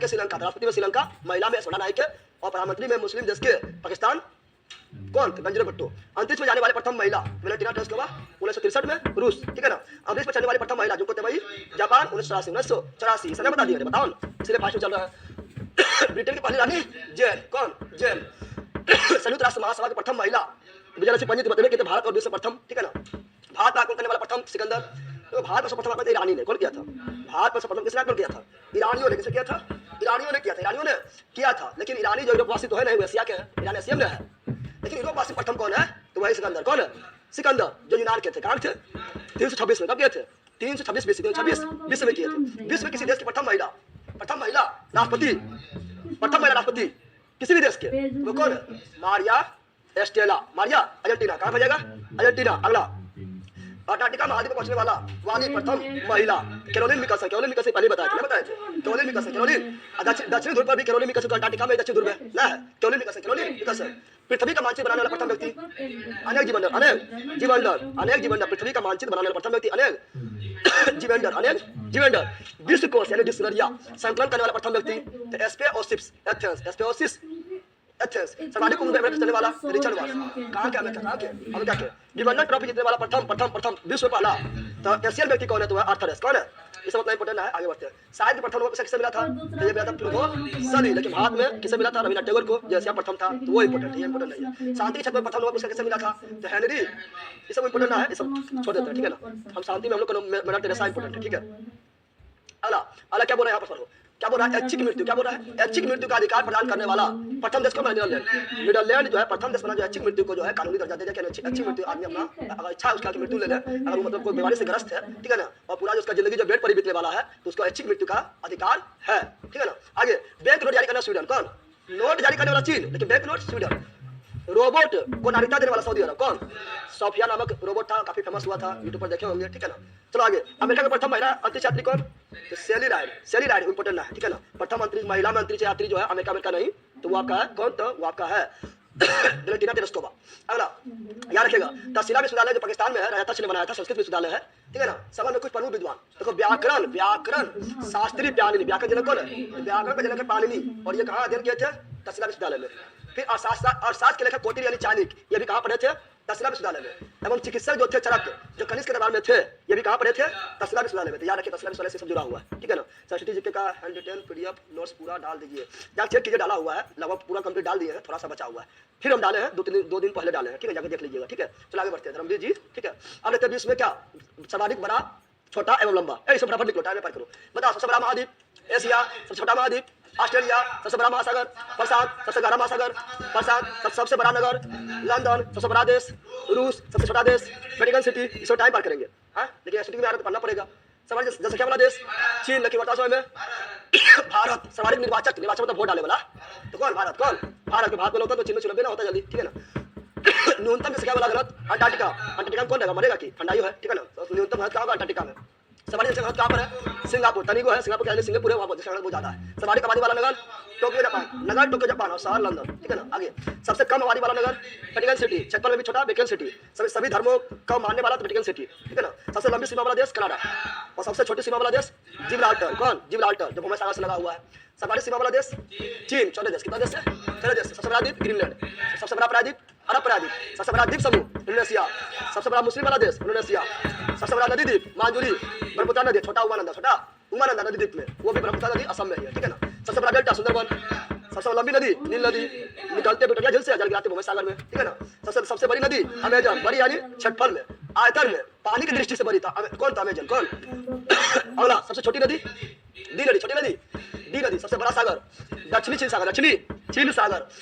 के श्रीलंका, राष्ट्रपति में श्रीलंका, महिला में एस नायक और प्रधानमंत्री में मुस्लिम देश के पाकिस्तान कौन? बेंजीरो भुट्टो। अंतरिक्ष में जाने वाली प्रथम महिला वेलेंटिना टेरेस्कोवा 1963 में रूस। ठीक है ना। अंतरिक्ष में चलने वाली प्रथम महिला जो कहते भाई जापान 1984 इसने बता दिया, बताओ ना, इसलिए फास्ट चल रहा है। ब्रिटेन की पहली रानी जेन कौन? जेन। संयुक्त राष्ट्र महासभा की प्रथम महिला विजयलक्ष्मी पंडित बताइए कि भारत और विश्व प्रथम। ठीक है ना। भारत पर आक्रमण करने वाला प्रथम सिकंदर, तो भारत पर प्रथम आक्रमण ईरानी ने कौन किया था? भारत पर प्रथम किसने आक्रमण किया था? ईरानियों ने। किसने किया था? ईरानियों ने किया था। लेकिन ईरानी जो यूरोपवासी तो है नहीं, एशिया के है, ईरान एशिया में है, लेकिन यूरोपवासी प्रथम कौन है? तो वही सिकंदर। कौन है? सिकंदर जो यूनान के थे। कहाँ थे? 326 में। कब किए थे? 326 BC, 326 विश्व में किए थे। विश्व में किसी देश की प्रथम महिला राष्ट्रपति किसी भी देश के वो कौन है? Maria Estella, Maria Argentina. कहाँ भेजेगा? अर्जेंटीना। अगला अंटार्कटिका महाद्वीप में पहुंचने वाली प्रथम महिला कैरोलिन विल्सन पहले बताए थे। कैरोलिन विल्सन दक्षिणी ध्रुव पर भी कैरोलिन विल्सन, अंटार्कटिका में दक्षिण ध्रुव में ना है कैरोलिन विल्सन। पृथ्वी का मानचित्र बनाने वाला प्रथम व्यक्ति अनेक जीवंडर। पृथ्वी का मानचित्र बनाने वाला प्रथम व्यक्ति अनेक जीवेंडर। विश्वकोश यानी डिक्शनरिया संकलन करने वाला प्रथम व्यक्ति एथेंस। सर्वाधिक उम्र में चलने वाला रिचर्ड वास। कहाँ के? अमेरिका के। विंबलडन ट्रॉफी जीतने वाला प्रथम विश्व पहला तो एशियन व्यक्ति कौन है? तो आर्थर एस। कौन है? इसे मतलब इंपोर्टेंट है। आगे बढ़ते हैं। शायद प्रथम नोबेल किसे मिला था? तो ये मिला था प्रिंस सली। लेकिन भारत में किसे मिला था? रविन्द्रनाथ टैगोर को, जो एशिया प्रथम था, तो वो इंपोर्टेंट है, ये इंपोर्टेंट नहीं है। शांति क्षेत्र में प्रथम नोबेल किसे मिला था? तो हेनरी। ये सब इंपोर्टेंट है, ये सब छोड़ देते हैं। ठीक है ना। हम शांति में हम लोग को मदर टेरेसा इंपोर्टेंट है। ठीक है। अगला क्या बोल रहा है यहाँ पर? क्या बोल रहा है? ऐच्छिक मृत्यु। क्या बोल रहा है? ऐच्छिक मृत्यु का अधिकार प्रदान करने वाला प्रथम देश कौन? नीदरलैंड जो है प्रथम देश बना जो ऐच्छिक मृत्यु को जो है कानूनी दर्जा दे दिया कि ऐच्छिक मृत्यु आदमी अपना अगर इच्छा है उसका मृत्यु ले ले, अगर वो मतलब कोई बीमारी से ग्रस्त है, ठीक है ना, और पूरा जो उसका जिंदगी जो बेड पर ही बीतने वाला है तो उसको ऐच्छिक मृत्यु का अधिकार है। ठीक है ना। आगे बैंक नोट जारी करना स्वीडन। कौन? नोट जारी करने वाला चीन, लेकिन बैंक नोट स्वीडन। रोबोट को नागरिकता देने वाला सऊदी अरब। कौन? सोफिया नामक रोबोट था, काफी फेमस हुआ था, यूट्यूब पर देखे होंगे। ठीक है ना। चलो आगे। अमेरिका की प्रथम महिला अंतरिक्ष यात्री कौन? तो सेली राइड इंपोर्टेंट है। ठीक है ना। प्रथम अंतरिक्ष महिला में अंतरिक्ष यात्री जो है अमेरिका नहीं, तो वो आपका है कौन? तो वो आपका है वेलेंटिना टेरेस्कोवा। अगला याद रखिएगा, तक्षशिला विश्वविद्यालय जो पाकिस्तान में है, राजा तक्ष ने बनाया था, संस्कृत विश्वविद्यालय है। ठीक है ना। सभा में कुछ प्रमुख विद्वान देखो, व्याकरण शास्त्री पाणिनि। व्याकरण जनक कौन है? व्याकरण का जनक है पाणिनि, और ये कहाँ अध्ययन किए थे? तक्षशिला विश्वविद्यालय में। फिर अर्थशास्त्र के लेखक कौटिल्य यानी चाणक्य, ये भी कहाँ पढ़े थे? तक्षशिला विश्वविद्यालय में। एवं चिकित्सक जो थे चरक, जो कनिष्क के दरबार में थे, ये भी कहाँ पढ़े थे? तक्षशिला विश्वविद्यालय में। तो याद रखिए तक्षशिला विश्वविद्यालय से सब जुड़ा हुआ है। ठीक है ना। सरस्वती जीके का हैंड रिटन PDF नोट्स पूरा डाल दीजिए, जाकर चेक कीजिए, डाला हुआ है, लगभग पूरा कंप्लीट डाल दिए हैं, थोड़ा सा बचा हुआ है, फिर हम डाले हैं, 2 दिन पहले डाले हैं। ठीक है, जाकर देख लीजिएगा। ठीक है। चलो आगे बढ़ते हैं धर्मवीर जी। ठीक है। अब लेते हैं बीच में क्या सर्वाधिक बड़ा, छोटा एवं लंबा। ऐसे फटाफट निकलो, टाइम पर करो। बताओ सबसे बड़ा महाद्वीप एशिया, सबसे छोटा महाद्वीप ऑस्ट्रेलिया, सबसे बड़ा महासागर प्रशांत, सबसे गहरा महासागर प्रशांत, सबसे बड़ा नगर लंदन, सबसे बड़ा देश रूस, सबसे छोटा देश वेटिकन सिटी। इसको टाइम पार करेंगे, हाँ, लेकिन एसटी में आ रहा तो पढ़ना पड़ेगा। सर्वाधिक जनसंख्या वाला देश चीन, लेकिन वर्तमान समय में भारत। सर्वाधिक निर्वाचक मतलब वोट डाले वाला तो कौन? भारत। कौन? भारत। भारत में होता तो चीन में चुनाव ना होता जल्दी। ठीक है ना। न्यूनतम जनसंख्या वाला गलत अंटार्कटिका। अंटार्कटिका में कौन रहेगा? मरेगा कि ठंडाई है। ठीक है ना। तो न्यूनतम भारत कहाँ होगा? अंटार्कटिका में। सर्वाधिक जनसंख्या कहाँ पर है? सिंगापुर। तनिगो है सिंगापुर के, सिंगापुर है, वहाँ पर जनसंख्या बहुत ज्यादा है। सर्वाधिक आबादी वाला नगर टोक्यो जापान और शहर लंदन। ठीक है ना। आगे सबसे कम आबादी वाला नगर वेटिकन सिटी, क्षेत्रफल में भी छोटा वेटिकन सिटी, सभी धर्मों का मानने वाला तो वेटिकन सिटी। ठीक है ना। सबसे लंबी सीमा वाला देश कनाडा, और सबसे छोटी सीमा वाला देश जिब्राल्टर। कौन? जिब्राल्टर जो भूमध्य सागर से लगा हुआ है। सर्वाधिक सीमा वाला देश चीन, 14 देश। कितना देश है? 14 देश। सबसे बड़ा द्वीप ग्रीनलैंड, सबसे बड़ा प्रायद्वीप अरब प्रायद्वीप, सबसे बड़ा द्वीप समूह इंडोनेशिया, सबसे बड़ा मुस्लिम वाला देश इंडोनेशिया, सबसे बड़ा नदी द्वीप मांजुली, ब्रह्मपुत्र नदी, छोटा उमानंदा नदी द्वीप में, वो भी ब्रह्मपुत्र नदी असम में है। ठीक है ना। सबसे बड़ा डेल्टा सुंदरवन, सबसे लंबी नदी नील नदी, निकलते विक्टोरिया झील से जल गिराते भूमध्य सागर में। ठीक है ना। सबसे बड़ी नदी अमेजन, बड़ी यानी क्षेत्रफल में, आयतन में, पानी की दृष्टि से बड़ी था। कौन था? अमेजन। कौन? अगला सबसे छोटी नदी डी नदी, छोटी नदी डी नदी। सबसे बड़ा सागर दक्षिणी चीन सागर,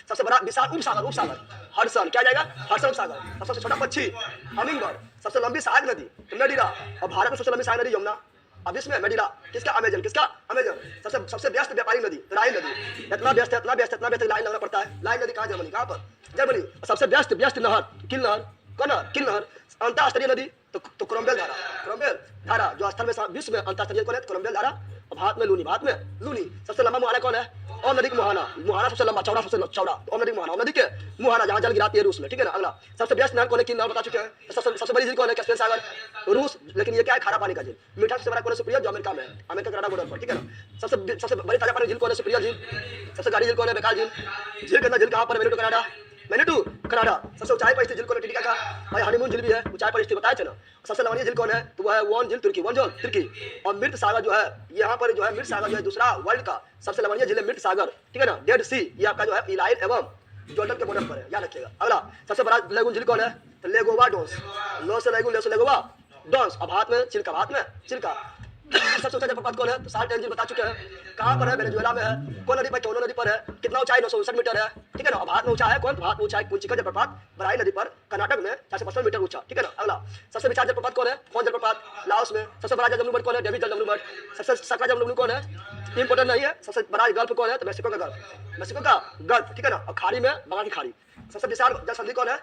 सबसे बड़ा विशाल उपसागर हडसन। क्या जाएगा? हडसन सागर। सबसे छोटा पक्षी हमिंग बर्ड, सबसे लंबी सहायक नदी नदीरा, और भारत में सबसे लंबी सहायक नदी यमुना। अब इसमें मेडिला किसका, अमेजन, किसका, अमेजन। सबसे सबसे व्यस्त व्यापारी नदी राइन नदी, इतना व्यस्त है, इतना व्यस्त, इतना व्यस्त, लाइन लगना पड़ता है। लाइन नदी कहाँ, जर्मनी, कहाँ पर, जर्मनी। सबसे व्यस्त व्यस्त नहर किल नहर, कौन नहर, किल नहर। अंतरराष्ट्रीय नदी तो कोलंबियल धारा, कोलंबियल धारा जो स्थल में विश्व में अंतरराष्ट्रीय कौन है, कोलंबियल धारा। और भारत में लूनी, भारत में लूनी। सबसे लंबा मुहाना कौन है, ओम नदी का मुहाना, मुहाना सबसे लंबा, चौड़ा, सबसे चौड़ा ओम नदी का मुहाना, ओम नदी के मुहाना जहाँ जल गिराती है रूस में, ठीक है ना। अगला सबसे व्यस्त नहर कौन है, किन नहर बता चुके हैं। सबसे बड़ी झील कौन है, कैस्पियन सागर, रूस। लेकिन ये क्या है, खारा पानी का झील। मीठा सबसे बड़ा कौन है, सुप्रिया, जो अमेरिका में है, अमेरिका कनाडा बॉर्डर पर, ठीक है ना। सबसे बड़ी ताजा पानी झील कौन है, सुप्रिया झील। सबसे गाढ़ी झील कौन है, बेकार झील। झील के अंदर झील कहाँ पर, मैनिटू कनाडा, मैनिटू कनाडा। सबसे ऊंचाई पर स्थित झील कौन है, टिटिका का, भाई हनीमून झील भी है, ऊंचाई पर स्थित, बताया ना। सबसे लवणीय झील कौन है, तो वह है वॉन झील, तुर्की, वॉन झील तुर्की। और मृत सागर जो है, यहाँ पर जो है मृत सागर जो है दूसरा वर्ल्ड का सबसे लवणीय झील है, मृत सागर, ठीक है ना। डेड सी, ये आपका जो है इलाइल एवं जॉर्डन के बॉर्डर पर है, याद रखिएगा। अगला सबसे बड़ा लेगुन झील कौन है, तो लेगोवा डोंस, लो से लेगोवा डोंस। और भारत में चिल्का, भारत में चिल्का। सबसे ऊंचा जलप्रपात कौन है, तो साल्ट एंजिल बता चुके हैं, कहाँ पर है, वेनेजुएला में है। कौन नदी पर, टोनो नदी पर है। कितना ऊंचाई, 969 मीटर है, ठीक है ना। भारत में ऊंचा है कौन, भारत में ऊंचा है कुंचिका जलप्रपात, बराई नदी पर, कर्नाटक में 455 मीटर ऊंचा, ठीक है ना। अगला सबसे विशाल जलप्रपात कौन है, कौन जलप्रपात, लाओस में। सबसे बड़ा जलप्रपात कौन है, डेविड जलप्रपात। सबसे सकरा जलप्रपात कौन है, इंपोर्टेंट नहीं है। सबसे बड़ा गल्फ कौन है, तो मैक्सिको का गल्फ, मैक्सिको का गल्फ, ठीक है ना। और खाड़ी में बंगाल की खाड़ी। सबसे विशाल जल संधि कौन है,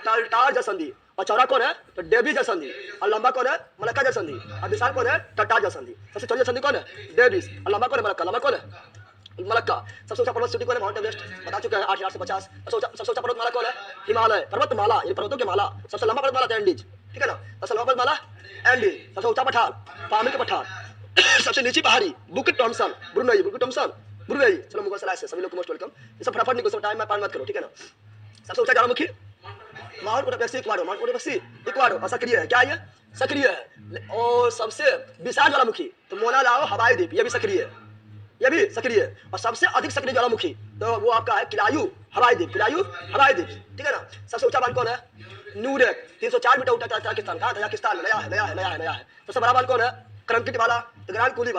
टार जल संधि। और चौड़ा कौन है, तो डेवी जल संधि। और लंबा कौन है, मलक्का जल संधि। और विशाल कौन है, टार जल संधि। सबसे चौड़ी जल संधि कौन है, डेविस। और लंबा कौन है, मलक्का, लंबा कौन है, मलक्का। सबसे ऊंचा पर्वत सिटी कौन है, माउंट एवरेस्ट, बता चुके हैं, 8,850। सबसे ऊंचा पर्वतमाला कौन है, हिमालय पर्वतमाला, ये पर्वतों की माला। सबसे लंबा पर्वतमाला एंडीज, ठीक है ना। सबसे लंबा पर्वतमाला एंडीज। सबसे ऊंचा पठार, पामिल का पठार। सबसे नीची पहाड़ी, बुकिट थॉमसन, ब्रुनेई, बुकिट थॉमसन, ब्रुनेई। चलो मुगल सराय से सभी लोग को मोस्ट वेलकम। ये सब फटाफट निकल, टाइम में पान मत करो, ठीक है ना। सबसे ऊंचा ज्वालामुखी mount Cotopaxi, Ecuador, mount Cotopaxi, Ecuador. और सक्रिय है, क्या ये, सक्रिय है। और सबसे विशाल ज्वालामुखी तो मोना लाओ हवाई द्वीप, ये भी सक्रिय है, ये भी सक्रिय है। और सबसे अधिक सक्रिय ज्वालामुखी तो वो आपका है किलायू हवाई द्वीप, किलायू हवाई द्वीप, ठीक है ना। सबसे ऊंचा बांध कौन है, नूरेक, 304 मीटर ऊंचा, तजाकिस्तान, कहाँ, तजाकिस्तान में, नया है, नया है, नया है, नया है। सबसे बड़ा बांध कौन है, करंकिट वाला, तो ग्रांड कूली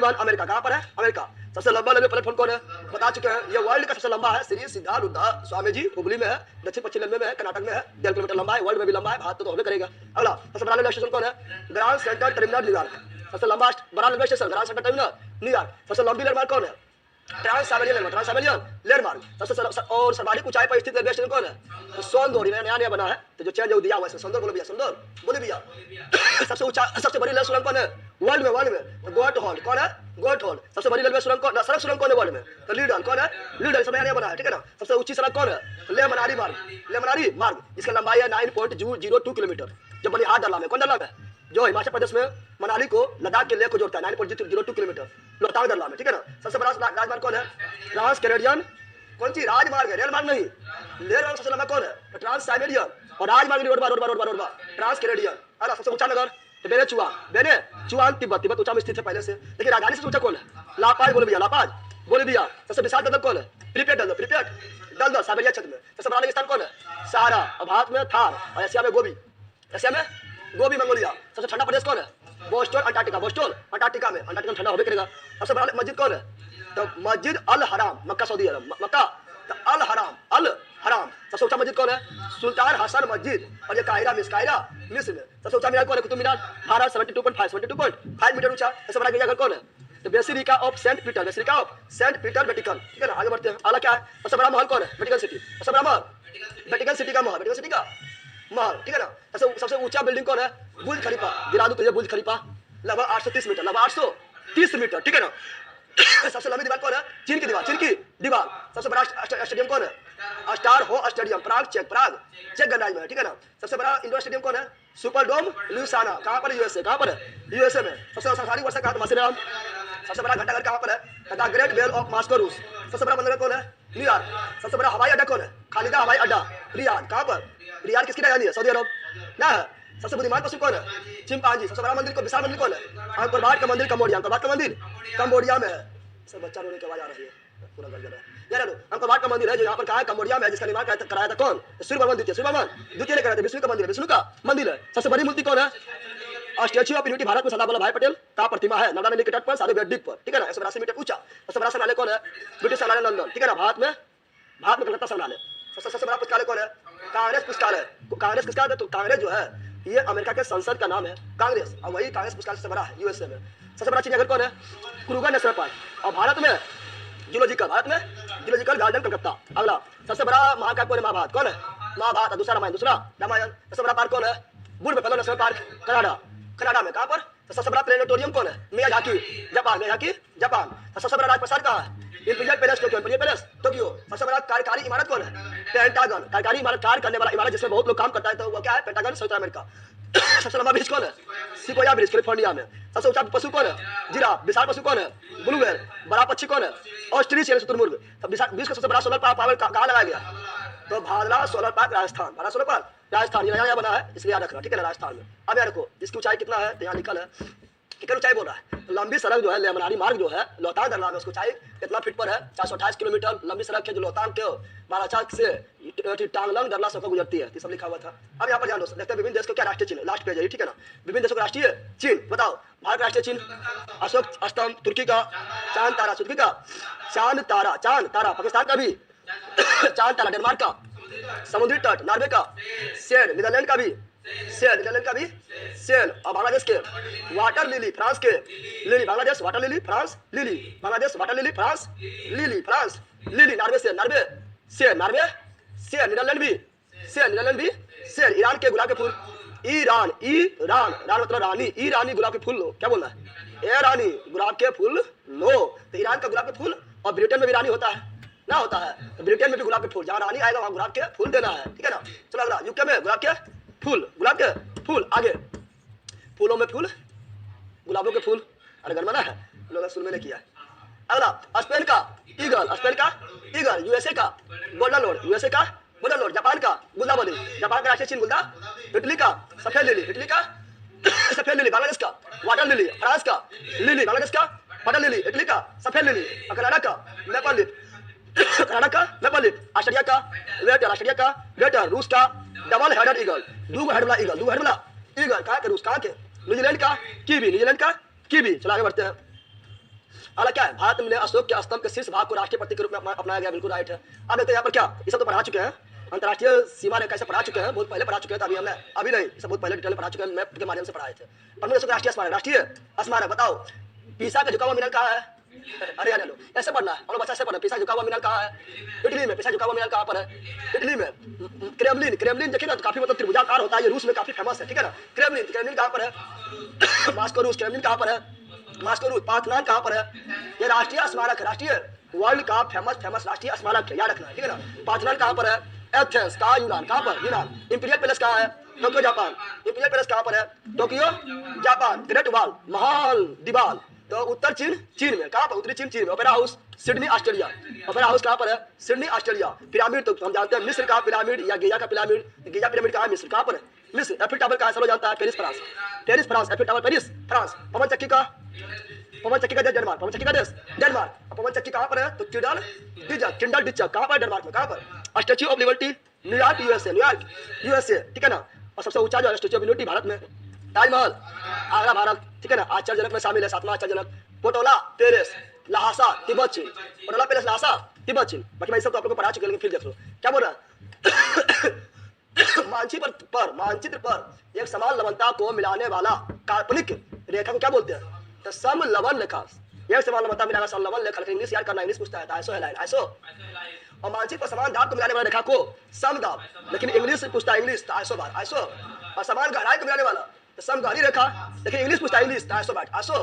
बांध, अमेरिका, कहाँ पर है, अमेरिका। सबसे लंबा रेलवे प्लेटफॉर्म कौन है, बता चुके हैं, ये वर्ल्ड का सबसे लंबा है, श्री सिद्धारूढ़ स्वामी जी, हुबली में है, दक्षिण पश्चिम रेलवे में है, कर्नाटक में है, 1.5 किलोमीटर लंबा है, वर्ल्ड में भी लंबा है, भारत तो होबे करेगा। अगला सबसे बड़ा रेलवे स्टेशन कौन है, ग्रांड सेंट्रल टर्मिनल न्यूयॉर्क। सबसे लंबा बड़ा railway station grand central terminal New York. सबसे लंबी लैंडमार्क कौन है, ट्रांस साइबेरियन लैंडमार्क। सबसे और सर्वाधिक ऊंचाई पर स्थित रेलवे स्टेशन कौन है, तो सोंदोर, नया नया बना है, तो जो चेंज दिया हुआ है सोंदोर, बोलो भैया, सोंदोर बोले भैया। सबसे ऊंचा, सबसे बड़ी रेल सुरंग कौन है, वर्ल्ड में, तो गोट हॉल कौन है, गोट हॉल। सबसे बड़ी रेलवे सुरंग कौन, सड़क सुरंग कौन है वर्ल्ड में, तो लीडल कौन है, लीडल, सब नया बना है, ठीक है ना। सबसे ऊंची सड़क कौन है, ले मनाली मार्ग, ले मनाली मार्ग। इसका लंबाई है 9.02 किलोमीटर, जो बलिहार डला में, कौन डला में, जो हिमाचल प्रदेश में मनाली को लद्दाख के लेह को जोड़ता है, 9.02 किलोमीटर, रोहतांग दर्रा में, ठीक है ना। सबसे बड़ा राजमार्ग कौन है, ट्रांस कैनेडियन, कौन सी राजमार्ग है, रेल मार्ग नहीं, रेल मार्ग सबसे लंबा कौन है, तो ट्रांस साइबेरियन। और राजमार्ग रोड ट्रांस कैनेडियन। अरे सबसे ऊंचा नगर तो बेनेचुआन, तिब्बत ऊंचा में स्थित है पहले से। लेकिन राजधानी से ऊंचा कौन है, लापाज, बोले भैया, लापाज बोले भैया। सबसे विशाल दलदल कौन है, प्रीपेड दलदल साइबेरिया क्षेत्र में। सबसे बड़ा रेगिस्तान कौन है, सहारा। और भारत में थार, और एशिया में गोबी, एशिया में गोबी मंगोलिया। सबसे ठंडा प्रदेश कौन है, बोस्टन अंटार्कटिका, बोस्टन अंटार्कटिका में, अंटार्कटिका में ठंडा होबे करेगा। सबसे बड़ा मस्जिद कौन है, तो मस्जिद अल हराम, मक्का सऊदी अरब, मक्का, तो अल हराम। सबसे ऊंचा मस्जिद कौन है, सुल्तान हसन मस्जिद, और ये काहिरा मिस्र में। सबसे ऊंचा मीनार कौन है, कुतुब मीनार, भारत, 72.5 मीटर ऊंचा। सबसे बड़ा गिरजाघर कौन है, तो Basilica of Saint Peter, Vatican, ठीक है ना। आगे बढ़ते हैं, अगला क्या है, सबसे बड़ा महल कौन है, वेटिकन सिटी। सबसे बड़ा महल वेटिकन सिटी का महल, ठीक है ना। सबसे ऊंचा बिल्डिंग कौन है, बुर्ज खलीफा, गिरा दूं तुझे बुर्ज खलीफा, लगभग 830 मीटर, लगभग 830 मीटर, ठीक है ना। सबसे लंबी दीवार कौन है, चीन की दीवार। सबसे बड़ा स्टेडियम कौन है, स्टार हो स्टेडियम, प्राग चेक गणराज्य में है, ठीक है ना। सबसे बड़ा इंडोर स्टेडियम कौन है, सुपरडोम लुसाना, कहाँ पर, यूएसए, कहाँ पर है, यूएसए में। सबसे सरकारी वर्षा कहाँ, मासेराम। सबसे बड़ा घंटाघर कहाँ पर है, the Great Bell of Moscow, रूस। सबसे बड़ा बंदरगाह कौन है, न्यूयॉर्क। सबसे बड़ा हवाई अड्डा कौन है, खालिदा हवाई अड्डा, रियाद, कहाँ पर, रियाद किसकी राजधानी है, सऊदी अरब ना है। सबसे बुद्धिमान पशु कौन है, चिंपांजी। सबसे बड़ा मंदिर को, विशाल मंदिर कौन है, अंकोर वाट का मंदिर, कंबोडिया में है। सब बच्चा रोने की आवाज आ रही है, पूरा गड़बड़ है यार। अंकोर वाट का मंदिर है जो यहाँ पर कहाँ है, कंबोडिया में है, जिसका निर्माण कराया था कौन, सूर्यवर्मन द्वितीय ने कराया था, विष्णु का मंदिर है। सबसे बड़ी मूर्ति कौन है, स्टैच्यू ऑफ यूनिटी, भारत में सरदार वल्लभ भाई पटेल का प्रतिमा है, नर्मदा नदी के तट पर, सारे द्वीप पर, ठीक है ना। 182 मीटर ऊंचा। सबसे बड़ा संग्रहालय कौन है, ब्रिटिश संग्रहालय लंदन, ठीक है ना। भारत में कलकत्ता संग्रहालय। सबसे बड़ा पुस्तकालय कौन है, कांग्रेस पुस्तकालय। कांग्रेस किसका है, तो कांग्रेस जो है ये अमेरिका के संसद का नाम है कांग्रेस, और वही कांग्रेस पुरस्कार सबसे बड़ा है यूएसए में। सबसे बड़ा चिड़ियाघर कौन है? Kruger national park. और भारत में जूलॉजिकल गार्डन कलकत्ता। अगला सबसे बड़ा महाकाव्य कौन है? महाभारत। कौन है? महाभारत। दूसरा रामायण। सबसे बड़ा पार्क कौन है? बुर्ज बफेलो नेशनल पार्क, कनाडा में। कहाँ पर? तो सबसे बड़ा प्लेनेटोरियम कौन है? Miyazaki, Japan. तो सबसे बड़ा राजप्रसाद कहाँ है? Imperial palace Tokyo. सबसे बड़ा कार्यकारी इमारत कौन है? पेंटागन। कार्यकारी इमारत, कार्य करने वाला इमारत जिसमें बहुत लोग काम करता है, तो वो क्या है? पेंटागन, संयुक्त अमेरिका। सबसे लंबा ब्रिज कौन है? सिकोया ब्रिज, कैलिफोर्निया में। सबसे ऊंचा पशु कौन है? जिराफ। विशाल पशु कौन है? Blue whale. बड़ा पक्षी कौन है? ऑस्ट्रिच यानी शुतुरमुर्ग। तब विश्व का सबसे बड़ा सोलर पावर कहाँ लगाया गया? तो Bhadla solar park, Rajasthan. Bhadla solar park, Rajasthan. ये नया बना है, इसलिए याद रखना, ठीक है ना, राजस्थान में। अब यार देखो इसकी ऊंचाई कितना है, तो यहाँ लिखल है कितनी ऊंचाई बोल रहा है। तो लंबी सड़क जो है, लेमनारी मार्ग जो है लोहतांग दरगाह में, उसकी ऊंचाई कितना फीट पर है? 428 किलोमीटर लंबी सड़क है जो लोहतांग के बाराचाक से टांगलंग दरला से गुजरती है। ये सब लिखा हुआ था। अब यहाँ पर ध्यान दो, देखते हैं विभिन्न देश को क्या राष्ट्रीय चिन्ह, लास्ट पेज है, ठीक है ना। विभिन्न देशों का राष्ट्रीय चिन्ह बताओ। भारत राष्ट्रीय चिन्ह अशोक स्तंभ, तुर्की का चांद तारा, तुर्की का चांद तारा, पाकिस्तान का भी चांद तारा, डेनमार्क का समुद्री तट, नॉर्वे का सेल, नीदरलैंड का भी सेल, और बांग्लादेश के वाटर लिली, फ्रांस के lily, Bangladesh water lily, France lily, Bangladesh water lily, France lily, Norway से, नीदरलैंड भी सेल, ईरान के गुलाब के फूल, ईरान मतलब रानी, ईरानी गुलाब के फूल लो, क्या बोलना है? ए रानी गुलाब के फूल लो। तो ईरान का गुलाब के फूल, और ब्रिटेन में भी रानी होता है ना, होता है, तो ब्रिटेन में भी गुलाब के फूल, जहाँ रानी आएगा वहाँ गुलाब के फूल देना है, ठीक है ना। चलो अगला, यूके में गुलाब के फूल, आगे फूलों में फूल, गुलाबों के फूल। अरे गड़बड़ा है, लोग शुरू में नहीं किया है। अगला स्पेन का ईगल, यूएसए का गोल्डन लॉर्ड, जापान का गुलदावरी, जापान का राष्ट्रीय चिन्ह गुलदा, इटली का सफेद लिली, बांग्लादेश का वाटर लिली, फ्रांस का लिली, बांग्लादेश का वाटर लिली, इटली का सफेद लिली, कनाडा का मैपल लीफ, ऑस्ट्रेलिया का वेटर, रूस का डबल हेडेड ईगल, दो हेड वाला ईगल, कहाँ के? रूस। कहाँ के? न्यूजीलैंड का कीवी। चलो आगे बढ़ते हैं। अगला क्या है? भारत में अशोक के स्तंभ के शीर्ष भाग को राष्ट्रीय प्रतीक के रूप में अपनाया गया, बिल्कुल राइट है। अब देखते हैं यहाँ पर क्या, ये सब तो पढ़ा चुके हैं, अंतर्राष्ट्रीय सीमा रेखा से पढ़ा चुके हैं, बहुत पहले पढ़ा चुके हैं, तो अभी नहीं, सब बहुत पहले डिटेल में पढ़ा चुके हैं, मैप के माध्यम से पढ़ाए थे। प्रमुख देशों का राष्ट्रीय स्मारक बताओ। पीसा का झुका हुआ मीनार कहाँ है? अरे यार ऐसे पढ़ना है, हम लोग बच्चा ऐसे पढ़ना। पीसा झुका हुआ मीनार कहाँ है? इटली में। पीसा झुका हुआ मीनार कहाँ पर है? इटली में। क्रेमलिन देखिए ना, तो काफी मतलब त्रिभुजाकार होता है, ये रूस में काफी फेमस है, ठीक है ना। क्रेमलिन कहाँ पर है? मास्को रूस। क्रेमलिन कहाँ पर है? मास्को रूस। पार्थनान कहाँ पर है? ये राष्ट्रीय स्मारक है, राष्ट्रीय वर्ल्ड का फेमस राष्ट्रीय स्मारक है, याद रखना है, ठीक है ना। पार्थनान कहाँ पर है? एथेंस का यूनान। कहाँ पर? यूनान। इंपीरियल पैलेस कहाँ है? Tokyo Japan. इंपीरियल पैलेस कहाँ पर है? Tokyo Japan. ग्रेट वॉल, महान दीवार, तो उत्तर चीन में। कहाँ पर? उत्तरी चीन में। Opera house Sydney Australia. Opera house कहाँ पर है? Sydney Australia. पिरामिड तो हम जानते हैं, मिस्र का पिरामिड या गिजा का पिरामिड। गिजा पिरामिड कहाँ है? मिस्र। कहाँ पर है? मिस्र। एफिल टावर कहाँ? सब लोग जानता है, Paris France. Eiffel tower Paris France. पवन चक्की का देश डेनमार्क। पवन चक्की कहाँ पर है? तो किंडल डिचक। कहाँ पर? डेनमार्क में। कहाँ पर? Statue of liberty New York USA, ठीक है ना। और सबसे ऊंचा जो है स्टैच्यू ऑफ यूनिटी भारत में। ताजमहल आगरा भारत, ठीक है ना। आश्चर्यजनक में शामिल है, 7वां आश्चर्यजनक। पोटोला पैलेस लहासा तिब्बत चीन। पोटोला पैलेस लहासा तिब्बत चीन। बाकी मैं सब तो आप लोगों को पढ़ा चुके हैं, लेकिन फिर देख लो क्या बोल रहा है। मानचित्र पर एक समान लवणता को मिलाने वाला काल्पनिक रेखा को क्या बोलते हैं? तो समलवन रेखा। एक समान लवणता मिलाना समलवन रेखा। इंग्लिश याद करना, इंग्लिश पूछता है, आइसो है लाइन, आइसो। और मानचित्र पर समान दाब को मिलाने वाला रेखा को समदाब, लेकिन इंग्लिश पूछता है, इंग्लिश आइसो बार, आइसो। और समान गहराई को मिलाने वाला तो समगहरी रेखा, लेकिन इंग्लिश पूछता है, इंग्लिश आइसो बार, आइसो।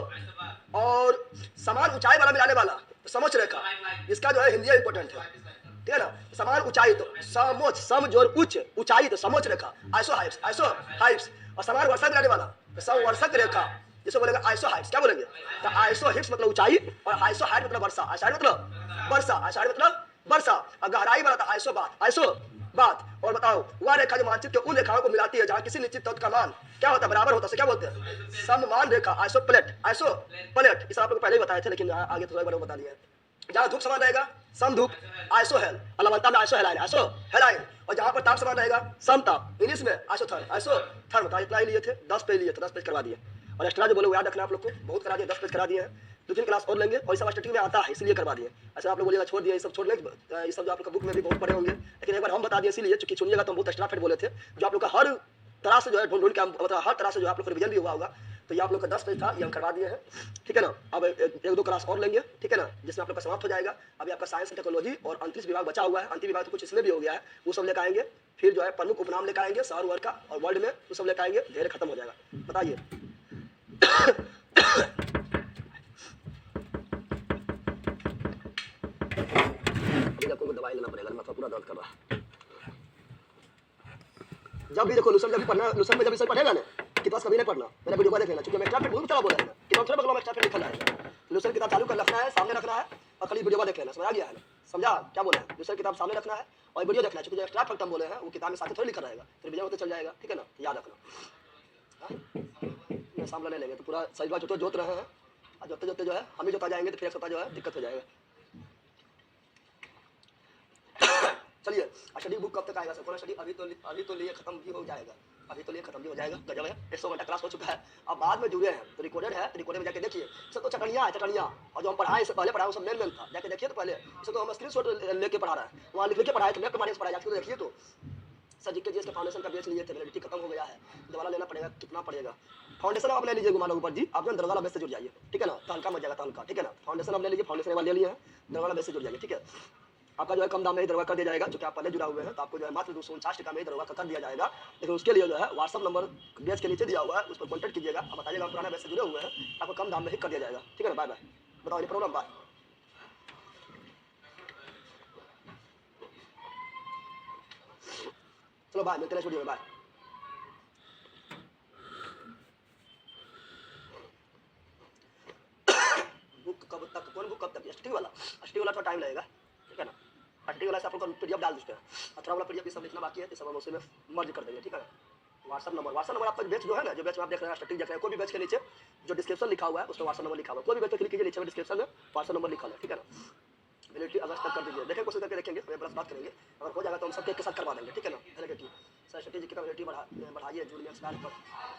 और समान ऊंचाई वाला मिलाने वाला तो समोच्च रेखा, इसका जो है हिंदी इंपॉर्टेंट है, ठीक है ना। समान ऊंचाई तो समोच्च, सम जोड़ उच्च, ऊंचाई तो समोच्च रेखा, आइसो हाइट्स। और समान वर्षा मिलाने वाला तो समवर्षक रेखा, जिसे बोलेगा आइसो हाइट्स। क्या बोलेंगे? तो आइसो हिट्स मतलब ऊंचाई, और आइसो हाइट मतलब वर्षा। आइसो मतलब वर्षा। और गहराई वाला था आइसो बात। और बताओ वह रेखा जो मानचित्र के उन रेखाओं को मिलाती है जहाँ किसी निश्चित तत्व का मान क्या होता है? बराबर होता है। क्या बोलते हैं? सममान रेखा, आइसोप्लेट। इस आप लोग पहले ही बताए थे, लेकिन आगे थोड़ा बड़ा बता दिया है। जहाँ धूप समान रहेगा समधूप, आइसोहेल। और लवणता में आइसोहेलाइन। और जहाँ पर ताप समान रहेगा समताप। इंग्लिश में आइसोथर्म। इतना ही लिए थे, 10 पेज लिए थे, 10 पेज करवा दिए। और एक्स्ट्रा जो बोले वो याद रखना आप लोग को, बहुत करा दिए, 10 पेज करा दिए हैं। 2-3 क्लास और लेंगे, और सब स्टार्टिंग में आता है इसलिए करवा दिए। ऐसा आप लोग बोलिएगा छोड़ दिया, ये सब छोड़ लेंगे, ये सब जो आप लोग का बुक में भी बहुत पढ़े होंगे, लेकिन एक बार हम बता दिए इसीलिए, चूंकि सुनिएगा तो हम बहुत एक्स्ट्रा फिट बोले थे, जो आप लोग का हर तरह से जो है ढूंढ ढूंढ के हम मतलब हर तरह से जो है आप लोग को रिवीजन भी हुआ होगा। तो ये आप लोग का 10 पेज था, ये हम करवा दिए हैं, ठीक है ना। अब एक दो क्लास और लेंगे, ठीक है ना, जिसमें आप लोग का समाप्त हो जाएगा। अभी आपका साइंस एंड टेक्नोलॉजी और अंतरिक्ष विभाग बचा हुआ है, अंतरिक्ष विभाग तो कुछ इसमें भी हो गया है, वो सब लेकर आएंगे। फिर जो है प्रमुख उपनाम लेकर आएंगे शहर वर्ग का और वर्ल्ड में, वो सब लेकर आएंगे, धैर्य खत्म हो जाएगा। बताइए को दवाई लेना पड़ेगा, माथा पूरा दर्द कर रहा है। जब भी देखो लूसन जब भी पढ़ना, लूसन में जब भी सर पढ़ेगा ना कि बस कभी नहीं पढ़ना, मेरा वीडियो को देख लेना, क्योंकि मैं एक्स्ट्रा फिट बहुत चला बोला है कि थोड़ा बगल में एक्स्ट्रा फिट लिखा जाएगा। लूसन किताब चालू कर रखना है, सामने रखना है और खाली वीडियो को देख लेना। समझ आ गया है ना? समझा क्या बोला है? लूसन किताब सामने रखना है और वीडियो देखना है, क्योंकि जो एक्स्ट्रा फैक्ट हम बोले हैं वो किताब में साथ थोड़ी लिखा रहेगा, फिर वीडियो होते चल जाएगा, ठीक है ना, याद रखना। मैं सामने ले लेंगे तो पूरा सही बात जो जोत रहे हैं और जोते जोते जो है हम ही जोता जाएंगे तो फिर एक सप्ताह जो है दिक्कत हो जाएगा। चलिए स्टडी बुक कब तक आएगा? सर स्टडी अभी तो लिए खत्म भी हो जाएगा, अभी तो लिए खत्म भी हो जाएगा। गजब है, 100 घंटा क्लास हो चुका है। अब बाद में जुड़े हैं तो रिकॉर्डेड है, तो रिकॉर्डेड में जाके देखिए। सब तो चटनियाँ है, चटनियाँ, और जो हम पढ़ाए इससे पहले पढ़ाए वो सब मेन था, जाके देखिए। तो पहले इसे तो हम स्क्रीनशॉट लेके पढ़ा रहे हैं, वहाँ लिख के पढ़ाए थे, लेफ्ट मारे से पढ़ाया, तो देखिए। तो सर जी के जीएस के फाउंडेशन का बेच लिए थे, वैलिडिटी खत्म हो गया है, दोबारा लेना पड़ेगा। कितना पड़ेगा? फाउंडेशन आप ले लीजिए गुमाना ऊपर जी, आप दरगाह वाला बेस से जुड़ जाइए, ठीक है ना, तो हल्का मच जाएगा, हल्का, ठीक है ना। फाउंडेशन आप ले लीजिए, फाउंडेशन वाला ले लिए हैं, दरगाह वाला बेस से जुड़ जाइए, ठीक है। आपका जो है कम दाम में ही दरगाह कर दिया जाएगा, जो कि आप पहले जुड़ा हुए हैं, तो आपको जो है मात्र 249 टका में ही दरगाह कर दिया जाएगा। लेकिन उसके लिए जो है व्हाट्सअप नंबर बेच के नीचे दिया हुआ है, उस पर कॉन्टैक्ट कीजिएगा, आप बताइएगा पुराना बेस से जुड़े हुए हैं, आपको कम दाम में ही कर दिया जाएगा, ठीक है ना। बाय बाय, बताओ ये प्रॉब्लम। बाय, चलो बाय, मिलते हैं वीडियो में, बाय। बुक कब तक, कौन बुक कब तक? एसटी वाला थोड़ा टाइम लगेगा, ठीक है ना। एसटी वाला से आप लोग पीडीएफ डाल देते हैं, अथरा वाला पीडीएफ सब लिखना बाकी है, तो सब हम उसी में मर्ज कर देंगे, ठीक है ना। व्हाट्सअप नंबर आपका बैच जो है ना, जो बैच में आप देख रहे हैं स्टडी देख रहे हैं, कोई भी बैच के नीचे जो डिस्क्रिप्शन लिखा हुआ है उस पर व्हाट्सअप नंबर लिखा हुआ है, कोई भी बैच पे क्लिक कीजिए, नीचे में डिस्क्रिप्शन में व्हाट्सअप नंबर लिखा है, ठीक है ना। वैलिडिटी अगस्त तक कर दीजिए, देखें कोशिश करके देखेंगे, प्लस बात करेंगे, अगर हो जाएगा तो हम सबके एक साथ करवा देंगे, ठीक है ना। वैलिडिटी सर स्टडी की वैलिडिटी बढ़ाइए, जून में एक्सपायर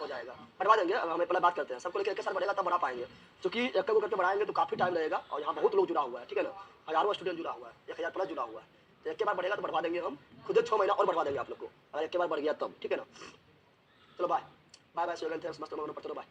हो जाएगा, बढ़वा देंगे। अब हमें पहले बात करते हैं, सबको लेकर एक साथ बढ़ेगा तब बढ़ा पाएंगे, क्योंकि एक करके बढ़ाएंगे तो काफ़ी टाइम लगेगा, और यहाँ बहुत लोग जुड़ा हुआ है, ठीक है ना, हज़ारों स्टूडेंट जुड़ा हुआ है, 1000 प्लस जुड़ा हुआ है। तो एक के बार बढ़ेगा तो बढ़वा देंगे हम, खुद 6 महीना और बढ़वा देंगे आप लोग को, अगर एक के बार बढ़ गया तब, ठीक है ना। चलो बाय बाय बाय, मस्त, चलो बाय।